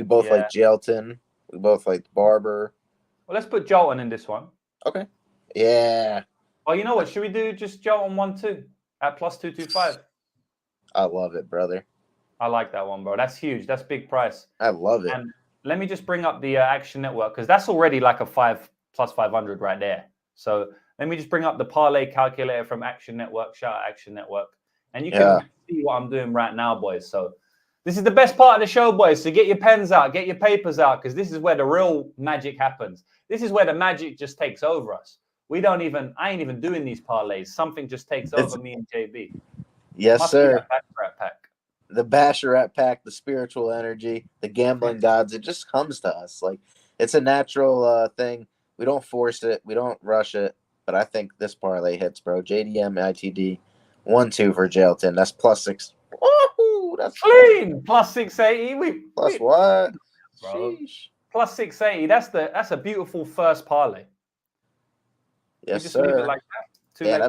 [SPEAKER 2] both like Jelton. We both like Barber.
[SPEAKER 1] Well, let's put Jolton in this one.
[SPEAKER 2] Okay. Yeah.
[SPEAKER 1] Oh, you know what? Should we do just Jolton 1-2 at +225?
[SPEAKER 2] I love it, brother.
[SPEAKER 1] I like that one, bro. That's huge. That's big price.
[SPEAKER 2] I love it.
[SPEAKER 1] And let me just bring up the Action Network because that's already like a 5 + 500 right there. So let me just bring up the parlay calculator from Action Network. Shout out Action Network. And you can see what I'm doing right now, boys. So this is the best part of the show, boys. So get your pens out, get your papers out, because this is where the real magic happens. This is where the magic just takes over us. I ain't even doing these parlays. Something just takes over me and JB.
[SPEAKER 2] Yes, sir.
[SPEAKER 1] Baccarat pack.
[SPEAKER 2] The Baccarat pack, the spiritual energy, the gambling gods. It just comes to us. Like it's a natural thing. We don't force it. We don't rush it. But I think this parlay hits, bro. JDM ITD 1-2 for Jelton. That's +6. Woohoo! That's
[SPEAKER 1] clean. +680.
[SPEAKER 2] Plus what?
[SPEAKER 1] Bro. +680. That's a beautiful first parlay.
[SPEAKER 2] Yes,
[SPEAKER 1] just
[SPEAKER 2] sir.
[SPEAKER 1] Leave it like that.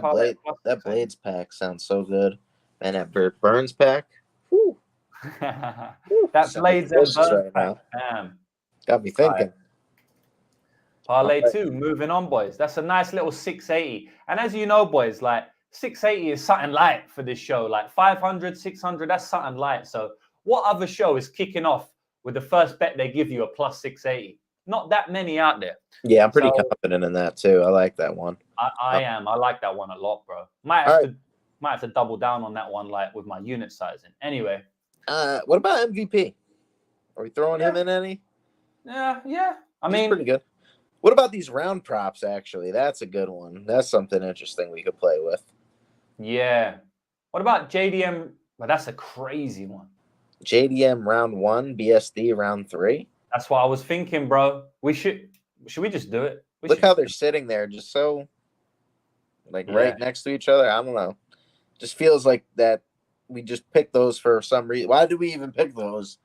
[SPEAKER 2] That Blaydes pack sounds so good. And that Burns pack. Whew.
[SPEAKER 1] That Blaydes and Burns
[SPEAKER 2] right
[SPEAKER 1] pack.
[SPEAKER 2] Damn. Got me thinking.
[SPEAKER 1] Right. Parlay 2, moving on, boys. That's a nice little 680. And as you know, boys, like 680 is something light for this show. Like 500, 600, that's something light. So what other show is kicking off with the first bet they give you a +680? Not that many out there.
[SPEAKER 2] Yeah, I'm pretty confident in that too. I like that one.
[SPEAKER 1] I am. I like that one a lot, bro. Might have to double down on that one, like with my unit sizing. Anyway.
[SPEAKER 2] What about MVP? Are we throwing him in any?
[SPEAKER 1] Yeah.
[SPEAKER 2] He's pretty good. What about these round props, actually? That's a good one. That's something interesting we could play with.
[SPEAKER 1] Yeah. What about JDM? Well, that's a crazy one.
[SPEAKER 2] JDM round 1, BSD round 3?
[SPEAKER 1] That's what I was thinking, bro. Should we just do it?
[SPEAKER 2] Look how they're sitting there, just so right next to each other. I don't know. Just feels like that we just picked those for some reason. Why did we even pick those?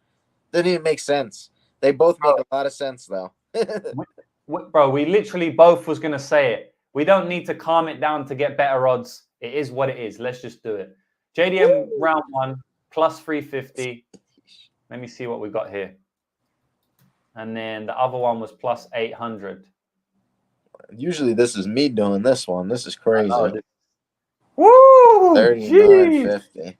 [SPEAKER 2] Didn't even make sense. They both make a lot of sense, though.
[SPEAKER 1] Bro, we literally both was going to say it. We don't need to calm it down to get better odds. It is what it is. Let's just do it. JDM round 1, +350. Let me see what we got here. And then the other one was +800.
[SPEAKER 2] Usually this is me doing this one. This is crazy.
[SPEAKER 1] Woo!
[SPEAKER 2] 39.50.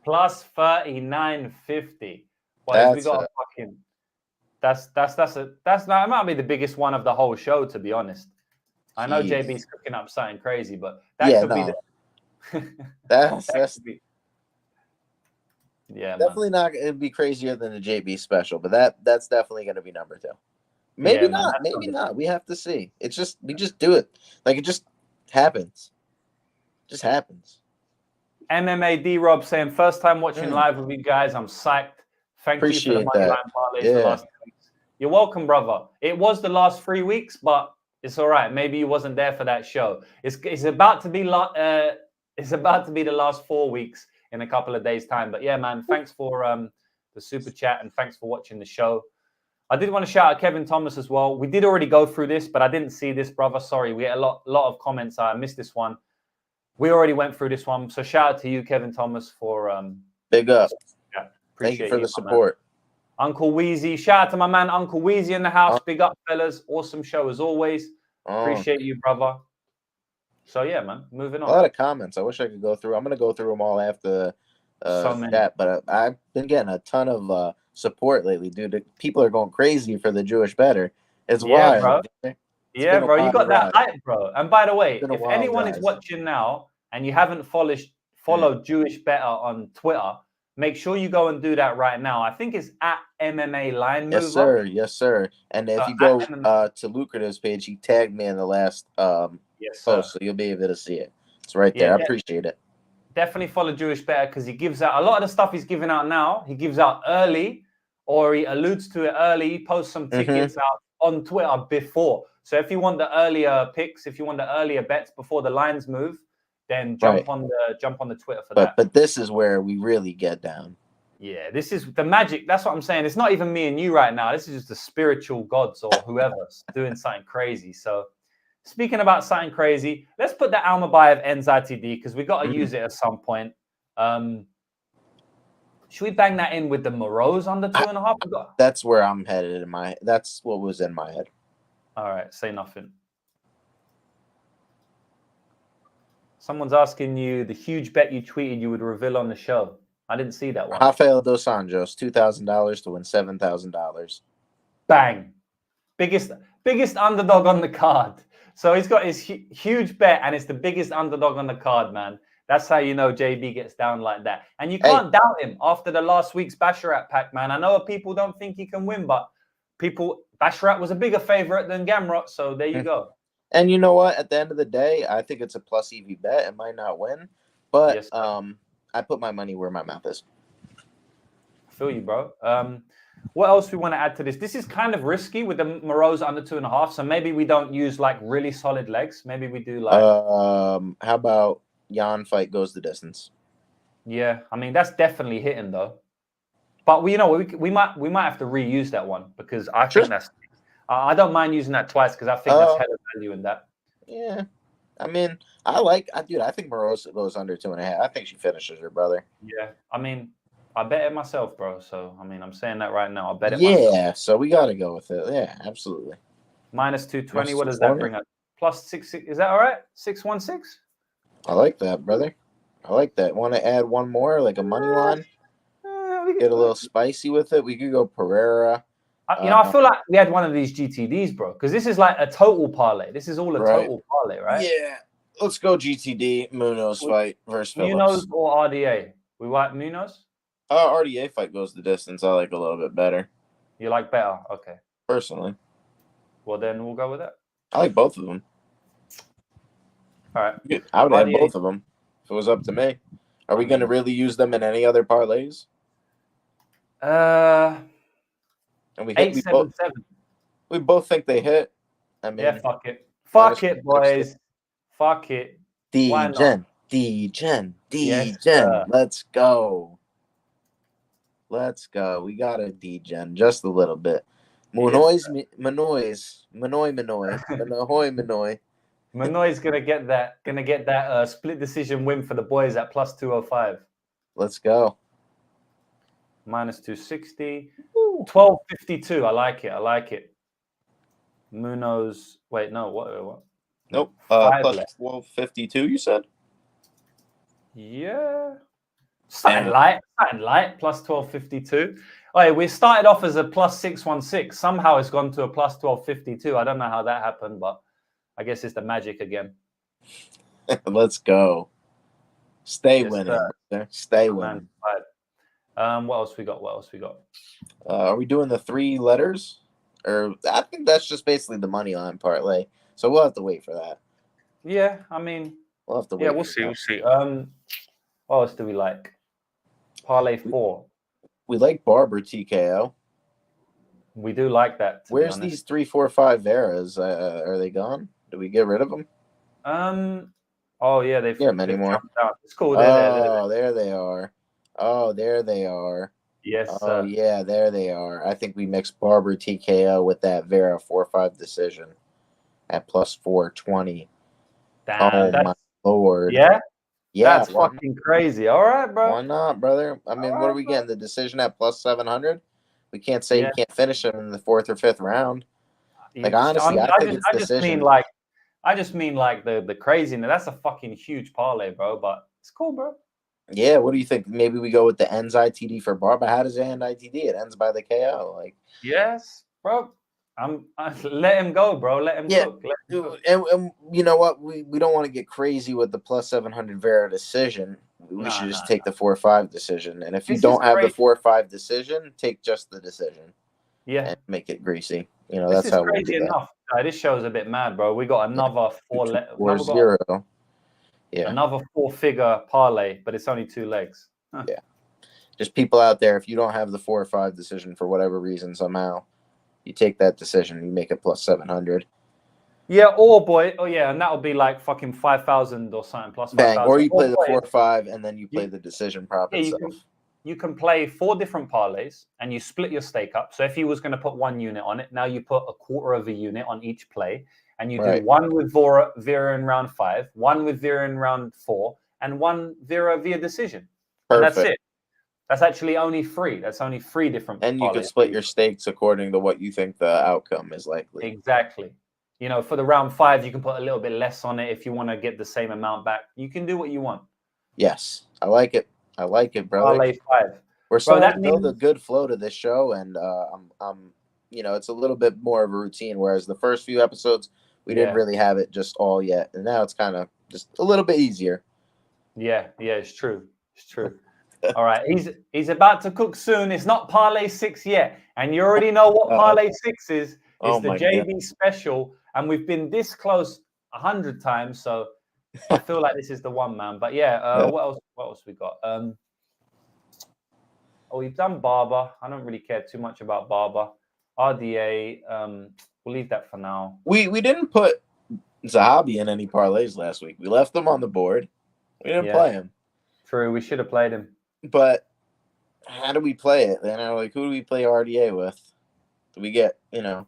[SPEAKER 1] +39.50. Well, we got a fucking. That might be the biggest one of the whole show, to be honest. I know JB's cooking up something crazy, but that could be the.
[SPEAKER 2] That's
[SPEAKER 1] yeah,
[SPEAKER 2] definitely not. It'd be crazier than the JB special, but that's definitely going to be number 2. Maybe not. Maybe not. We have to see. We just do it. Like it just happens. Just happens.
[SPEAKER 1] MMA D Rob saying first time watching live with you guys. I'm psyched. Thank you for the
[SPEAKER 2] Appreciate
[SPEAKER 1] money
[SPEAKER 2] that.
[SPEAKER 1] line parlays
[SPEAKER 2] Yeah.
[SPEAKER 1] the last 2 weeks. You're welcome, brother. It was the last 3 weeks, but it's all right. Maybe you wasn't there for that show. It's about to be it's about to be the last 4 weeks in a couple of days' time. But yeah, man, thanks for the super chat and thanks for watching the show. I did want to shout out Kevin Thomas as well. We did already go through this, but I didn't see this, brother. Sorry, we had a lot of comments. I missed this one. We already went through this one. So shout out to you, Kevin Thomas, for
[SPEAKER 2] Big up.
[SPEAKER 1] yeah,
[SPEAKER 2] Thank you for the
[SPEAKER 1] my
[SPEAKER 2] support.
[SPEAKER 1] man. Uncle Wheezy. Shout out to my man Uncle Wheezy in the house. Big up, fellas. Awesome show as always. Appreciate you, brother. So yeah, man. Moving on.
[SPEAKER 2] A lot of comments. I wish I could go through. I'm gonna go through them all after that. But I've been getting a ton of support lately, dude. People are going crazy for the Jewish better. It's wild.
[SPEAKER 1] Bro. Yeah, bro. You got that hype, bro. And by the way, if anyone is watching now and you haven't followed Jewish Better on Twitter, make sure you go and do that right now. I think it's at MMA Line Mover.
[SPEAKER 2] Yes, sir. Yes, sir. And if you go to Lucrative's page, he tagged me in the last
[SPEAKER 1] yes,
[SPEAKER 2] post, so you'll be able to see it. It's right there. I appreciate it.
[SPEAKER 1] Definitely follow Jewish Better because he gives out a lot of the stuff he's giving out now. He gives out early, or he alludes to it early. He posts some tickets out on Twitter before. So if you want the earlier picks, if you want the earlier bets before the lines move, then jump on the Twitter for that.
[SPEAKER 2] But this is where we really get down.
[SPEAKER 1] Yeah, this is the magic. That's what I'm saying. It's not even me and you right now. This is just the spiritual gods or whoever's doing something crazy. So speaking about something crazy, let's put the Almabaev ends ITD because we got to use it at some point. Should we bang that in with the Moroz under 2.5?
[SPEAKER 2] That's where I'm headed in my. That's what was in my head.
[SPEAKER 1] All right, say nothing. Someone's asking you the huge bet you tweeted you would reveal on the show. I didn't see that one.
[SPEAKER 2] Rafael dos Anjos, $2,000 to win $7,000.
[SPEAKER 1] Bang! Biggest underdog on the card. So he's got his huge bet, and it's the biggest underdog on the card, man. That's how you know JB gets down like that. And you can't doubt him after the last week's Basharat pack, man. I know people don't think he can win, but Basharat was a bigger favorite than Gamrot, so there you go.
[SPEAKER 2] And you know what? At the end of the day, I think it's a plus EV bet. It might not win, but I put my money where my mouth is.
[SPEAKER 1] I feel you, bro. What else we want to add to this? This is kind of risky with the Moroz under 2.5, so maybe we don't use like really solid legs. Maybe we do like.
[SPEAKER 2] How about Jan fight goes the distance?
[SPEAKER 1] Yeah, I mean that's definitely hitting though. But we might have to reuse that one because I think that's. I don't mind using that twice because I think that's hella value in that.
[SPEAKER 2] Yeah, I mean, I think Moroz goes under 2.5. I think she finishes her brother.
[SPEAKER 1] Yeah, I mean, I bet it myself, bro. So I mean, I'm saying that right now. I bet it myself.
[SPEAKER 2] Yeah, so we got to go with it. Yeah, absolutely.
[SPEAKER 1] Minus 220. What does that bring up? Plus 6. Is that all right? 616.
[SPEAKER 2] I like that, brother. I like that. Want to add one more, like a money line? Get a little spicy with it. We could go Pereira.
[SPEAKER 1] I feel like we had one of these GTDs, bro, because this is like a total parlay. This is all a total parlay, right?
[SPEAKER 2] Yeah. Let's go GTD. Munoz fight versus Phillips.
[SPEAKER 1] Munoz or RDA? We like Munoz?
[SPEAKER 2] RDA fight goes the distance. I like a little bit better.
[SPEAKER 1] You like better? Okay.
[SPEAKER 2] Personally.
[SPEAKER 1] Well, then we'll go with that.
[SPEAKER 2] I like both of them.
[SPEAKER 1] All right.
[SPEAKER 2] I would add both of them if it was up to me. Are we going to really use them in any other parlays? And we
[SPEAKER 1] 877.
[SPEAKER 2] We both think they hit. I mean,
[SPEAKER 1] yeah, fuck it. Fuck it, boys. Fuck it.
[SPEAKER 2] D-Gen. Yes, let's go. Let's go. We got a D-Gen just a little bit. Munoz.
[SPEAKER 1] Manoy's gonna get that split decision win for the boys at plus 205.
[SPEAKER 2] Let's go.
[SPEAKER 1] Minus 260. 1252. I like it. Munoz. Wait, no. What?
[SPEAKER 2] Nope. Plus 1252. You said.
[SPEAKER 1] Yeah. Something light. Plus 1252. Oh, yeah, we started off as a plus 616. Somehow it's gone to a plus 1252. I don't know how that happened, but I guess it's the magic again.
[SPEAKER 2] Let's go. Stay winning. Stay winning.
[SPEAKER 1] What else we got?
[SPEAKER 2] Are we doing the 3 letters? Or I think that's just basically the money line parlay. So we'll have to wait for that.
[SPEAKER 1] Yeah, I mean,
[SPEAKER 2] we'll have to wait.
[SPEAKER 1] Yeah, we'll see. What else do we like? Parlay 4.
[SPEAKER 2] We like Barber TKO.
[SPEAKER 1] We do like that.
[SPEAKER 2] Where's these 3, 4, 5 Veras? Are they gone? Did we get rid of them?
[SPEAKER 1] Oh yeah, they've
[SPEAKER 2] many more.
[SPEAKER 1] jumped out. It's cool.
[SPEAKER 2] Oh, there they are. Oh, there they are.
[SPEAKER 1] Yes.
[SPEAKER 2] Oh yeah, there they are. I think we mixed Barber TKO with that Vera 4-5 decision at plus 420.
[SPEAKER 1] Damn,
[SPEAKER 2] oh my lord.
[SPEAKER 1] Yeah.
[SPEAKER 2] Yeah,
[SPEAKER 1] that's fucking crazy. All right, bro.
[SPEAKER 2] Why not, brother? I mean, what are we getting? The decision at plus 700? We can't say you can't finish him in the 4th or 5th round. Like honestly, I think it's decision.
[SPEAKER 1] I just mean like the craziness. That's a fucking huge parlay, bro. But it's cool, bro.
[SPEAKER 2] Yeah, what do you think? Maybe we go with the ends ITD for Barber. How does it end ITD? It ends by the KO. Like,
[SPEAKER 1] yes, bro. Let him go, bro. Let him cook. Let him cook.
[SPEAKER 2] And you know what? We don't want to get crazy with the plus 700 Vera decision. We should just take the 4-5 decision. And if you don't have the 4-5 decision, take just the decision.
[SPEAKER 1] Yeah,
[SPEAKER 2] and make it greasy. You know, that's how we do
[SPEAKER 1] enough. This show's a bit mad, bro. We got another
[SPEAKER 2] 4-0. Yeah,
[SPEAKER 1] another 4-figure parlay, but it's only 2 legs. Huh.
[SPEAKER 2] Yeah, just people out there. If you don't have the 4-5 decision for whatever reason, somehow you take that decision, you make it plus 700.
[SPEAKER 1] Yeah, and that'll be like fucking 5,000 or something plus 5,000.
[SPEAKER 2] Or you play the 4-5 and then you play the decision prop itself.
[SPEAKER 1] You can play 4 different parlays and you split your stake up. So if you was going to put 1 unit on it, now you put a quarter of a unit on each play, and you do 1 with Vera in round 5, 1 with Vera in round 4, and 1 Vera via decision. And that's it. That's actually only 3. That's only 3 different.
[SPEAKER 2] And you can split your stakes according to what you think the outcome is likely.
[SPEAKER 1] Exactly. You know, for the round 5, you can put a little bit less on it if you want to get the same amount back. You can do what you want.
[SPEAKER 2] Yes, I like it. I like it, brother.
[SPEAKER 1] Parlay 5.
[SPEAKER 2] We're starting to build a good flow to this show, and I'm you know, it's a little bit more of a routine. Whereas the first few episodes, we didn't really have it just all yet, and now it's kind of just a little bit easier.
[SPEAKER 1] Yeah, it's true. It's true. All right, he's about to cook soon. It's not Parlay 6 yet, and you already know what Parlay 6 is. It's the JB special, and we've been this close 100 times, so I feel like this is the one, man. But what else we got? We've done Barber. I don't really care too much about Barber. RDA, we'll leave that for now.
[SPEAKER 2] We didn't put Zahabi in any parlays last week. We left him on the board. We didn't play him.
[SPEAKER 1] True, we should have played him.
[SPEAKER 2] But how do we play it? Then like, who do we play RDA with? Do we get, you know,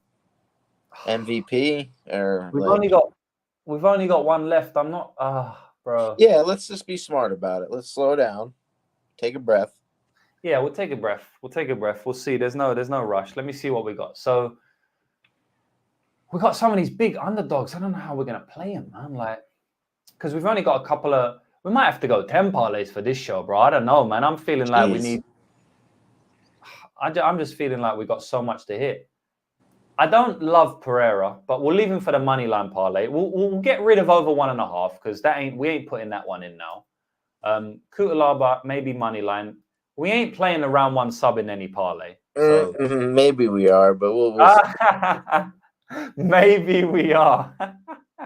[SPEAKER 2] MVP or
[SPEAKER 1] we've only got 1 left. I'm not bro.
[SPEAKER 2] Yeah, let's just be smart about it. Let's slow down. Take a breath.
[SPEAKER 1] Yeah, we'll take a breath. We'll see. There's no rush. Let me see what we got. So we got some of these big underdogs. I don't know how we're gonna play them, man. Like, because we've only got a couple of. We might have to go 10 parlays for this show, bro. I don't know, man. I'm feeling like we need. I'm just feeling like we got so much to hit. I don't love Pereira, but we'll leave him for the money line parlay. We'll get rid of over 1.5 because we ain't putting that one in now. Cutelaba, maybe money line. We ain't playing a round 1 sub in any parlay. So.
[SPEAKER 2] Maybe we are, but we'll
[SPEAKER 1] maybe we are.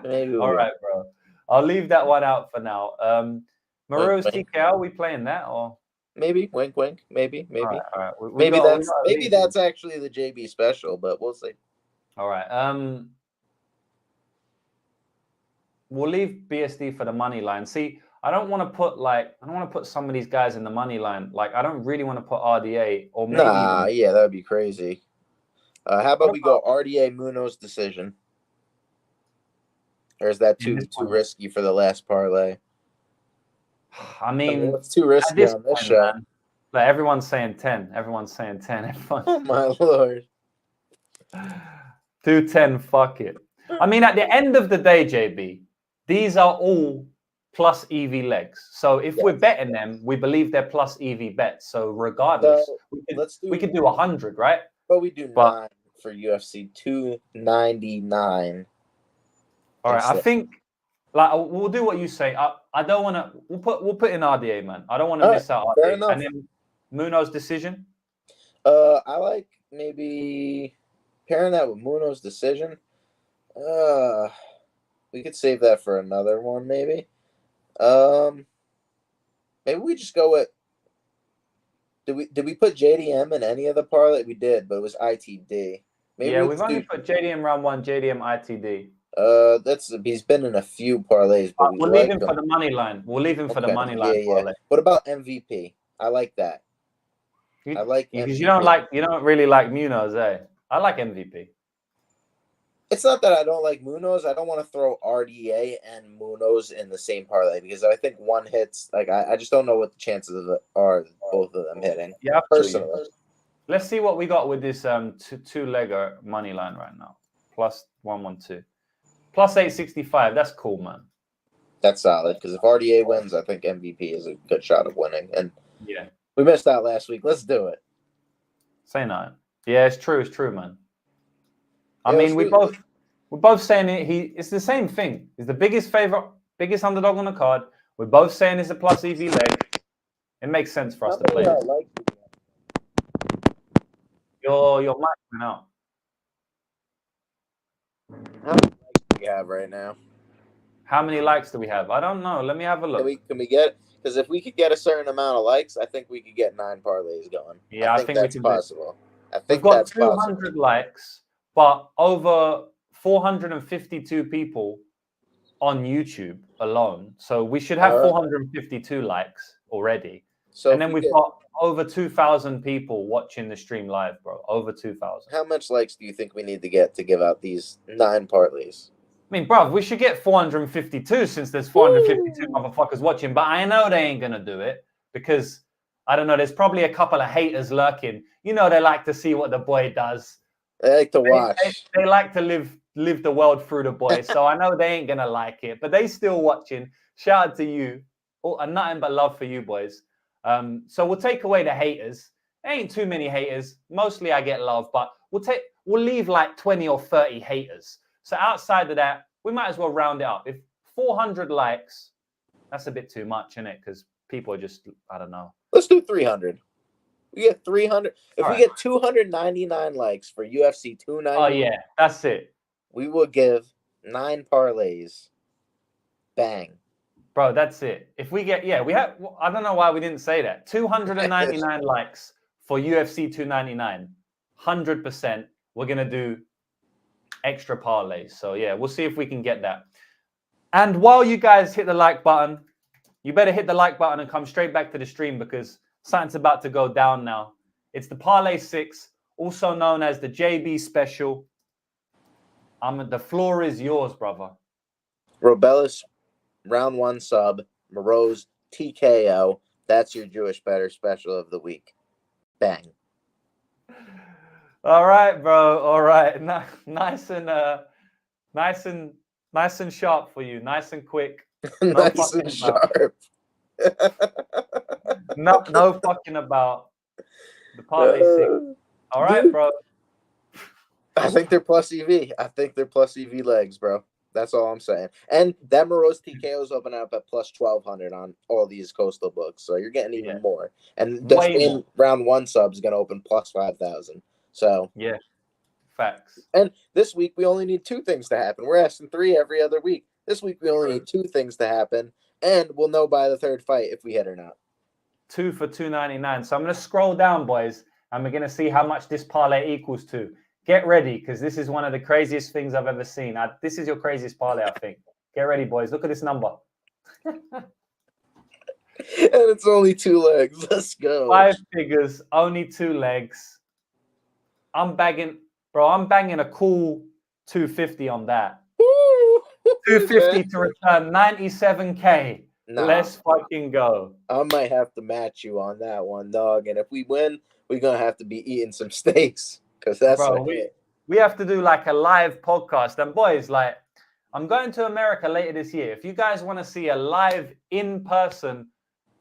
[SPEAKER 2] Maybe
[SPEAKER 1] all right, bro. I'll leave that one out for now. Moroz TKO, we playing that or
[SPEAKER 2] maybe wink wink? Maybe.
[SPEAKER 1] All right.
[SPEAKER 2] Maybe that's actually the JB special, but we'll see.
[SPEAKER 1] All right. We'll leave BSD for the money line. See, I don't want to put some of these guys in the money line. Like, I don't really want to put RDA or maybe.
[SPEAKER 2] Yeah, that would be crazy. How about we go RDA Munoz decision? Or is that too risky for the last parlay?
[SPEAKER 1] I mean,
[SPEAKER 2] it's too risky on this show. Man.
[SPEAKER 1] Like, everyone's saying 10.
[SPEAKER 2] Oh my lord.
[SPEAKER 1] Do 10. Fuck it. I mean, at the end of the day, JB, these are all plus EV legs. So if we're betting them, we believe they're plus EV bets. So regardless, we could do 100, right?
[SPEAKER 2] But we do 9 for UFC 299.
[SPEAKER 1] All right, I think like we'll do what you say. I don't want to. We'll put in RDA, man. I don't want to miss out.
[SPEAKER 2] Fair enough.
[SPEAKER 1] And then Munoz decision.
[SPEAKER 2] I like maybe pairing that with Munoz decision. We could save that for another one, maybe. Maybe we just go with
[SPEAKER 3] Did we put JDM in any of the parlay? We did, but it was ITD. Maybe
[SPEAKER 1] Yeah, we've only put JDM round 1, JDM ITD.
[SPEAKER 3] He's been in a few parlays, but
[SPEAKER 1] We'll leave him for the money line. We'll leave him for the money line parlay.
[SPEAKER 3] What about MVP? I like that. I like
[SPEAKER 1] because
[SPEAKER 3] MVP.
[SPEAKER 1] you don't really like Munoz, eh? I like MVP.
[SPEAKER 3] It's not that I don't like Munoz. I don't want to throw RDA and Munoz in the same parlay because I think one hits. Like I just don't know what the chances of it are both of them hitting.
[SPEAKER 1] Yeah,
[SPEAKER 3] personally.
[SPEAKER 1] Let's see what we got with this two-legger money line right now. Plus 112. Plus 865. That's cool, man.
[SPEAKER 3] That's solid because if RDA wins, I think MVP is a good shot of winning. And
[SPEAKER 1] yeah,
[SPEAKER 3] we missed out last week. Let's do it.
[SPEAKER 1] Say no. Yeah, it's true. It's true, man. I mean, we're both saying it's the same thing. He's the biggest favorite, biggest underdog on the card. We're both saying it's a plus EV leg. It makes sense for us to play it. Your mic went out.
[SPEAKER 3] How many likes do we have right now?
[SPEAKER 1] How many likes do we have? I don't know. Let me have a look.
[SPEAKER 3] Can we get? Because if we could get a certain amount of likes, I think we could get 9 parlays going.
[SPEAKER 1] Yeah, I think
[SPEAKER 3] that's possible. I think
[SPEAKER 1] we've got
[SPEAKER 3] that's
[SPEAKER 1] 200
[SPEAKER 3] possible.
[SPEAKER 1] likes, but over 452 people on YouTube alone. So we should have 452 likes already. So and then we've got over 2,000 people watching the stream live, bro. Over 2,000.
[SPEAKER 3] How much likes do you think we need to get to give out these 9 parlays?
[SPEAKER 1] I mean, bro, we should get 452 since there's 452 motherfuckers watching. But I know they ain't going to do it because, I don't know, there's probably a couple of haters lurking. You know, they like to see what the boy does.
[SPEAKER 3] They like to watch.
[SPEAKER 1] They like to live the world through the boy. So I know they ain't going to like it. But they still watching. Shout out to you. Nothing but love for you boys. So we'll take away the haters. There ain't too many haters. Mostly I get love. But we'll leave like 20 or 30 haters. So outside of that, we might as well round it up. If 400 likes, that's a bit too much, isn't it? Because people are just, I don't know.
[SPEAKER 3] Let's do 300. We get 300. If we get 299 likes for UFC 299.
[SPEAKER 1] Oh, yeah, that's it.
[SPEAKER 3] We will give 9 parlays. Bang.
[SPEAKER 1] Bro, that's it. If we get, we have, I don't know why we didn't say that. 299 likes for UFC 299. 100%. We're going to do extra parlays. So yeah, we'll see if we can get that. And while you guys hit the like button, you better hit the like button and come straight back to the stream because something's about to go down now. It's the Parlay 6, also known as the JB Special. The floor is yours, brother.
[SPEAKER 3] Robellis, round 1 sub. Moroz, TKO. That's your Jewish Better Special of the week. Bang.
[SPEAKER 1] All right, bro. All right. Nice and sharp for you. Nice and quick.
[SPEAKER 3] Nice and sharp.
[SPEAKER 1] no fucking about. The Parlay 6. All right, bro.
[SPEAKER 3] I think they're plus EV. I think they're plus EV legs, bro. That's all I'm saying. And that Moroz TKO is opening up at plus 1,200 on all these coastal books. So you're getting even more. And Despaign round 1 sub is going to open plus 5,000. So
[SPEAKER 1] yeah, facts.
[SPEAKER 3] And this week we only need 2 things to happen. We're asking 3 every other week. This week we only need 2 things to happen, and we'll know by the 3rd fight if we hit or not.
[SPEAKER 1] 2 for 299. So I'm going to scroll down, boys, and we're going to see how much this parlay equals to. Get ready, because this is one of the craziest things I've ever seen. This is your craziest parlay, I think. Get ready, boys. Look at this number.
[SPEAKER 3] And it's only 2 legs. Let's go.
[SPEAKER 1] 5 figures, only 2 legs. I'm banging a cool 250 on that.
[SPEAKER 3] Woo!
[SPEAKER 1] 250 to return 97K. Nah. Let's fucking go.
[SPEAKER 3] I might have to match you on that one, dog. And if we win, we're going to have to be eating some steaks. Because that's
[SPEAKER 1] we have to do like a live podcast. And boys, like, I'm going to America later this year. If you guys want to see a live in-person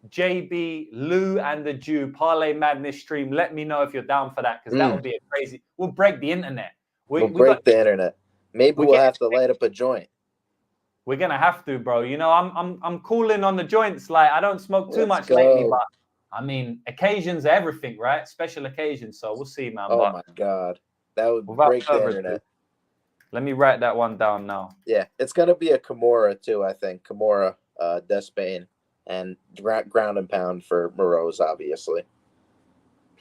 [SPEAKER 1] JB, Lou, and the Jew Parlay Madness stream, let me know if you're down for that, because that would be a crazy. We'll break the internet.
[SPEAKER 3] We'll break the internet. Maybe we'll have to light up a joint.
[SPEAKER 1] We're gonna have to, bro. You know, I'm cooling on the joints. Like, I don't smoke too much lately, but I mean, occasions are everything, right? Special occasions. So we'll see, man.
[SPEAKER 3] Oh my god, that would break the internet.
[SPEAKER 1] Let me write that one down now.
[SPEAKER 3] Yeah, it's gonna be a Kimura too. I think Kimura, Despaign. And ground and pound for Moroz, obviously.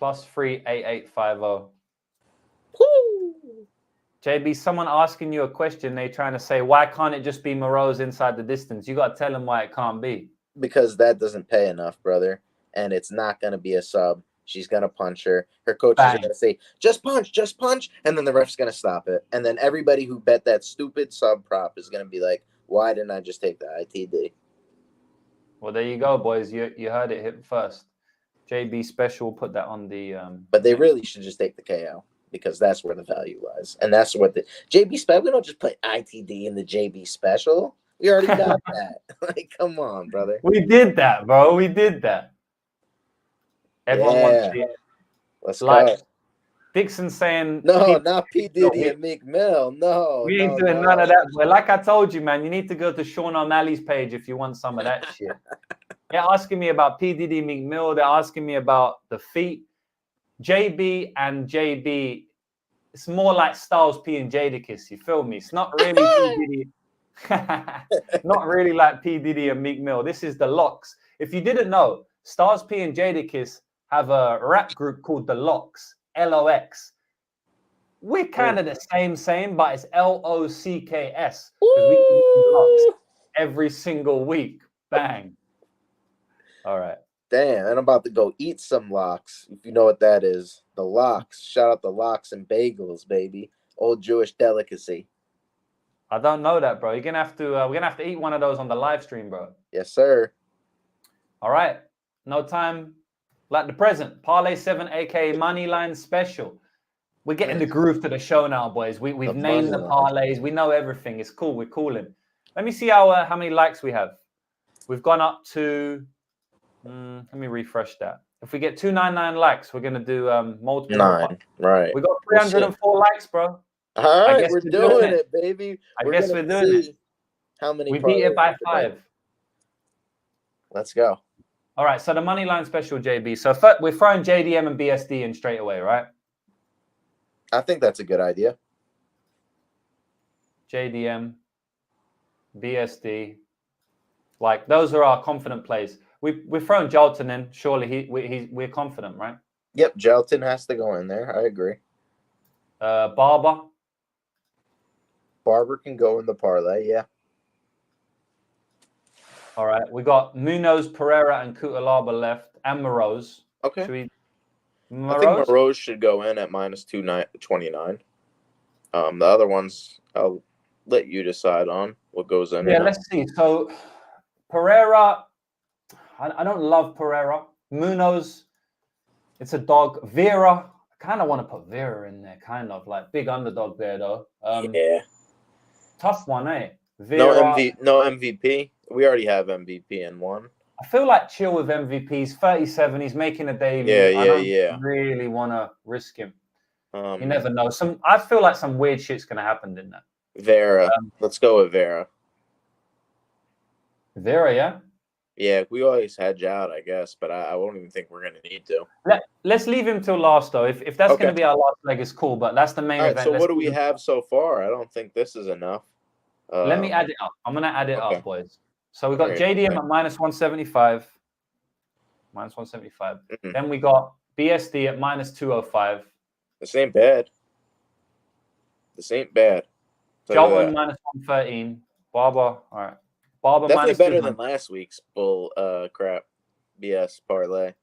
[SPEAKER 1] +38850.
[SPEAKER 3] Woo!
[SPEAKER 1] JB, someone asking you a question. They trying to say, why can't it just be Moroz inside the distance? You got to tell them why it can't be.
[SPEAKER 3] Because that doesn't pay enough, brother. And it's not going to be a sub. She's going to punch her. Her coach is going to say, just punch. And then the ref's going to stop it. And then everybody who bet that stupid sub prop is going to be like, why didn't I just take the ITD?
[SPEAKER 1] Well, there you go, boys. You heard it hit first. JB Special put that on the...
[SPEAKER 3] But they really should just take the KO because that's where the value lies. And that's what the... JB Special, we don't just put ITD in the JB Special. We already got that. Like, come on, brother.
[SPEAKER 1] We did that, bro. We did that. Everyone wants it.
[SPEAKER 3] Let's go.
[SPEAKER 1] Dixon saying...
[SPEAKER 3] No, not P. Diddy and Meek Mill. No.
[SPEAKER 1] We ain't doing none of that. But like I told you, man, you need to go to Sean O'Malley's page if you want some of that shit. They're asking me about P. Diddy, Meek Mill. They're asking me about the feet. JB and JB, it's more like Styles P and Jadakiss. You feel me? It's not really P. Diddy. Not really like P. Diddy and Meek Mill. This is the Locks. If you didn't know, Styles P and Jadakiss have a rap group called the Locks, LOX. We're kind of the same, but it's LOCKS. Because we do Locks every single week. Bang. All right.
[SPEAKER 3] Damn, and I'm about to go eat some lox. If you know what that is. The lox. Shout out the lox and bagels, baby. Old Jewish delicacy.
[SPEAKER 1] I don't know that, bro. You're gonna have to. We're gonna have to eat one of those on the live stream, bro.
[SPEAKER 3] Yes, sir.
[SPEAKER 1] All right. No time like the present. Parlay 7, aka Money Line Special. We're getting the groove to the show now, boys. We've named the parlays. We know everything. It's cool. We're cooling. Let me see how many likes we have. We've gone up to. Let me refresh that. If we get 299 likes, we're gonna do multiple.
[SPEAKER 3] 9. Right.
[SPEAKER 1] We got 304 likes, bro.
[SPEAKER 3] All right, we're doing it, baby.
[SPEAKER 1] I guess we're doing it.
[SPEAKER 3] How many?
[SPEAKER 1] We beat it by 5.
[SPEAKER 3] Let's go.
[SPEAKER 1] All right, so the money line special, JB. So we're throwing JDM and BSD in straight away, right?
[SPEAKER 3] I think that's a good idea.
[SPEAKER 1] JDM, BSD, like those are our confident plays. We've thrown Jalton in. Surely we're confident, right?
[SPEAKER 3] Yep, Jalton has to go in there. I agree.
[SPEAKER 1] Barber
[SPEAKER 3] can go in the parlay. Yeah.
[SPEAKER 1] All right, we got Munoz, Pereira, and Cutelaba left, and Moroz.
[SPEAKER 3] Okay.
[SPEAKER 1] I think
[SPEAKER 3] Moroz should go in at -229. The other ones, I'll let you decide on what goes in.
[SPEAKER 1] Yeah, let's see. So Pereira, I don't love Pereira. Munoz, it's a dog. Vera, I kind of want to put Vera in there, kind of like big underdog there, though.
[SPEAKER 3] Yeah.
[SPEAKER 1] Tough one, eh? Vera,
[SPEAKER 3] no MVP. We already have MVP in one.
[SPEAKER 1] I feel like chill with MVP. He's 37. He's making a debut. I don't really want to risk him. You never know. I feel like some weird shit's going to happen in that.
[SPEAKER 3] Vera. Let's go with Vera.
[SPEAKER 1] Vera, yeah?
[SPEAKER 3] Yeah, we always hedge out, I guess, but I won't even think we're going to need to.
[SPEAKER 1] Let's leave him till last, though. If that's going to be our last leg, it's cool, but that's the main event.
[SPEAKER 3] So what do we have so far? I don't think this is enough.
[SPEAKER 1] Let me add it up. I'm going to add it up, boys. So we got JDM at -175. -175.
[SPEAKER 3] Mm-hmm.
[SPEAKER 1] Then we got BSD at -205.
[SPEAKER 3] This ain't bad.
[SPEAKER 1] Jalton -113. Barber, all right. Barber
[SPEAKER 3] definitely better
[SPEAKER 1] than
[SPEAKER 3] last week's bull crap BS parlay.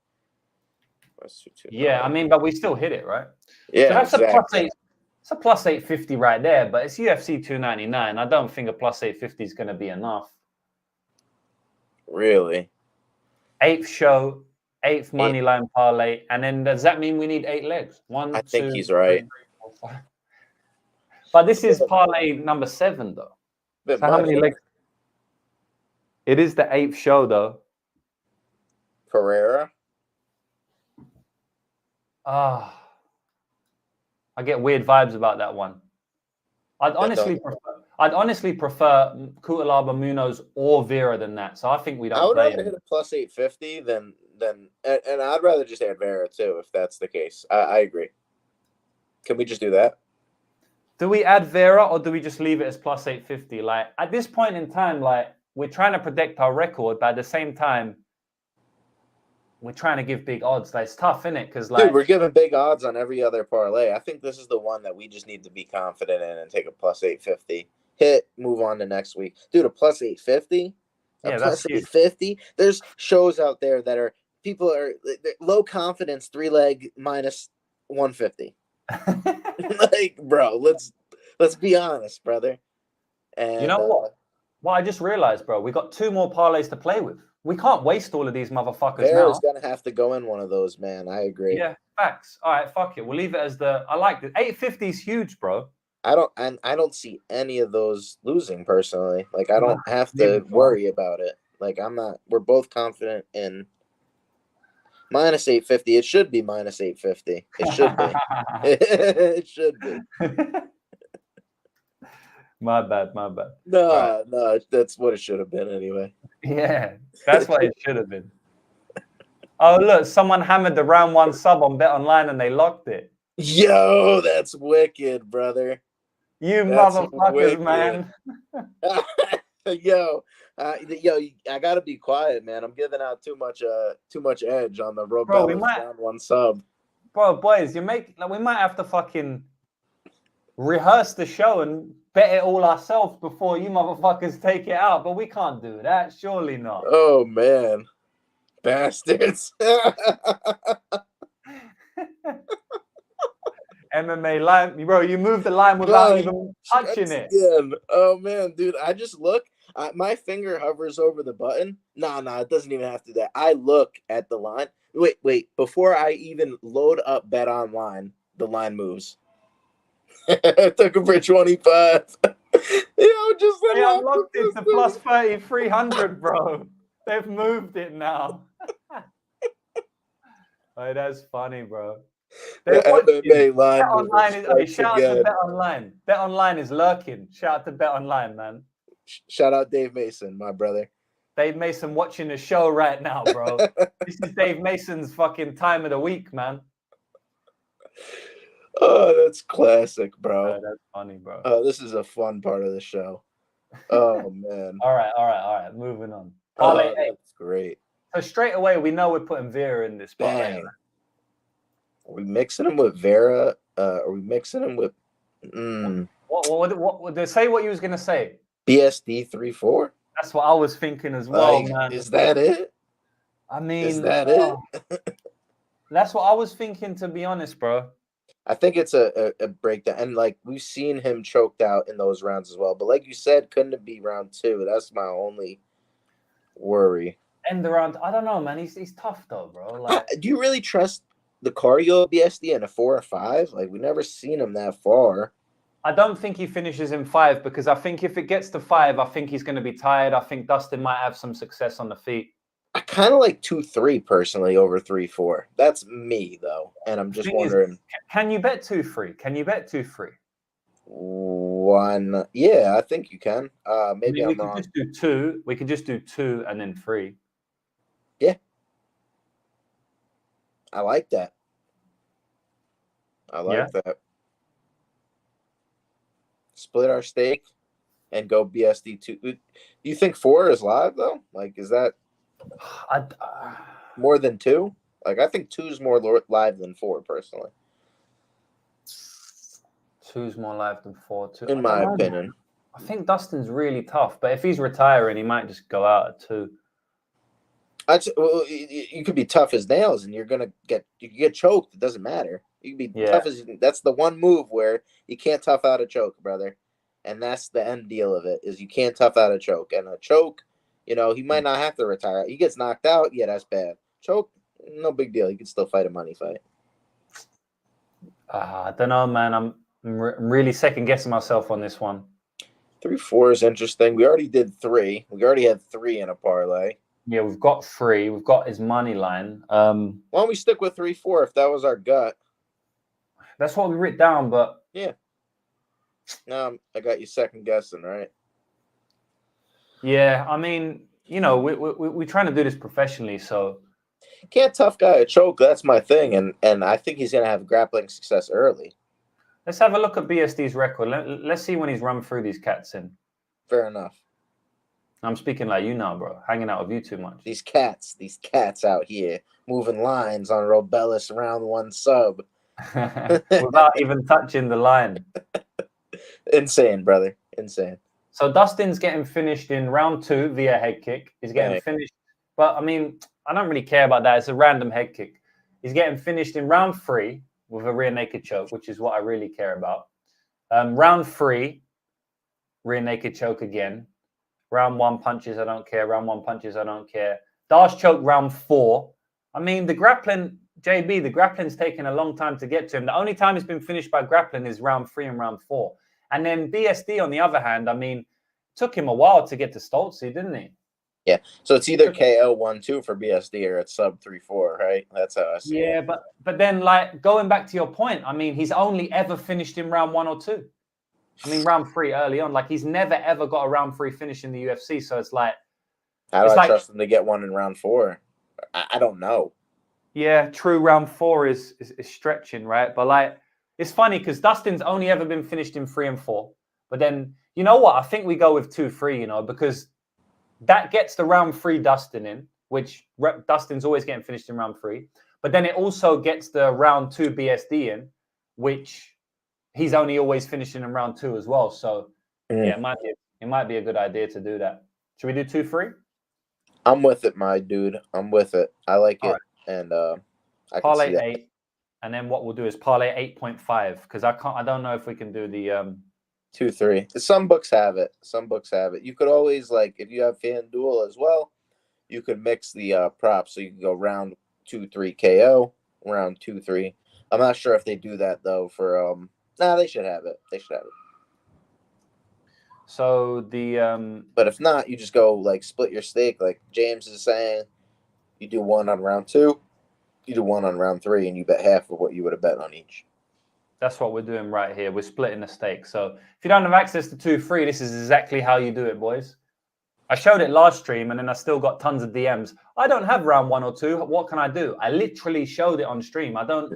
[SPEAKER 1] Yeah, I mean, but we still hit it, right?
[SPEAKER 3] Yeah,
[SPEAKER 1] so that's
[SPEAKER 3] exactly.
[SPEAKER 1] It's a +850 right there, but it's UFC 299. I don't think a +850 is going to be enough.
[SPEAKER 3] Really?
[SPEAKER 1] 8th show, 8th money line parlay, and then does that mean we need 8 legs?
[SPEAKER 3] I think he's right.
[SPEAKER 1] 3, 4, 5. But this is parlay number 7, though. So how many legs? It is the 8th show, though.
[SPEAKER 3] Pereira.
[SPEAKER 1] I get weird vibes about that one. I'd honestly prefer Cutelaba, Munoz, or Vera than that. So I think we don't.
[SPEAKER 3] I would rather hit a +850 than and I'd rather just add Vera too, if that's the case. I agree. Can we just do that?
[SPEAKER 1] Do we add Vera or do we just leave it as +850? Like at this point in time, like we're trying to protect our record, but at the same time, we're trying to give big odds. Like, it's tough, isn't it? Because
[SPEAKER 3] dude, we're giving big odds on every other parlay. I think this is the one that we just need to be confident in and take a plus 850. Hit, move on to next week. Dude, a plus 850?
[SPEAKER 1] Yeah,
[SPEAKER 3] A
[SPEAKER 1] that's
[SPEAKER 3] plus 850? There's shows out there that are people are low confidence 3-leg minus 150. Like, bro, let's be honest, brother. And
[SPEAKER 1] you know what? Well, I just realized, bro, we got 2 more parlays to play with. We can't waste all of these motherfuckers
[SPEAKER 3] Vera's
[SPEAKER 1] now.
[SPEAKER 3] gonna have to go in one of those, man. I agree.
[SPEAKER 1] Yeah, facts. All right, fuck it. We'll leave it as I like it. 850 is huge, bro.
[SPEAKER 3] I don't see any of those losing personally. Like, I don't have to worry about it. Like, we're both confident in minus 850. It should be minus 850. It should be. It should be.
[SPEAKER 1] My bad.
[SPEAKER 3] No, that's what it should have been anyway.
[SPEAKER 1] Yeah, that's what it should have been. Oh, look, someone hammered the round 1 sub on Bet Online and they locked it.
[SPEAKER 3] Yo, that's wicked, brother.
[SPEAKER 1] You
[SPEAKER 3] That's
[SPEAKER 1] motherfuckers,
[SPEAKER 3] wicked.
[SPEAKER 1] man.
[SPEAKER 3] Yo, I gotta be quiet, man. I'm giving out too much edge on the
[SPEAKER 1] Bro, we
[SPEAKER 3] Robellas
[SPEAKER 1] might-
[SPEAKER 3] round 1 sub.
[SPEAKER 1] Bro, boys, we might have to fucking rehearse the show and bet it all ourselves before you motherfuckers take it out, but we can't do that. Surely not.
[SPEAKER 3] Oh man, bastards!
[SPEAKER 1] MMA line, bro. You moved the line without even touching it.
[SPEAKER 3] Again. Oh man, dude, I just look. My finger hovers over the button. No, it doesn't even have to do that. I look at the line. Wait. Before I even load up Bet Online, the line moves. I took him for 25.
[SPEAKER 1] I locked it to plus 3,300, bro. They've moved it now. Oh, that's funny, bro.
[SPEAKER 3] The MMA line
[SPEAKER 1] Bet Online is, shout out to
[SPEAKER 3] again.
[SPEAKER 1] Bet Online. Bet Online is lurking. Shout out to Bet Online, man.
[SPEAKER 3] Shout out Dave Mason, my brother.
[SPEAKER 1] Dave Mason watching the show right now, bro. This is Dave Mason's fucking time of the week, man.
[SPEAKER 3] Oh, that's classic, bro.
[SPEAKER 1] Oh, that's funny, bro.
[SPEAKER 3] Oh, this is a fun part of the show. Oh man.
[SPEAKER 1] All right. Moving on.
[SPEAKER 3] Oh, that's great.
[SPEAKER 1] So straight away, we know we're putting Vera in this parlay.
[SPEAKER 3] Bang. Are we mixing him with Vera? Are we mixing him with
[SPEAKER 1] What say what you was gonna say?
[SPEAKER 3] BSD 3-4?
[SPEAKER 1] That's what I was thinking as well, man.
[SPEAKER 3] Is that it?
[SPEAKER 1] I mean,
[SPEAKER 3] Is that it?
[SPEAKER 1] That's what I was thinking, to be honest, bro.
[SPEAKER 3] I think it's a breakdown, and like we've seen him choked out in those rounds as well. But like you said, couldn't it be round 2? That's my only worry.
[SPEAKER 1] End around, I don't know, man. He's tough though, bro. Like,
[SPEAKER 3] Do you really trust the cardio of BSD in a 4 or 5? Like, we never seen him that far.
[SPEAKER 1] I don't think he finishes in 5 because I think if it gets to 5, I think he's going to be tired. I think Dustin might have some success on the feet.
[SPEAKER 3] I kind of like 2-3 personally over 3-4. That's me though, and I'm just wondering.
[SPEAKER 1] Can you bet 2-3? Can you bet 2-3?
[SPEAKER 3] 1, yeah, I think you can. Maybe I'm wrong.
[SPEAKER 1] Just do 2. We could just do 2 and then 3.
[SPEAKER 3] Yeah, I like that. I like that. Split our stake and go BSD 2. Do you think 4 is live though? Like, is that more than 2? Like, I think 2 is more live than 4 personally.
[SPEAKER 1] 2's more live than 4.
[SPEAKER 3] In my opinion.
[SPEAKER 1] I think Dustin's really tough, but if he's retiring, he might just go out at 2.
[SPEAKER 3] You could be tough as nails, and you get choked. It doesn't matter. You can be tough as. That's the one move where you can't tough out a choke, brother, and that's the end deal of it. Is you can't tough out a choke, and a choke, he might not have to retire. He gets knocked out, yeah, that's bad. Choke, no big deal. He can still fight a money fight.
[SPEAKER 1] I don't know, man. I'm really second guessing myself on this one.
[SPEAKER 3] 3-4 is interesting. We already did 3. We already had 3 in a parlay.
[SPEAKER 1] Yeah, we've got 3. We've got his money line.
[SPEAKER 3] Why don't we stick with 3-4 if that was our gut?
[SPEAKER 1] That's what we wrote down, but
[SPEAKER 3] yeah. Now I got you second guessing, right?
[SPEAKER 1] Yeah, I mean, we're trying to do this professionally, so
[SPEAKER 3] can't tough guy a choke. That's my thing, and I think he's gonna have grappling success early.
[SPEAKER 1] Let's have a look at BSD's record. Let's see when he's run through these cats in.
[SPEAKER 3] Fair enough.
[SPEAKER 1] I'm speaking like you now, bro. Hanging out with you too much.
[SPEAKER 3] These cats out here moving lines on Robellis round 1 sub.
[SPEAKER 1] Without even touching the line.
[SPEAKER 3] Insane, brother. Insane.
[SPEAKER 1] So Dustin's getting finished in round 2 via head kick. He's getting finished. But, I mean, I don't really care about that. It's a random head kick. He's getting finished in round 3 with a rear naked choke, which is what I really care about. Round 3, rear naked choke again. Round 1 punches, I don't care. Round 1 punches, I don't care. Dash choke round 4. I mean, the grappling, JB, the grappling's taken a long time to get to him. The only time he's been finished by grappling is round 3 and round 4. And then BSD, on the other hand, I mean, took him a while to get to Stoltzy, didn't he?
[SPEAKER 3] Yeah. So it's either KO 1-2 for BSD or it's sub 3-4, right? That's how I see it.
[SPEAKER 1] Yeah, but then, like, going back to your point, I mean, he's only ever finished in round 1 or 2. I mean, round 3 early on. Like, he's never, ever got a round 3 finish in the UFC. So it's like...
[SPEAKER 3] How do I trust him to get one in round 4? I don't know.
[SPEAKER 1] Yeah, true. Round 4 is stretching, right? But, like, it's funny because Dustin's only ever been finished in 3 and 4. But then, you know what? I think we go with 2-3, you know, because that gets the round 3 Dustin in, which Dustin's always getting finished in round 3. But then it also gets the round 2 BSD in, which he's only always finishing in round 2 as well. So, yeah, it might be a good idea to do that. Should we do 2-3?
[SPEAKER 3] I'm with it, my dude. I'm with it. I like it. Right. And I can
[SPEAKER 1] parlay
[SPEAKER 3] see that.
[SPEAKER 1] 8. And then what we'll do is parlay 8.5 because I don't know if we can do the
[SPEAKER 3] 2-3. Some books have it. Some books have it. You could always, like, if you have FanDuel as well, you could mix the props. So you can go round 2-3 KO, round 2-3. I'm not sure if they do that though for they should have it. They should have it.
[SPEAKER 1] So the
[SPEAKER 3] but if not, you just go like split your stake, like James is saying. You do one on round 2, you do one on round 3, and you bet half of what you would have bet on each.
[SPEAKER 1] That's what we're doing right here. We're splitting the stake. So if you don't have access to 2-3, this is exactly how you do it, boys. I showed it last stream, and then I still got tons of DMs. I don't have round 1 or 2. What can I do? I literally showed it on stream. I don't,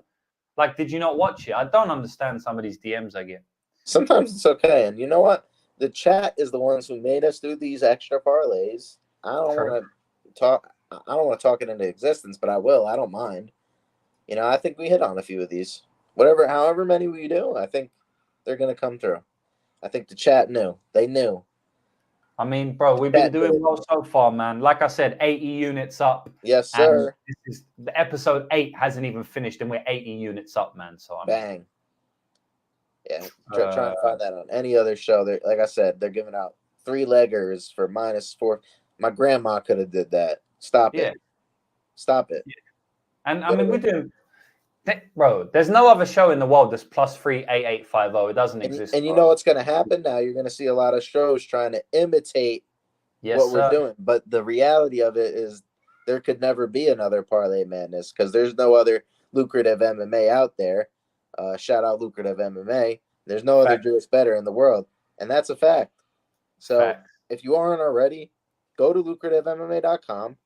[SPEAKER 1] like, did you not watch it? I don't understand some of these DMs I get.
[SPEAKER 3] Sometimes it's okay. And you know what? The chat is the ones who made us do these extra parlays. I don't want to talk it into existence, but I will. I don't mind. You know, I think we hit on a few of these. However many we do, I think they're going to come through. I think the chat knew. They knew.
[SPEAKER 1] I mean, bro, we've been doing well so far, man. Like I said, 80 units up.
[SPEAKER 3] Yes, sir.
[SPEAKER 1] This is the episode 8 hasn't even finished, and we're 80 units up, man. So
[SPEAKER 3] bang. Yeah, trying to find that on any other show. Like I said, they're giving out 3-leggers for -4. My grandma could have did that. Stop it. Stop it.
[SPEAKER 1] Yeah. And I mean, we're doing, bro. There's no other show in the world that's +3 8850. It doesn't exist.
[SPEAKER 3] And you know what's going to happen now? You're going to see a lot of shows trying to imitate what we're doing. But the reality of it is, there could never be another Parlay Madness because there's no other lucrative MMA out there. Shout out Lucrative MMA. There's no other Jewish better in the world. And that's a fact. So if you aren't already, go to lucrativemma.com.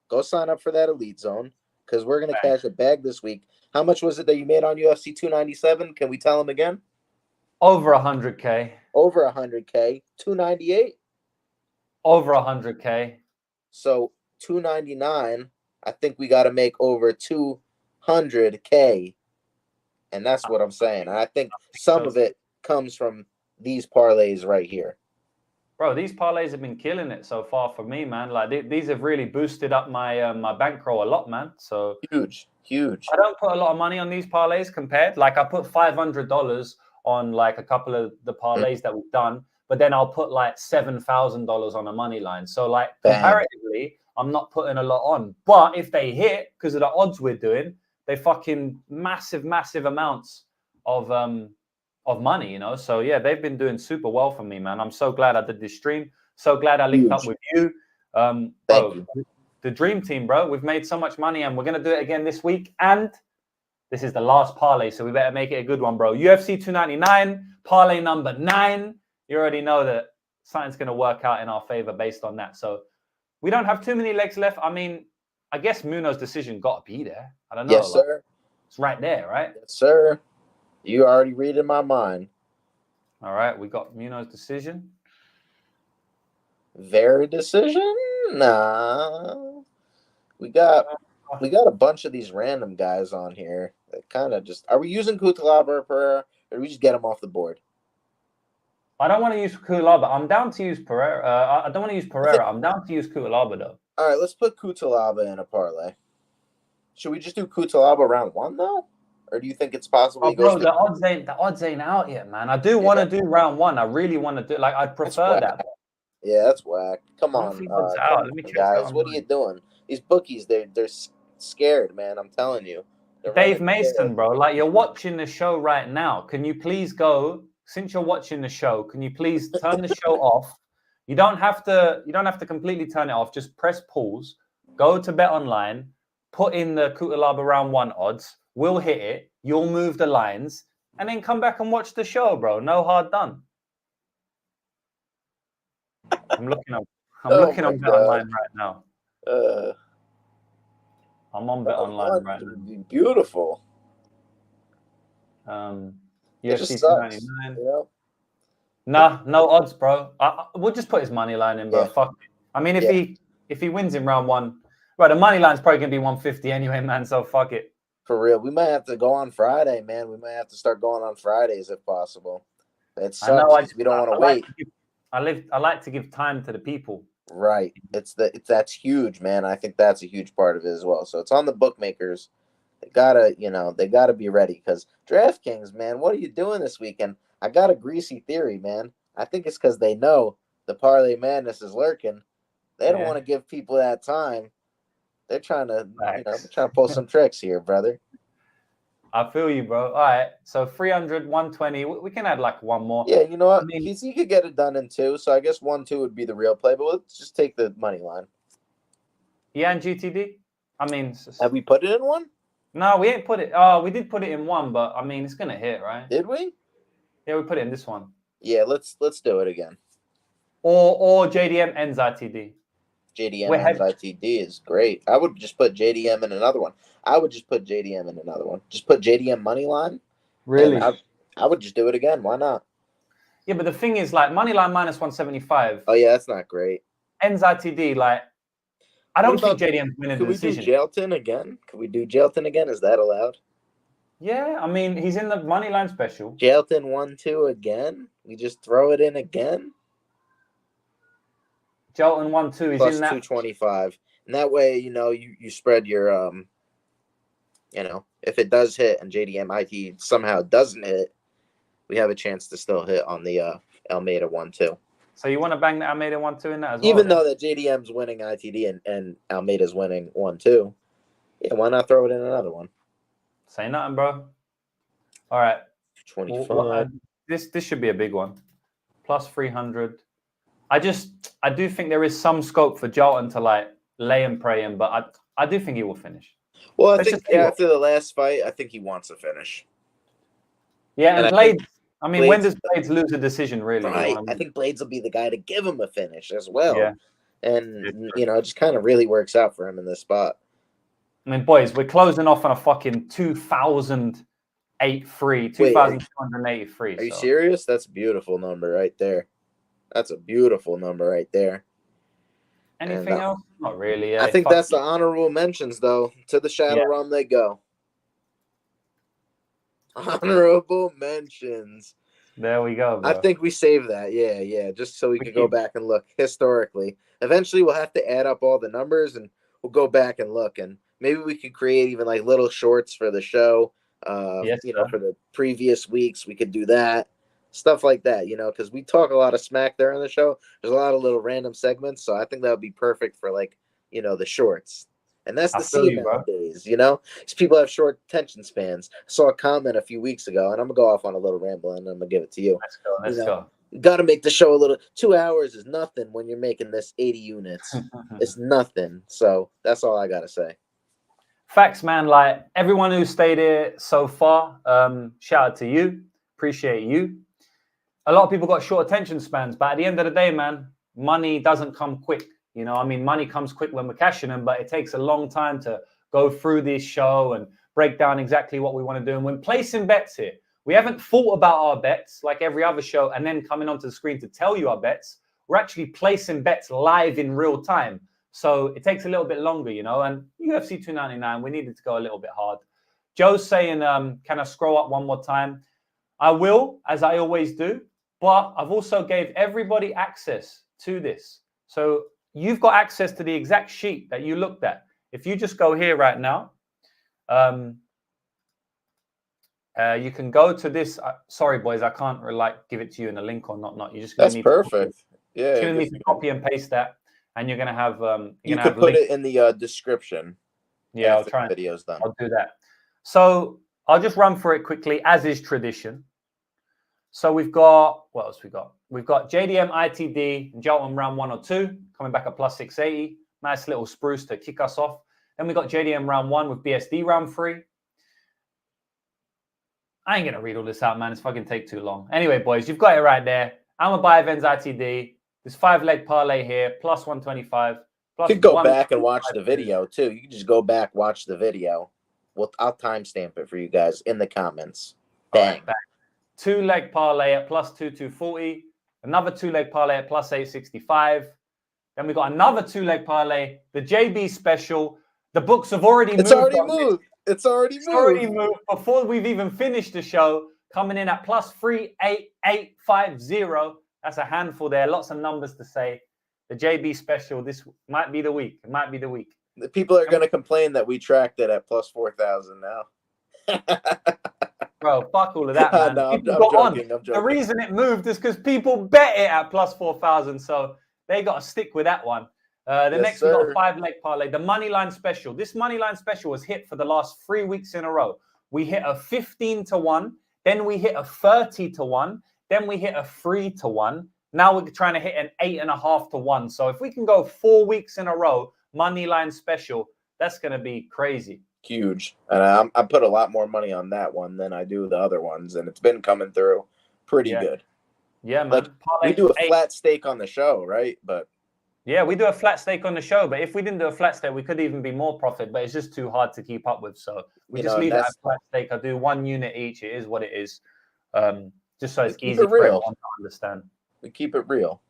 [SPEAKER 3] Go sign up for that Elite Zone because we're going to cash a bag this week. How much was it that you made on UFC 297? Can we tell them again?
[SPEAKER 1] Over 100K.
[SPEAKER 3] Over 100K. 298?
[SPEAKER 1] Over 100K.
[SPEAKER 3] So 299, I think we got to make over 200K. And that's what I'm saying. And I think some of it comes from these parlays right here.
[SPEAKER 1] Bro, these parlays have been killing it so far for me, man. Like these have really boosted up my my bankroll a lot, man. So
[SPEAKER 3] huge. I
[SPEAKER 1] don't put a lot of money on these parlays compared. Like I put $500 on like a couple of the parlays that we've done, but then I'll put like $7,000 on a money line. So like comparatively, I'm not putting a lot on. But if they hit because of the odds we're doing, they fucking massive amounts of money, you know. So yeah, they've been doing super well for me, man. I'm so glad I did this stream. So glad I linked up with you.
[SPEAKER 3] Thank you.
[SPEAKER 1] The dream team, bro. We've made so much money, and we're gonna do it again this week. And this is the last parlay, so we better make it a good one, bro. UFC 299, parlay number 9. You already know that something's gonna work out in our favor based on that. So we don't have too many legs left. I mean, I guess Munoz decision got to be there. I don't know.
[SPEAKER 3] Yes, sir.
[SPEAKER 1] It's right there, right?
[SPEAKER 3] Yes, sir. You already reading my mind.
[SPEAKER 1] All right, we got Munoz decision.
[SPEAKER 3] Vera decision? Nah. We got a bunch of these random guys on here that kind of just. Are we using Cutelaba or Pereira, or do we just get them off the board?
[SPEAKER 1] I don't want to use Cutelaba. I'm down to use Pereira. I don't want to use Pereira. I'm down to use Cutelaba though.
[SPEAKER 3] All right, let's put Cutelaba in a parlay. Should we just do Cutelaba round 1 though, or do you think it's possible?
[SPEAKER 1] Bro, the odds ain't out yet, man. I do want to do round 1. I really want to do. Like, I'd prefer that.
[SPEAKER 3] Yeah, that's whack. Come on,
[SPEAKER 1] Let me check
[SPEAKER 3] guys. What are you doing? These bookies, they're scared, man. I'm telling you.
[SPEAKER 1] Dave Mason, bro. Like, you're watching the show right now. Can you please go? Since you're watching the show, can you please turn the show off? You don't have to completely turn it off. Just press pause. Go to Bet Online. Put in the Cutelaba round 1 odds. We'll hit it. You'll move the lines, and then come back and watch the show, bro. No hard done. I'm looking on Bet Online right now. I'm on Bet Online right now.
[SPEAKER 3] Beautiful.
[SPEAKER 1] UFC 299. Yeah. Nah, no odds, bro. We'll just put his money line in, bro. Yeah. Fuck it. I mean, if he wins in round 1, right, the money line's probably gonna be 150 anyway, man. So fuck it.
[SPEAKER 3] For real, we might have to go on Friday, man. We might have to start going on Fridays if possible. It sucks. I know, we don't want to wait.
[SPEAKER 1] I like to give time to the people.
[SPEAKER 3] Right. That's huge, man. I think that's a huge part of it as well. So it's on the bookmakers. They gotta be ready, because DraftKings, man, what are you doing this weekend? I got a greasy theory, man. I think it's because they know the parlay madness is lurking. They don't want to give people that time. They're trying to, pull some tricks here, brother.
[SPEAKER 1] I feel you, bro. All right, so 300, 120. We can add like one more.
[SPEAKER 3] Yeah, you know what? I mean, he could get it done in 2. So I guess 1-2 would be the real play. But let's just take the money line.
[SPEAKER 1] Yeah, and GTD. I mean,
[SPEAKER 3] have we put it in 1?
[SPEAKER 1] No, we ain't put it. Oh, we did put it in 1, but I mean, it's gonna hit, right?
[SPEAKER 3] Did we?
[SPEAKER 1] Yeah, we put it in this one.
[SPEAKER 3] Yeah, let's do it again.
[SPEAKER 1] Or JDM ends ITD.
[SPEAKER 3] JDM ends ITD is great. I would just put JDM in another one. Just put JDM money line.
[SPEAKER 1] Really?
[SPEAKER 3] I would just do it again. Why not?
[SPEAKER 1] Yeah, but the thing is, like, money line minus 175.
[SPEAKER 3] Oh yeah, that's not great.
[SPEAKER 1] Ends ITD, like, I don't think JDM's winning the decision.
[SPEAKER 3] Could we do Jailton again? Is that allowed?
[SPEAKER 1] Yeah, I mean, he's in the money line special.
[SPEAKER 3] Jailton 1-2 again? We just throw it in again?
[SPEAKER 1] Jailton 1-2, he's
[SPEAKER 3] plus
[SPEAKER 1] in that
[SPEAKER 3] 225. And that way, you spread your if it does hit and JDM IT somehow doesn't hit, we have a chance to still hit on the Almeida 1-2.
[SPEAKER 1] So you want to bang the Almeida 1-2 in that as well?
[SPEAKER 3] Even though that JDM's winning ITD and Almeida's winning 1-2, yeah, why not throw it in another one?
[SPEAKER 1] Say nothing, bro. All right.
[SPEAKER 3] 25.
[SPEAKER 1] This should be a big one. Plus 300. I do think there is some scope for Jalton to like lay and pray him, but I do think he will finish.
[SPEAKER 3] Well, I think after the last fight, I think he wants to finish.
[SPEAKER 1] Yeah, and Blaydes. I mean, when does Blaydes lose a decision, really?
[SPEAKER 3] Right.
[SPEAKER 1] You know what I mean?
[SPEAKER 3] I think Blaydes will be the guy to give him a finish as well.
[SPEAKER 1] Yeah.
[SPEAKER 3] And, it just kind of really works out for him in this spot.
[SPEAKER 1] I mean, boys, we're closing off on a fucking 2,083.
[SPEAKER 3] Are you serious? That's a beautiful number right there.
[SPEAKER 1] Anything else? Not really. Yeah,
[SPEAKER 3] I think that's the honorable mentions, though. To the Shadow Realm they go. Honorable mentions.
[SPEAKER 1] There we go, bro.
[SPEAKER 3] I think we save that. Yeah. Just so we can go back and look historically. Eventually, we'll have to add up all the numbers, and we'll go back and look. And maybe we could create even like little shorts for the show. For the previous weeks, we could do that. Stuff like that, because we talk a lot of smack there on the show. There's a lot of little random segments, so I think that would be perfect for the shorts. And that's the scene nowadays, because people have short attention spans. I saw a comment a few weeks ago, and I'm gonna go off on a little ramble, and I'm gonna give it to you.
[SPEAKER 1] Let's go.
[SPEAKER 3] Got to make the show a little. 2 hours is nothing when you're making this 80 units. It's nothing. So that's all I gotta say.
[SPEAKER 1] Facts, man. Like everyone who stayed here so far, shout out to you. Appreciate you. A lot of people got short attention spans, but at the end of the day, man, money doesn't come quick. Money comes quick when we're cashing them, but it takes a long time to go through this show and break down exactly what we want to do. And when placing bets here, we haven't thought about our bets like every other show and then coming onto the screen to tell you our bets. we're actually placing bets live in real time. So it takes a little bit longer, you know. And UFC 299, we needed to go a little bit hard. Joe's saying, can I scroll up one more time? I will, as I always do. But I've also gave everybody access to this. So you've got access to the exact sheet that you looked at. If you just go here right now, you can go to this. Sorry, boys, I can't give it to you in a link or not. You're just going to need
[SPEAKER 3] perfect.
[SPEAKER 1] You're going to need to copy and paste that, and you're going to have.
[SPEAKER 3] You could put it in the description.
[SPEAKER 1] Yeah, I'll try.
[SPEAKER 3] The video's done.
[SPEAKER 1] I'll do that. So I'll just run through it quickly, as is tradition. So we've got, what else we got? We've got JDM, ITD, and Jalton round 1 or 2, coming back at plus 680. Nice little spruce to kick us off. Then we got JDM round 1 with BSD round 3. I ain't going to read all this out, man. It's fucking take too long. Anyway, boys, you've got it right there. Almabaev ends ITD. There's 5-leg parlay here, plus 125. Plus
[SPEAKER 3] you could go back and watch the video, too. You can just go back, watch the video. I'll timestamp it for you guys in the comments. Bang.
[SPEAKER 1] Right, 2-leg parlay at plus 240. Another 2-leg parlay at plus 865. Then we got another 2-leg parlay. The JB special. The books have already moved.
[SPEAKER 3] It's already moved
[SPEAKER 1] before we've even finished the show. Coming in at plus 38850. That's a handful there. Lots of numbers to say. The JB special. This might be the week. It might be the week.
[SPEAKER 3] The people are going to complain that we tracked it at plus 4,000 now.
[SPEAKER 1] Bro, fuck all of that, man.
[SPEAKER 3] No, I'm joking.
[SPEAKER 1] The reason it moved is because people bet it at plus 4,000, so they got to stick with that one. Next, we got a 5-leg parlay, the money line special. This money line special was hit for the last 3 weeks in a row. We hit a 15-1, then we hit a 30-1, then we hit a 3-1. Now we're trying to hit an 8.5-1. So if we can go 4 weeks in a row, money line special, that's going to be crazy.
[SPEAKER 3] Huge. And I put a lot more money on that one than I do the other ones, and it's been coming through pretty good.
[SPEAKER 1] Yeah, man.
[SPEAKER 3] Like, we do a flat stake on the show, right? But
[SPEAKER 1] yeah, we do a flat stake on the show, but if we didn't do a flat stake, we could even be more profit, but it's just too hard to keep up with. So we just leave it at flat stake. I do 1 unit each. It is what it is. Just so it's easy for everyone to understand.
[SPEAKER 3] We keep it real.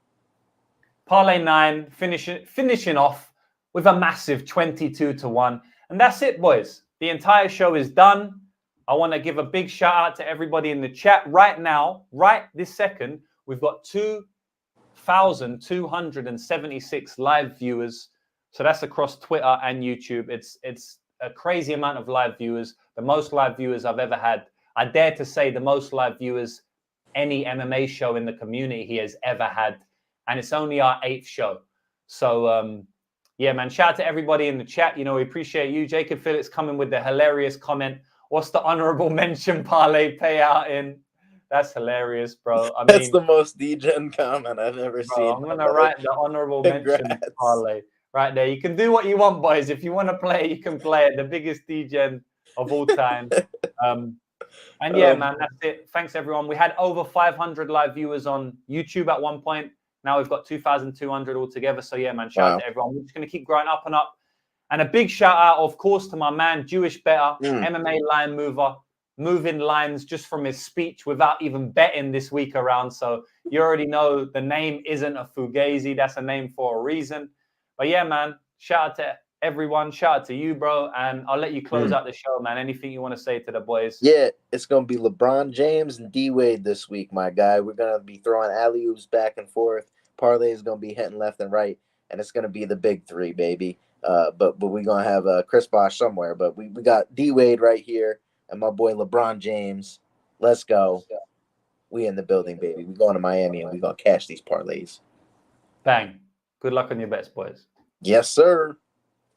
[SPEAKER 1] Parlay 9, finishing off with a massive 22-1. And that's it, boys. The entire show is done. I want to give a big shout out to everybody in the chat right now, right this second. We've got 2,276 live viewers. So that's across Twitter and YouTube. It's a crazy amount of live viewers. The most live viewers I've ever had. I dare to say the most live viewers any MMA show in the community has ever had. And it's only our 8th show. So, yeah, man, shout out to everybody in the chat. You know, we appreciate you. Jacob Phillips coming with the hilarious comment. What's the honorable mention parlay payout in? That's hilarious, bro.
[SPEAKER 3] That's the most degen comment I've ever seen.
[SPEAKER 1] I'm going to write the honorable mention parlay right there. You can do what you want, boys. If you want to play, you can play it. The biggest degen of all time. And yeah, man, that's it. Thanks, everyone. We had over 500 live viewers on YouTube at one point. Now we've got 2,200 altogether. So yeah, man, shout out to everyone. We're just going to keep growing up and up. And a big shout out, of course, to my man, Jewish Better, MMA line mover, moving lines just from his speech without even betting this week around. So you already know the name isn't a fugazi. That's a name for a reason. But yeah, man, shout out to everyone. Shout out to you, bro. And I'll let you close out the show, man. Anything you want to say to the boys?
[SPEAKER 3] Yeah, it's going to be LeBron James and D-Wade this week, my guy. We're going to be throwing alley-oops back and forth. Parlay is going to be hitting left and right, and it's going to be the big 3, baby. But we're going to have Chris Bosh somewhere. But we got D-Wade right here and my boy LeBron James. Let's go. We in the building, baby. We're going to Miami, and we're going to cash these parlays.
[SPEAKER 1] Bang. Good luck on your bets, boys.
[SPEAKER 3] Yes, sir.